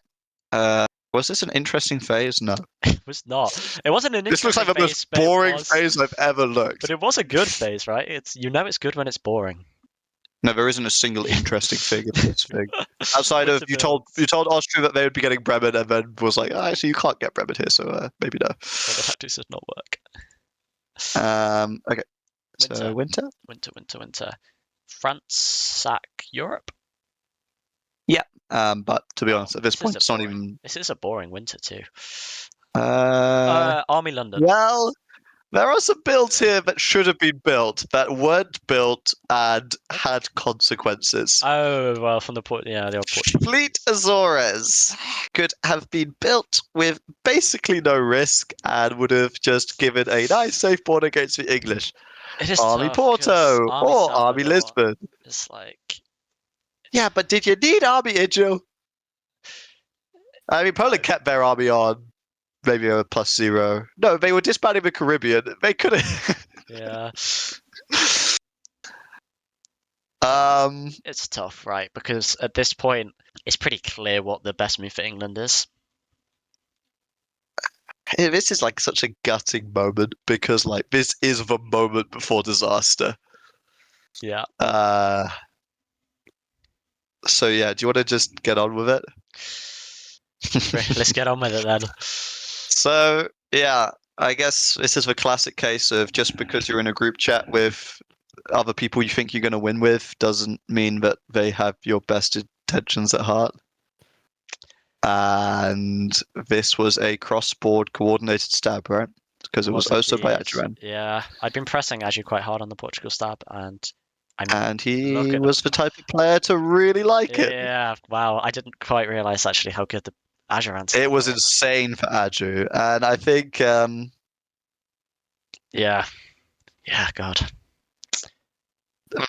Was this an interesting phase? No. It was not. It wasn't an This looks like interesting the most phase, but boring phase I've ever but looked. it was a good phase, right? It's it's good when it's boring. No, there isn't a single interesting thing in this thing. Outside of Winter you told builds. Austria that they would be getting Bremen, and then was like, oh, actually, you can't get Bremen here, so maybe no. Well, the tactics did not work. Okay. Winter, So winter. winter. France sack Europe. Yeah. But to be Oh, honest, at this point, it's not even. This is a boring winter too. Uh, Army London. well, there are some builds here that should have been built that weren't built and had consequences. Oh well, from the port. Yeah, the old Portuguese. Fleet Azores could have been built with basically no risk and would have just given a nice safe board against the English. It is Army tough because Porto Army or Army Salvador Lisbon. is like. Yeah, but did you need Army Idril? I mean, Poland kept their army on maybe a +0. No, they were disbanding the Caribbean. They could have. Yeah. um, It's tough, right? Because at this point, it's pretty clear what the best move for England is. This is like such a gutting moment because like this is the moment before disaster. Yeah. Uh, so yeah, do you want to just get on with it? Let's get on with it then. So yeah, I guess this is the classic case of just because you're in a group chat with other people you think you're going to win with doesn't mean that they have your best intentions at heart. And this was a cross-board coordinated stab, right? Because It it was was also by indeed. Adrian. Yeah. I'd been pressing Aju quite hard on the Portugal stab, and I mean, And look he at him. was the type of player to really like it. Yeah. Wow. I didn't quite realize actually how good the Ajuran It stab was was. insane for Aju. And I think Yeah. Yeah. God.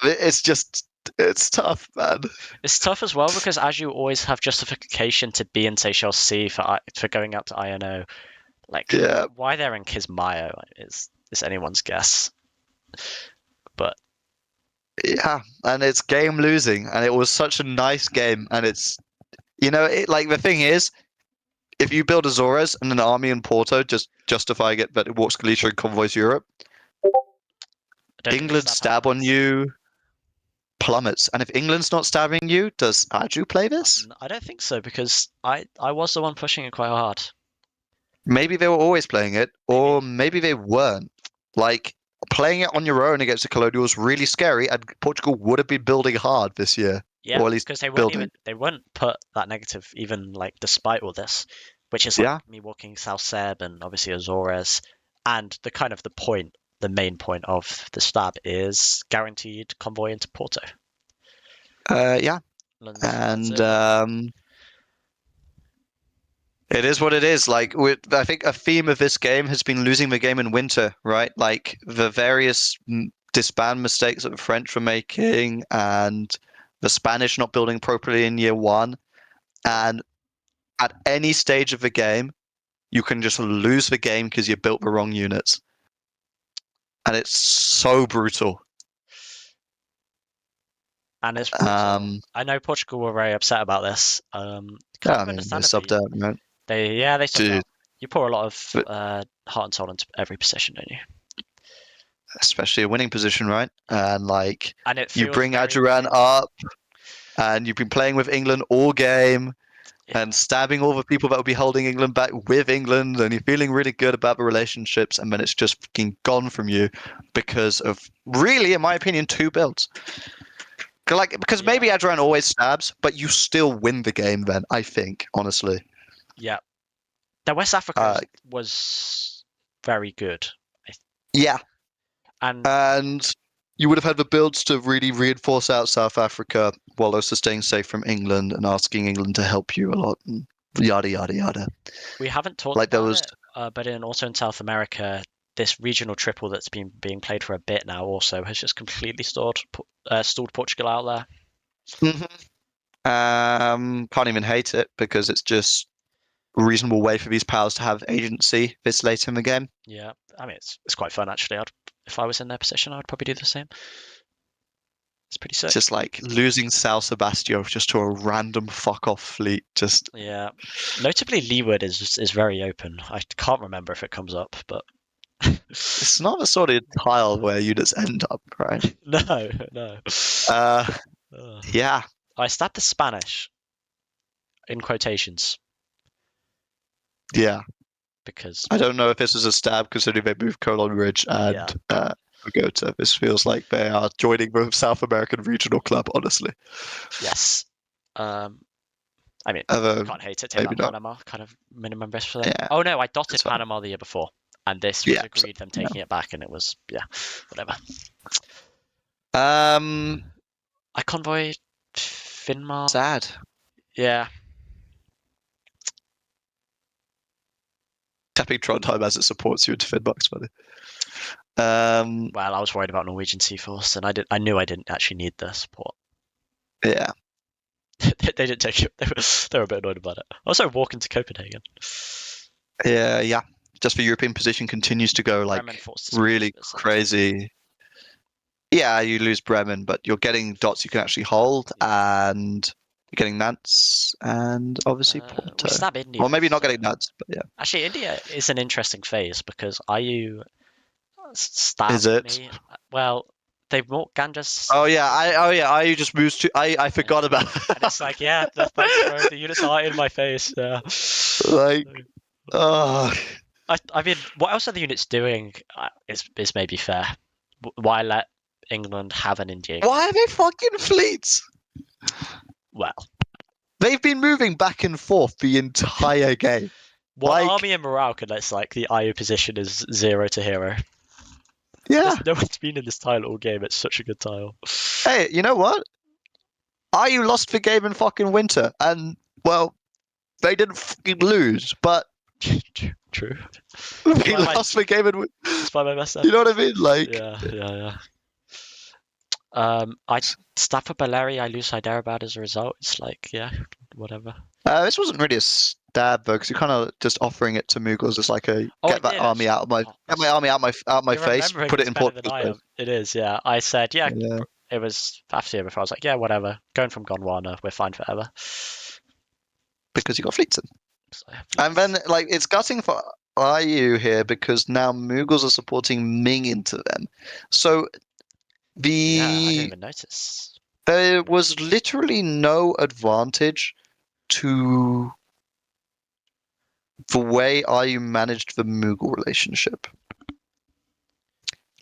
it's just, it's tough, man. It's tough as well because as you always have justification to B and Seychelles C for going out to INO, like Yeah, why they're in Kismayo is anyone's guess. But yeah. And it's game losing. And it was such a nice game. And it's, like the thing is, if you build Azores and an army in Porto, just justifying it that it walks Galicia and convoys Europe, I don't think they England stab stab on helmets. you, plummets. And if England's not stabbing you, does Aju play this? I don't think so because I was the one pushing it quite hard. Maybe they were always playing it, or Maybe. maybe they weren't. Like, playing it on your own against the Colonials really scary, and Portugal would have been building hard this year, Yeah, or at least because building. they wouldn't put that negative even like despite all this, which is like Yeah, me walking South Seb and obviously Azores, and the kind of the main point of the stab is guaranteed convoy into Porto. yeah, That's and it. Yeah. it is what it is. Like, I think a theme of this game has been losing the game in winter, right? Like the various disband mistakes that the French were making, and the Spanish not building properly in year one, and at any stage of the game, you can just lose the game because you built the wrong units. And it's so brutal. And it's brutal. Um, I know Portugal were very upset about this. yeah, Kind I of mean, they subbed understandably. out, right? They subbed Dude, out. You pour a lot of but heart and soul into every position, don't you? especially a winning position, right? Yeah. And like, And it you feels bring very Adjuran weird. up, and you've been playing with England all game, and Yeah. stabbing all the people that will be holding England back with England, and you're feeling really good about the relationships, and then it's just fucking gone from you because of really, in my opinion, two builds. Like, because maybe Yeah. Adran always stabs, but you still win the game then, I think, honestly. Yeah. The West Africa Uh, was very good. yeah, And and you would have had the builds to really reinforce out South Africa while also staying safe from England and asking England to help you a lot, and yada, yada, yada. we haven't talked Like, there about was, it, but also in South America, this regional triple that's been being played for a bit now also has just completely stalled Portugal out there. Mhm. Can't even hate it because it's just a reasonable way for these powers to have agency this late in the game. Yeah, I mean it's quite fun actually. If I was in their position, I'd probably do the same. It's pretty It's sick. just like losing Sal Sebastio just to a random fuck off fleet. Just Yeah. Notably, Leeward is very open. I can't remember if it comes up, but it's not the sort of tile where you just end up, right? no, no. Uh, Ugh. yeah, I stabbed the Spanish in quotations yeah. because I don't know if this is a stab considering they moved Colon Ridge yeah, and Bogota. This feels like they are joining the South American Regional Club, honestly. yes. Um, I mean, Although, can't hate it. Take maybe that not. Panama kind of minimum risk for them. Yeah, Oh no, I it's dotted fine. Panama the year before, and this was Yeah, agreed them yeah. taking it back, and it was yeah, whatever. Um, I convoy Finmar. sad. Yeah, Tapping Trondheim as it supports you into Finbox, buddy. Um, well, I was worried about Norwegian Sea Force, and I knew I didn't actually need the support. yeah, They didn't take it. They were a bit annoyed about it. Also, walking to Copenhagen. yeah. Just the European position continues to go Bremen like forced to speed, which is really a bit sad. crazy. Yeah, you lose Bremen, but you're getting dots you can actually hold, Yeah, and You're getting Nance and obviously We Porto. stab India. Or maybe not So getting Nance, but yeah. actually, India is an interesting phase because IU stab Is it? me. Well, they brought Ganges. Oh yeah, I just moves to I forgot about And it's like, yeah, thanks, bro. The units are in my face. Yeah. like oh I mean, what else are the units doing? Is maybe fair. Why let England have an India game? why are they fucking fleets? Well, They've been moving back and forth the entire game. one Like, army in Morocco that's like the IU position is 0 to hero. yeah. There's no one's been in this tile all game. It's such a good tile. Hey, you know what? IU lost the game in fucking winter, and well, they didn't fucking lose, but True. they Despite my lost the game in. despite my best You know efforts. what I mean? Like, Yeah. I stab for Baleri, I lose Hyderabad as a result. It's like, yeah, whatever. this wasn't really a stab though, because you're kind of just offering it to Mughals as like a Oh, I get that did army actually. out of my Oh, get my army out of my you're face, remembering put it this in better than Portugal's I face. am. It is, yeah. I said, yeah, Yeah. it was after year before. I was like, yeah, whatever. Going from Gondwana, we're fine forever. Because you got fleets in. So I have And fleets. then like it's gutting for IU here because now Mughals are supporting Ming into them. So Yeah, I didn't the even notice. there was literally no advantage to the way IU managed the Mughal relationship.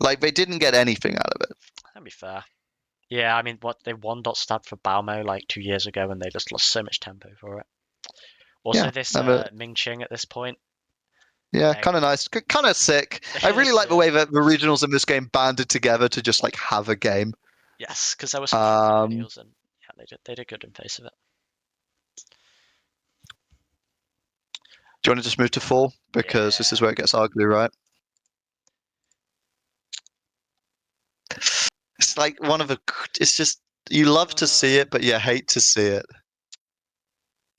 Like they didn't get anything out of it. That'd be fair. Yeah, I mean, what they one dot stabbed for Baomou like 2 years ago, and they just lost so much tempo for it. Also, Yeah, this and the, Ming Qing at this point, yeah, like, kind of nice, kind of sick. I really yes, like the yeah, way that the regionals in this game banded together to just like have a game. yes, because there were some strong Um, colonials, and yeah, they did good in face of it. do you want to just move to full because this is Yeah. where it gets ugly, right? It's like one of the. It's just you love to see Uh, it, but you hate to see it.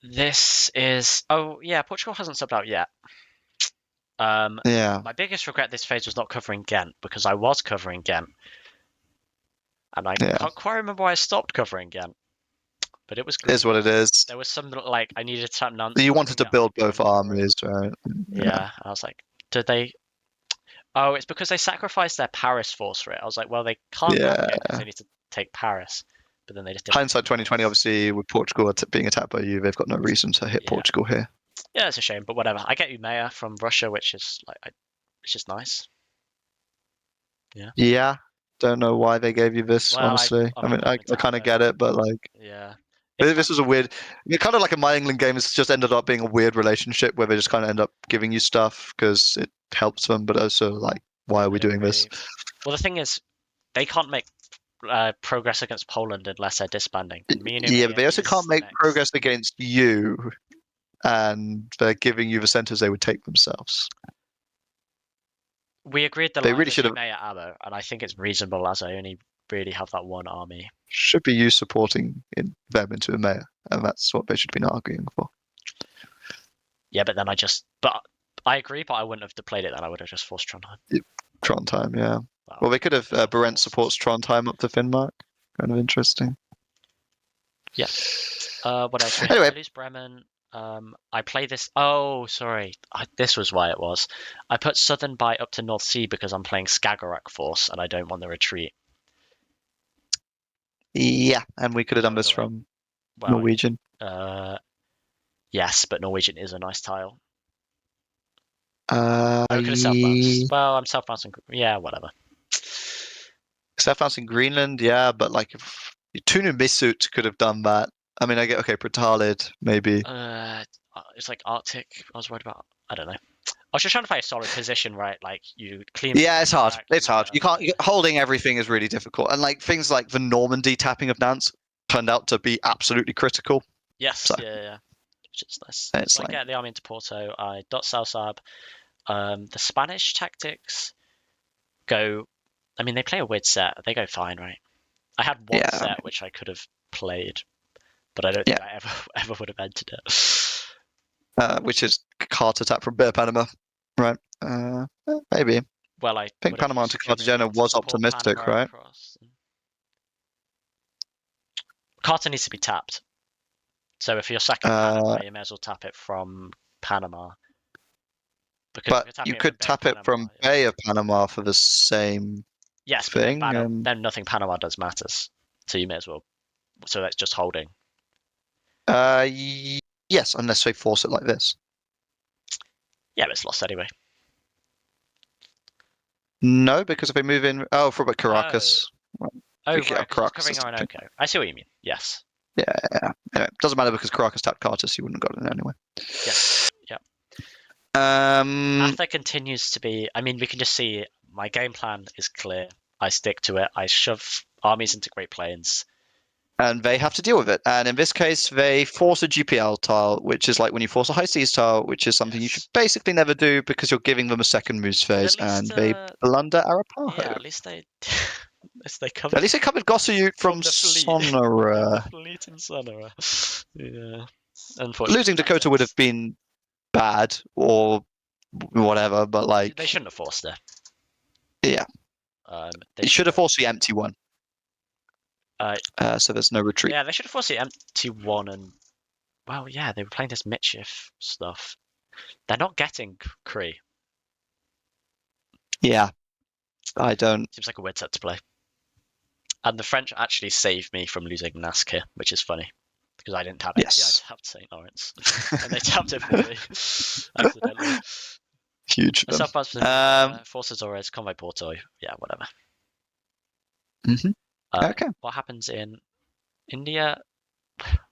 this is. Oh yeah, Portugal hasn't subbed out yet. Yeah, My biggest regret this phase was not covering Ghent because I was covering Ghent, and I yeah, can't quite remember why I stopped covering Ghent, but it was is what it Greenland. is. There was some like I needed to tap Nantes You to wanted bring to down build like both 1 armies, right? Yeah, Yeah, I was like, did they? Oh, it's because they sacrificed their Paris force for it. I was like, well, they can't grab yeah. again because they need to take Paris, but then they just didn't Hindsight take 2020, Paris. obviously, with Portugal being attacked by you, they've got no reason to hit Yeah, Portugal here. yeah, it's a shame, but whatever. I get Umea from Russia, which is like, it's just nice. Yeah. Yeah, don't know why they gave you this, Well, honestly. I'm I not mean, going I into kind of Abo. get it, but like, Yeah. It's fine. this was a weird, kind of like a My England game. It's just ended up being a weird relationship where they just kind of end up giving you stuff because it helps them, but also like, why Yeah, are they we don't doing this? really. Well, the thing is, they can't make progress against Poland unless they're disbanding. And me and Yeah, but Umea they also can't is make next. progress against you, and they're giving you the centers they would take themselves. We agreed the They line really was should have. Umea Abo, and I think it's reasonable as I only really have that one army. Should be you supporting them into a mayor, and that's what they should be arguing for. Yeah, but then but I agree, but I wouldn't have played it then. I would have just forced Trondheim. Trondheim, yeah. Well, Well, they could have build up Barent forces. supports Trondheim up to Finnmark. Kind of interesting. Yeah. What else we have? Anyway, I lose Bremen. I play this. Oh, sorry. This was why it was. I put Southern by up to North Sea because I'm playing Skagerrak Force and I don't want the retreat. yeah, and we could have done So this the way, from well, Norwegian. uh, yes, but Norwegian is a nice tile. Uh, I could have self-bounced. Well, I'm self-bouncing. Yeah, whatever. Stephan's in Greenland, yeah, but like if Tunu Misut could have done that. I mean, I get okay, Pratalid maybe. It's like Arctic. I was worried about. I don't know. I was just trying to play a solid position, right? Like you clean Yeah, it's hard. Skagerrak, It's you hard. You can't holding everything is really difficult, and like things like the Normandy tapping of Nance turned out to be absolutely critical. Yes, So yeah. Which is nice. it's So I like get the army into Porto. I dot Salsab. The Spanish tactics go. I mean, they play a weird set. They go fine, right? I had one yeah, set which I could have played, but I don't yeah, think I ever would have entered it. which is heart attack from Bear Panama, right? Maybe. I Well, I think would have Panama used to Echeveria Cartagena to was support optimistic, Panama right? across. Carter needs to be tapped. So if you're sacking Panama, you may as well tap it from Panama. Because if But you're tapping you it from could Bay of tap it Panama, from Bay of Panama for the same yes, but thing. then nothing Panama does matters. So you may as well. So that's just holding. Yes, unless they force it like this. Yeah, but it's lost anyway. No, because if they move in, for about Caracas. Oh, right, because it's Caracas covering is the thing. Orinoco. I see what you mean. Yes. Yeah. Anyway, doesn't matter because Caracas tapped Carter, so you wouldn't have got it anyway. Yes. Yeah. Atha continues to be. I mean, we can just see my game plan is clear. I stick to it. I shove armies into Great Plains. And they have to deal with it. And in this case, they force a GPL tile, which is like when you force a high seas tile, which is something you should basically never do because you're giving them a second moose phase, and they blunder Arapaho. Yeah, at least they. At least they covered Gossayut from the fleet. Sonora. The fleet in Sonora. Yeah. Unfortunately, Losing Dakota would have been bad or whatever, but like they shouldn't have forced it. Yeah. They should have forced the empty one. So there's no retreat. Yeah, they should have forced the empty one, and well, yeah, they were playing this Michif stuff. They're not getting Kree. Yeah, I don't. Seems like a weird set to play. And the French actually saved me from losing Nask here, which is funny because I didn't tap it. Yes. I tapped St. Lawrence, and they tapped it for me accidentally. Huge. South Forces Ores, Convoy Porto. Yeah, whatever. Okay. What happens in India?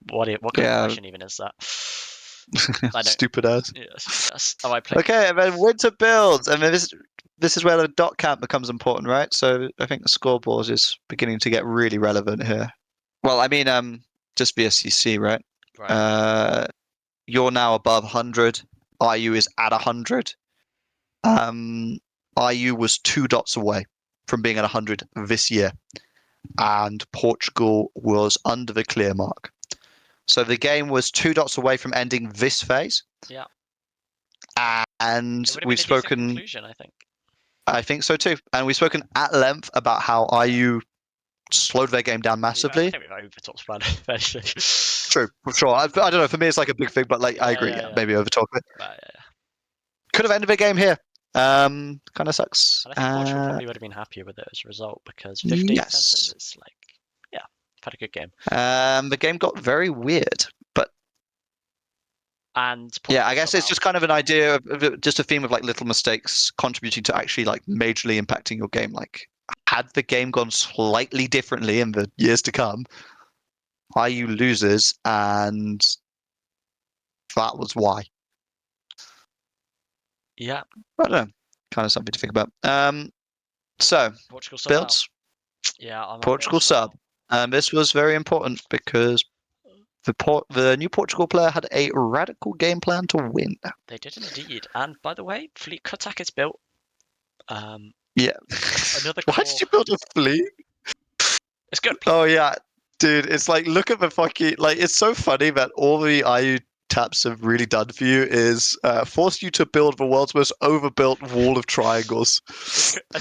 What kind of question even is that? Stupid ass. Yes. Oh, I played. Okay, and then winter builds, and then this is where the dot count becomes important, right? So I think the scoreboard is beginning to get really relevant here. Well, I mean, just VSCC, right? Right. You're now above 100. IU is at 100. IU was 2 dots away from being at 100 this year, and Portugal was under the clear mark. So the game was 2 dots away from ending this phase. Yeah. And we've spoken. Conclusion, I think. I think so too. And we've spoken at length about how IU slowed their game down massively. I think we've overtalked plan eventually. True, for sure. I don't know. For me, it's like a big thing, but like I agree. Yeah, maybe overtalk it. Could have ended the game here. Kind of sucks. And I think Portugal probably would have been happier with it as a result because 15 fences is like, yeah, had a good game. The game got very weird, but I guess it's just kind of an idea of just a theme of like little mistakes contributing to actually like majorly impacting your game. Like, had the game gone slightly differently in the years to come, IU loses, and that was why. Yeah. I don't know. Kind of something to think about. So Portugal sub builds. Out. Yeah, I'm Portugal sub. And this was very important because the new Portugal player had a radical game plan to win. They did indeed. And by the way, Fleet Kutak is built. Yeah. Why did you build a fleet? It's good. Oh yeah, dude. It's like, look at the fucking, like, it's so funny that all the IU taps have really done for you is force you to build the world's most overbuilt wall of triangles.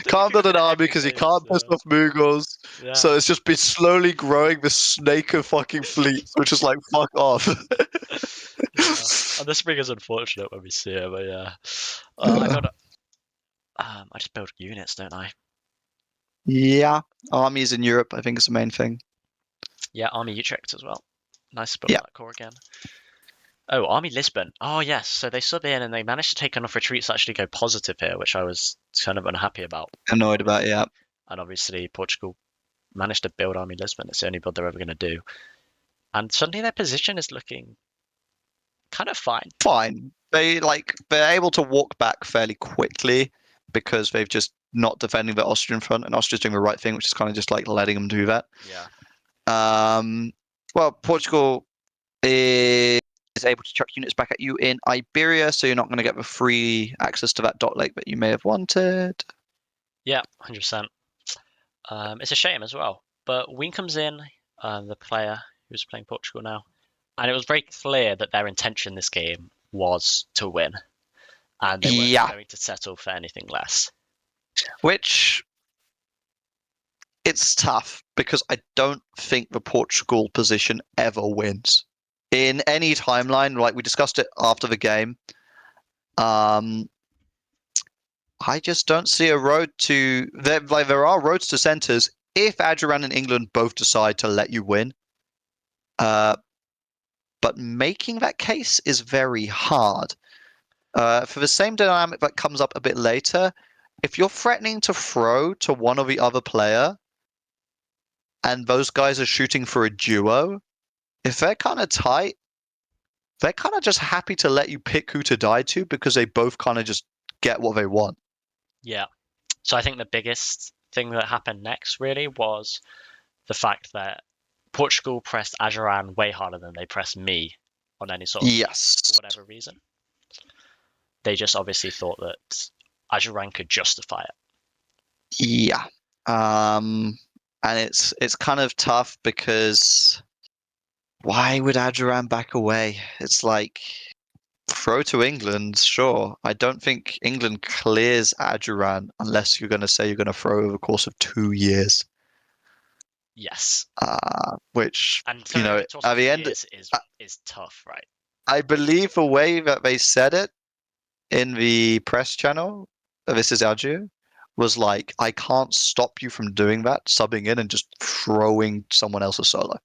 Can't build an army because you can't piss off Mughals. Yeah. So it's just been slowly growing the snake of fucking fleets, which is like, fuck off. Yeah. And the spring is unfortunate when we see it, but yeah. I just build units, don't I? Yeah, armies in Europe, I think, is the main thing. Yeah, Army Utrecht as well. Nice to build that core again. Oh, Army Lisbon. Oh, yes. So they sub in and they managed to take enough retreats to actually go positive here, which I was kind of unhappy about. Annoyed about, yeah. And obviously, Portugal managed to build Army Lisbon. It's the only build they're ever going to do. And suddenly their position is looking kind of fine. Fine. They're able to walk back fairly quickly because they've just not defending the Austrian front, and Austria's doing the right thing, which is kind of just like letting them do that. Yeah. Well, Portugal is able to chuck units back at you in Iberia, so you're not going to get the free access to that dot lake that you may have wanted. Yeah, 100%. It's a shame as well. But Wien comes in, the player who's playing Portugal now, and it was very clear that their intention this game was to win, and they weren't going to settle for anything less. Which, it's tough because I don't think the Portugal position ever wins. in any timeline, like we discussed it after the game. I just don't see a road to there. Like there are roads to centers if Adjuran and England both decide to let you win. But making that case is very hard. For the same dynamic that comes up a bit later, if you're threatening to throw to one or the other player, and those guys are shooting for a duo, if they're kind of tight, they're kind of just happy to let you pick who to die to because they both kind of just get what they want. Yeah. So I think the biggest thing that happened next really was the fact that Portugal pressed Ajuran way harder than they pressed me on any sort of lead Yes. for whatever reason. They just obviously thought that Ajuran could justify it. Yeah. And it's kind of tough because why would Adjuran back away? It's like throw to England, sure. I don't think England clears Adjuran unless you're going to say you're going to throw over the course of 2 years. Yes. Which, And throwing over the course at of the 2 end, years is tough, right? I believe the way that they said it in the press channel, this is Adju, was like, I can't stop you from doing that, subbing in and just throwing someone else a solo.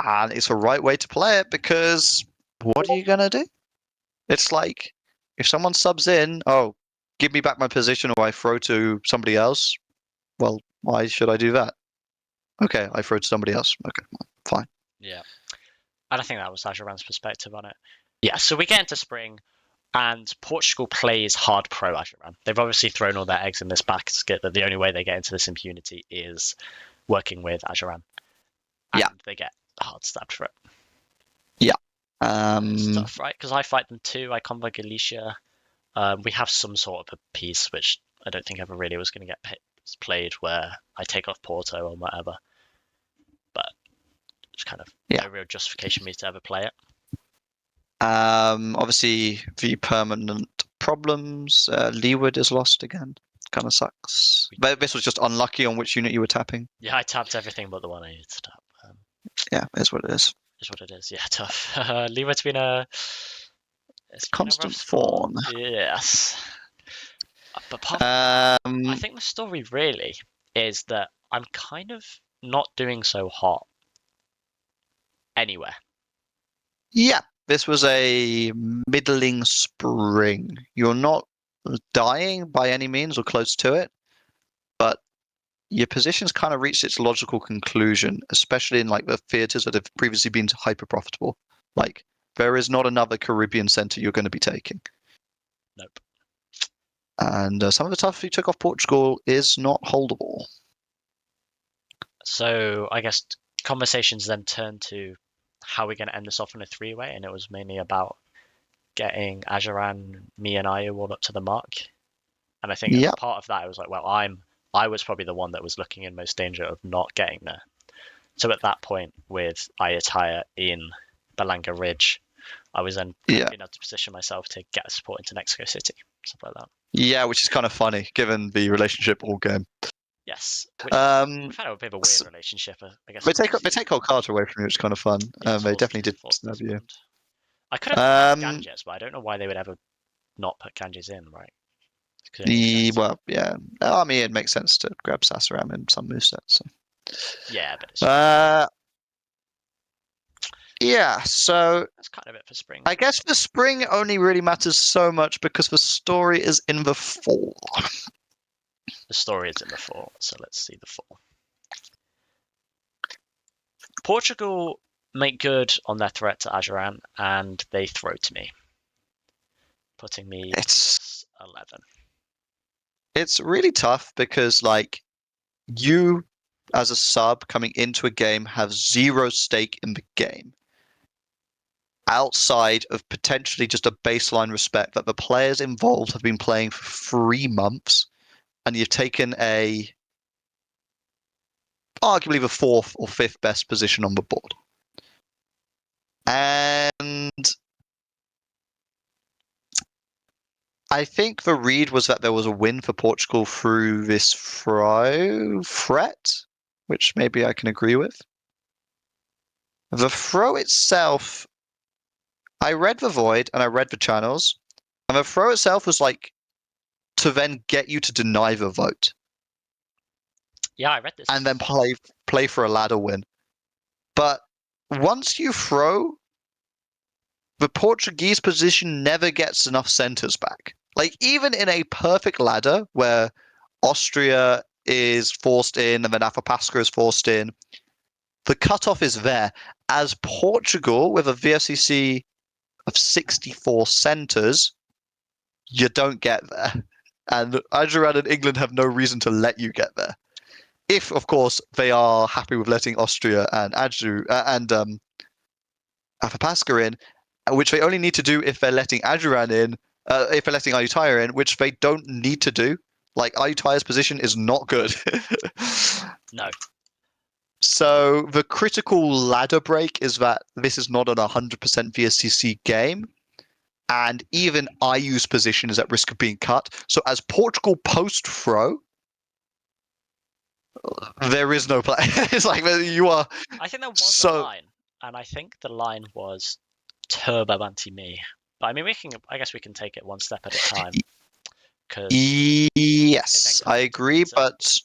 And it's the right way to play it because what are you going to do? It's like if someone subs in, oh, give me back my position or I throw to somebody else. Well, why should I do that? Okay, I throw to somebody else. Okay, fine. Yeah. And I think that was Ajuran's perspective on it. Yeah, so we get into spring, and Portugal plays hard pro Ajuran. They've obviously thrown all their eggs in this basket that the only way they get into this impunity is working with Ajuran. And Yeah. they get hard stabbed for it. Yeah. It's tough, right? Because I fight them too. I combo Galicia. We have some sort of a piece which I don't think ever really was going to get played where I take off Porto or whatever. But it's kind of no real justification for me to ever play it. Obviously, the permanent problems. Leeward is lost again. Kind of sucks. But this was just unlucky on which unit you were tapping. Yeah, I tapped everything but the one I needed to tap. Yeah, is what it is. Is what it is. Yeah, tough. Leeward's been a Constant rough spot. fawn. Yes. But apart from that, I think the story really is that I'm kind of not doing so hot anywhere. Yeah, this was a middling spring. You're not dying by any means or close to it, but your position's kind of reached its logical conclusion, especially in like the theaters that have previously been hyper profitable. Like there is not another Caribbean center you're going to be taking. Nope. And some of the stuff you took off Portugal is not holdable. So I guess conversations then turned to how we're going to end this off in a three-way, and it was mainly about getting Ajuran, me, and Ayu all up to the mark. And I think as Yeah, part of that, it was like, well, I was probably the one that was looking in most danger of not getting there. So at that point, with Ayataya in Balanga Ridge, I was then being able to position myself to get support into Mexico City, stuff like that. Yeah, which is kind of funny given the relationship all game. Yes, which we've had a bit of a weird relationship, I guess. They take whole Carter away from you, which is kind of fun. Yeah, They definitely did snub you. I could have tapped Ganges, but I don't know why they would ever not put Ganges in, right? Well, yeah. I mean, it makes sense to grab Sasaram in some movesets. So. Yeah, but it's yeah, so that's kind of it for spring. I guess the spring only really matters so much because the story is in the fall. The story is in the fall, so let's see the fall. Portugal make good on their threat to Ajuran, and they throw to me, putting me plus 11. It's really tough because, like, you as a sub coming into a game have zero stake in the game. Outside of potentially just a baseline respect that the players involved have been playing for 3 months, and you've taken arguably the fourth or fifth best position on the board. And I think the read was that there was a win for Portugal through this threat, which maybe I can agree with. The throw itself, I read the void and I read the channels, and the throw itself was like to then get you to deny the vote Yeah, I read this. and then play for a ladder win. But once you throw, the Portuguese position never gets enough centers back. Like even in a perfect ladder where Austria is forced in and then Afapasca is forced in, the cutoff is there. As Portugal with a VFCC of 64 centers, you don't get there. And Iran and England have no reason to let you get there. If, of course, they are happy with letting Austria and Afapasca in, which they only need to do if they're letting Adjuran in, if they're letting Ayutthaya in, which they don't need to do. Like Ayutthaya's position is not good. No. So the critical ladder break is that this is not an 100% VSCC game, and even IU's position is at risk of being cut. So as Portugal post throw, there is no play. It's like you are I think there was a so line, and I think the line was turbo anti-me. But I mean, I guess we can take it one step at a time because it then yes, I comes into agree, being. but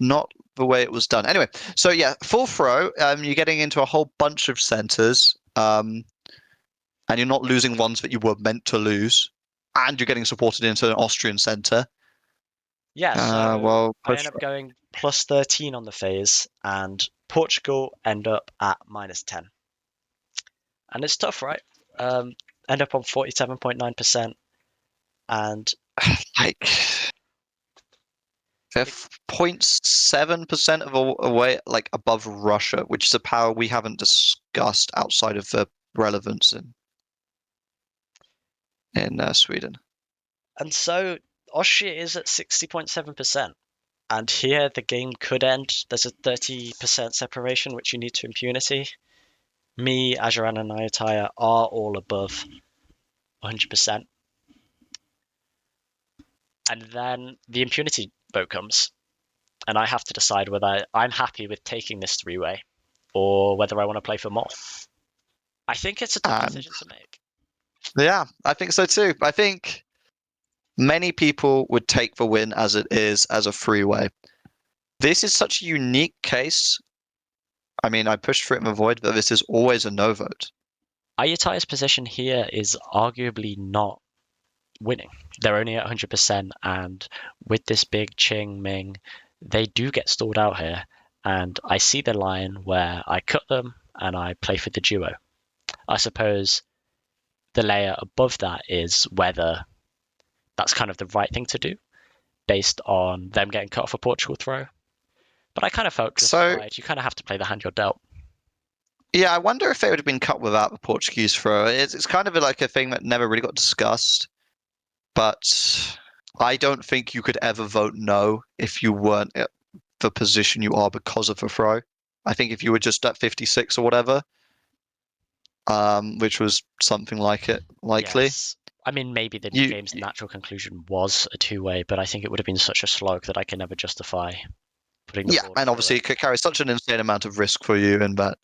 not the way it was done. Anyway, so yeah, full throw. You're getting into a whole bunch of centers, and you're not losing ones that you were meant to lose, and you're getting supported into an Austrian center. Yeah, so Well, I push. end up going plus 13 on the phase, and Portugal end up at minus 10. And it's tough, right? Um, End up on 47.9%, and Like they're it, 0.7% of away, like above Russia, which is a power we haven't discussed outside of the relevance in Sweden. and so Austria is at 60.7%. And here the game could end. There's a 30% separation, which you need to impunity. Me, Ajaran, and Ayataya are all above 100%. And then the impunity vote comes, and I have to decide whether I'm happy with taking this three-way or whether I want to play for more. I think it's a tough And decision to make. yeah, I think so too. I think many people would take the win as it is as a freeway. This is such a unique case. I mean, I pushed for it in the void, but this is always a no vote. Ayataya's position here is arguably not winning. They're only at 100%, and with this big Ching Ming, they do get stalled out here. And I see the line where I cut them and I play for the duo. I suppose the layer above that is whether that's kind of the right thing to do based on them getting cut off a Portugal throw. But I kind of felt So justified. You kind of have to play the hand you're dealt. yeah, I wonder if they would have been cut without the Portuguese throw. It's kind of like a thing that never really got discussed, but I don't think you could ever vote no if you weren't at the position you are because of the throw. I think if you were just at 56 or whatever, which was something like it, likely. Yes. I mean, maybe the You, game's natural conclusion was a two-way, but I think it would have been such a slog that I can never justify putting the yeah, board and through obviously it. it could carry such an insane amount of risk for you, in that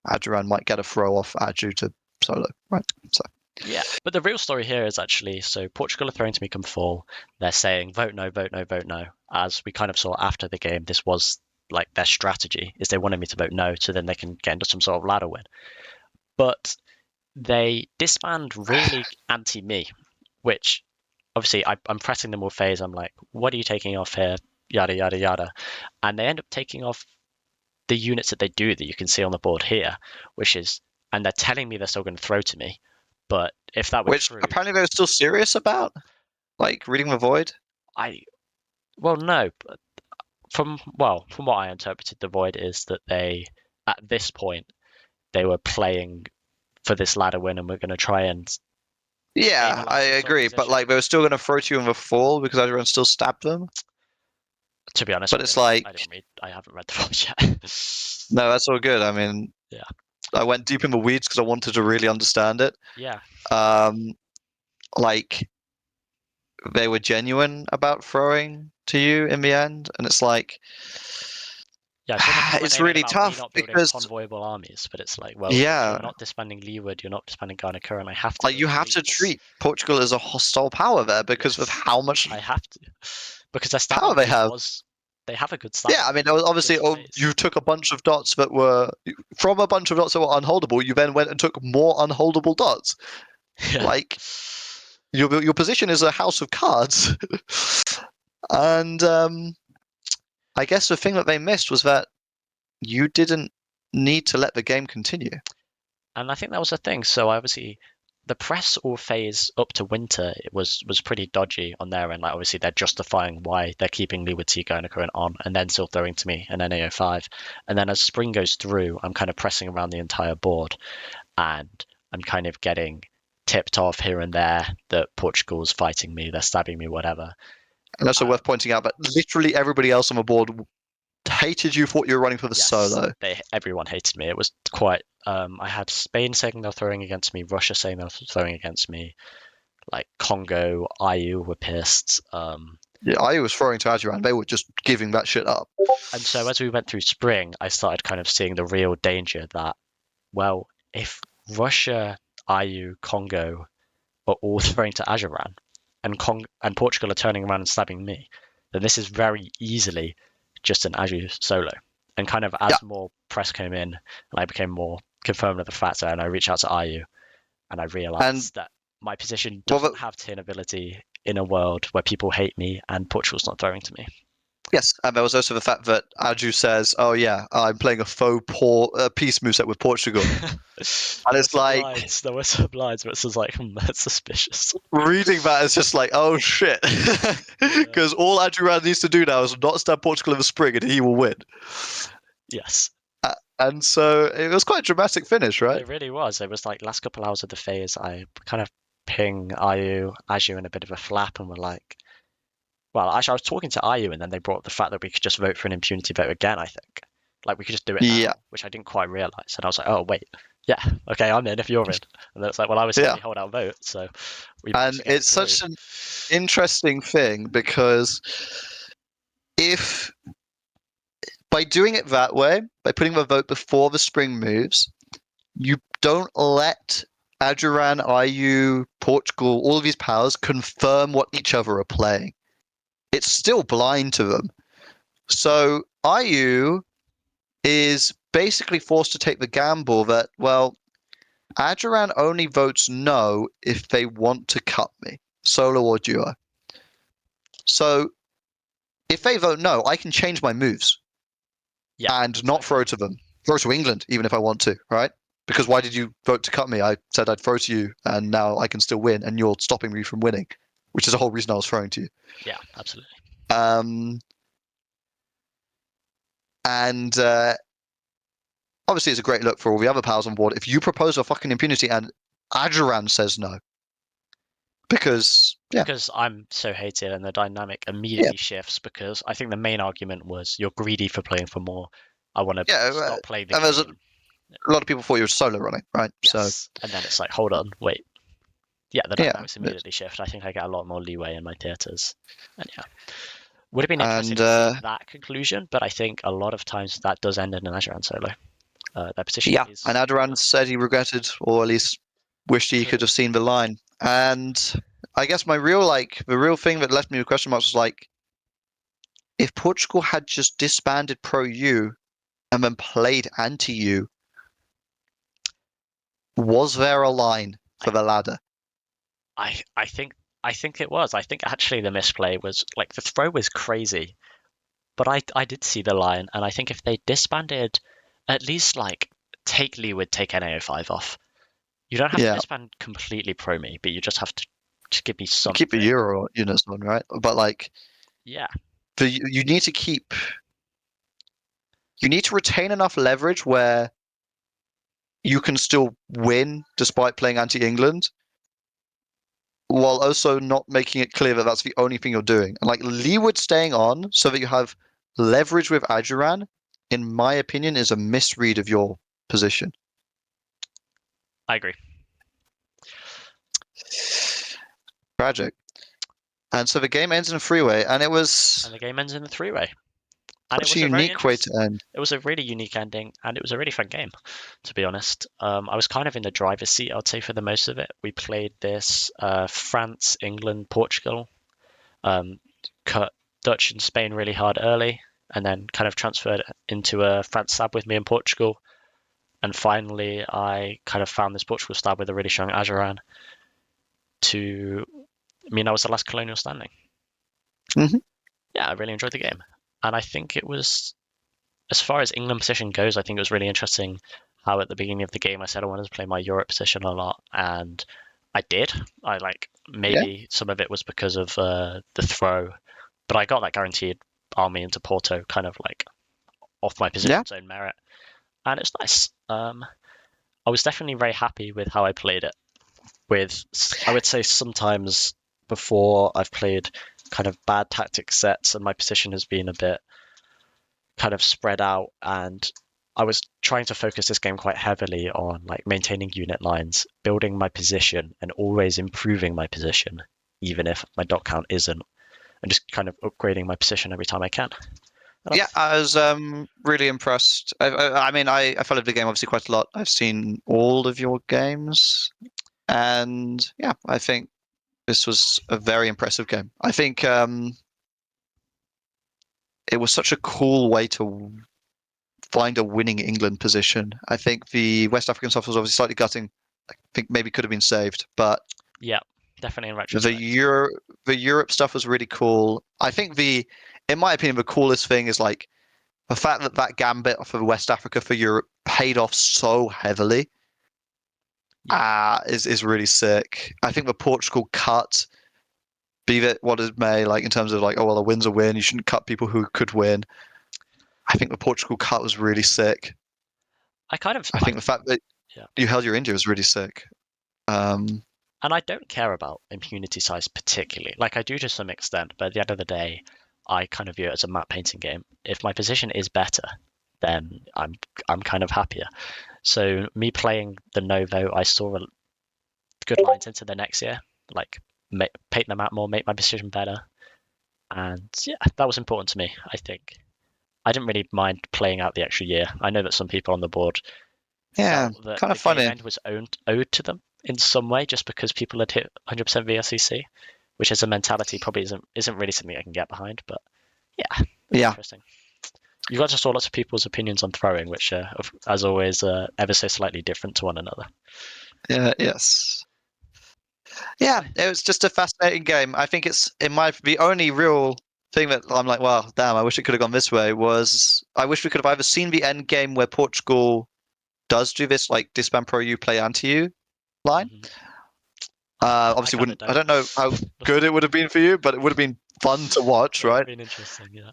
Adjuran might get a throw off Adju to solo, right? So Yeah, but the real story here is actually so Portugal are throwing to me come fall. They're saying vote no, vote no, vote no. As we kind of saw after the game, this was like their strategy is they wanted me to vote no, so then they can get into some sort of ladder win. But they disband really anti me, which obviously I'm pressing them all phase. I'm like, what are you taking off here? Yada yada yada, and they end up taking off the units that they do that you can see on the board here, which is, and they're telling me they're still going to throw to me. But if that were which true, apparently they're still serious about, like reading the void. I well no, but from what I interpreted, the void is that they at this point they were playing for this ladder win and we're going to try and Yeah, I stabilize some sort of agree, but position. like they were still going to throw to you in the fall because Adjuran still stabbed them. To be honest, But it's like, I haven't read the void yet. no, that's all good. I mean, Yeah, I went deep in the weeds because I wanted to really understand it. yeah, Um, like they were genuine about throwing to you in the end, and it's like Yeah, I saw the comment It's they made really about me tough not building because convoyable armies, but it's like, well, if you're yeah, not disbanding Leeward, you're not disbanding Garnica, and I have to like build you have to fleets. treat Portugal as a hostile power there because of Yes, how much I have to, because their power stabbing they move have. was, they have a good Yeah, stabbing I mean, move. It's good obviously, for phase. you took a bunch of dots that were from a bunch of dots that were unholdable. You then went and took more unholdable dots. Yeah. Like your position is a house of cards, and I guess the thing that they missed was that you didn't need to let the game continue. And I think that was the thing. So obviously, the press all phase up to winter it was pretty dodgy on their end. Like obviously they're justifying why they're keeping Leeward Sea going current on, and then still throwing to me an NA05. And then as spring goes through, I'm kind of pressing around the entire board, and I'm kind of getting tipped off here and there that Portugal's fighting me, they're stabbing me, whatever. And also Um, worth pointing out that literally everybody else on the board hated you, thought you were running for the yes, solo. everyone hated me. It was quite. I had Spain saying they're throwing against me, Russia saying they're throwing against me, like Congo, IU were pissed. Yeah, I was throwing to Ajuran. They were just giving that shit up. And so as we went through spring, I started kind of seeing the real danger that, well, if Russia, IU, Congo are all throwing to Ajuran and Portugal are turning around and stabbing me, then this is very easily just an Aju solo. And kind of Yeah, as more press came in and I became more confirmed of the fact that, and I reached out to IU and I and realized that my position well, doesn't have tenability in a world where people hate me and Portugal's not throwing to me. yes, and there was also the fact that Aju says, "Oh yeah, I'm playing a faux peace moveset with Portugal," and it's like There were some lines where it was like, that's suspicious. reading that is just like, "Oh shit," Yeah. because all Ajuran needs to do now is not stab Portugal in the spring, and he will win. Yes, And so it was quite a dramatic finish, right? it really was. It was like last couple hours of the phase, I kind of ping IU, Aju in a bit of a flap, and we're like, well, actually, I was talking to IU, and then they brought up the fact that we could just vote for an impunity vote again, I think. Like, we could just do it Yeah, now, which I didn't quite realize. And I was like, oh, wait, yeah, okay, I'm in if you're in. And then it's like, well, I was saying yeah, we hold out vote, so we managed and to get it it's through. such an interesting thing because if by doing it that way, by putting the vote before the spring moves, you don't let Ajuran, IU, Portugal, all of these powers confirm what each other are playing. It's still blind to them. So IU is basically forced to take the gamble that, well, Ajuran only votes no if they want to cut me, solo or duo. So if they vote no, I can change my moves Yeah, and not exactly. throw to them. Throw to England, even if I want to, right? Because why did you vote to cut me? I said I'd throw to you, and now I can still win, and you're stopping me from winning, which is the whole reason I was throwing to you. Yeah, absolutely. Um, and obviously, it's a great look for all the other powers on board. If you propose a fucking impunity and Adjuran says no, Yeah. because yeah, Because I'm so hated, and the dynamic yeah, immediately shifts. Because I think the main argument was you're greedy for playing for more. I want to yeah, stop playing the and there's game. a lot of people thought you were solo running, right? So Yes, and then it's like, hold on, wait. Yeah, the yeah, dynamics immediately shift. I think I get a lot more leeway in my theaters, and yeah, would have been interesting and to see that conclusion. But I think a lot of times that does end in an Azuran solo. Their position yeah, and is Adjuran said he regretted, or at least wished he could clear. have seen the line. And I guess my real the real thing that left me with question marks was like, if Portugal had just disbanded pro U and then played anti U, was there a line I, for the ladder? I think I think it was. I think actually the misplay was like the throw was crazy, but I did see the line, and I think if they disbanded, at least like take Leeward, take NAO5 off. You don't have to Yeah, disband completely pro me, but you just have to give me keep the something. Euro units on, right? But like, Yeah, you need to you need to retain enough leverage where you can still win despite playing anti-England, while also not making it clear that that's the only thing you're doing. And like Leeward staying on so that you have leverage with Ajuran, in my opinion, is a misread of your position. I agree. Tragic. And so the game ends in a freeway, and it was And the game ends in a three-way. And it Such a was a very unique way to interesting. end. It was a really unique ending, and it was a really fun game, to be honest. I was kind of in the driver's seat, I'd say, for the most of it. We played this France, England, Portugal, cut Dutch and Spain really hard early, and then kind of transferred into a France stab with me in Portugal. And finally, I kind of found this Portugal stab with a really strong Ajuran to mean I was the last colonial standing. Hmm. Yeah, I really enjoyed the game. And I think it was, as far as England position goes, I think it was really interesting how at the beginning of the game I said I wanted to play my Europe position a lot, and I did. I like Yeah. maybe some of it was because of the throw, but I got that guaranteed army into Porto kind of like off my Yeah. position's own merit, and it's nice. I was definitely very happy with how I played it. With I would say sometimes before I've played kind of bad tactic sets and my position has been a bit kind of spread out, and I was trying to focus this game quite heavily on like maintaining unit lines, building my position, and always improving my position, even if my dot count isn't, and just kind of upgrading my position every time I can. Yeah, I was really impressed. I mean, I followed the game obviously quite a lot. I've seen all of your games, and yeah, I think this was a very impressive game. I think it was such a cool way to find a winning England position. I think the West African stuff was obviously slightly gutting. I think maybe could have been saved, but Yeah, definitely in the retrospect. Europe stuff was really cool. I think in my opinion, the coolest thing is like the fact that that gambit for West Africa for Europe paid off so heavily. Yeah, Is really sick. I think the Portugal cut, be that what it may, like in terms of like, oh well, a win's a win. You shouldn't cut people who could win. I think the Portugal cut was really sick. I kind of I think like. the fact that Yeah. you held your India was really sick. Um, And I don't care about impunity size particularly. Like I do to some extent, but at the end of the day, I kind of view it as a map painting game. If my position is better, then I'm kind of happier. So me playing the no vote, I saw good lines into the next year, like paint the map more, make my position better, and yeah, that was important to me. I think I didn't really mind playing out the extra year. I know that some people on the board yeah, felt that kind of the game funny. end was owed to them in some way just because people had hit 100% VSCC, which as a mentality probably isn't really something I can get behind. But yeah, it was Yeah, interesting. You got to saw lots of people's opinions on throwing, which are, as always, ever so slightly different to one another. yeah, yes. Yeah, it was just a fascinating game. I think it's the only real thing that I'm like, well, damn, I wish it could have gone this way was I wish we could have either seen the end game where Portugal does do this like disband pro you play anti you line. Hmm. I Obviously kind of wouldn't I don't. don't know how good it would have been for you, but it would have been fun to watch, It would have right? been interesting, yeah.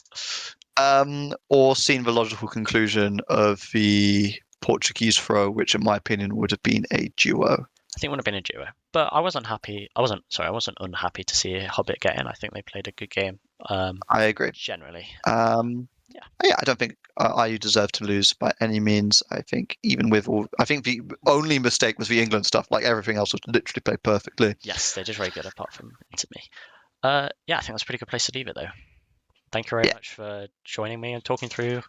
Or seen the logical conclusion of the Portuguese throw, which in my opinion would have been a duo. I think it would have been a duo, but I wasn't happy. I wasn't sorry. I wasn't unhappy to see Hobbit get in. I think they played a good game. I agree. Generally, Um, yeah. yeah, I don't think IU deserve to lose by any means. I think even with all, I think the only mistake was the England stuff. Like everything else was literally played perfectly. Yes, they did very good apart from into me. Yeah, I think that's a pretty good place to leave it though. Thank you very Yeah, much for joining me and talking through.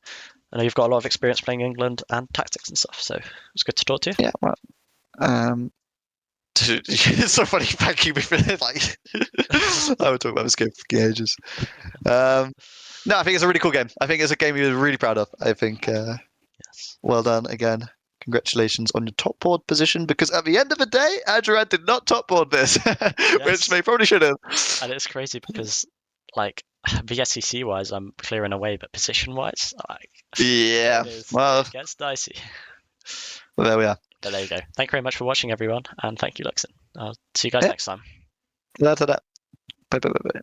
I know you've got a lot of experience playing England and tactics and stuff, so it was good to talk to you. yeah. Well, um, it's so funny. Thank you for like I would talk about this game for ages. Um, no, I think it's a really cool game. I think it's a game you're really proud of. I think Yes. well done again. Congratulations on your top board position because at the end of the day, Adjuran did not top board this, which Yes. they probably should have. And it's crazy because like VSCC wise I'm clearing away, but position wise, like Yeah, well, it gets dicey. there we are. But there you go. Thank you very much for watching everyone, and thank you, Luxin. I'll see you guys Yeah, next time. ta-da. Bye, bye, bye, bye.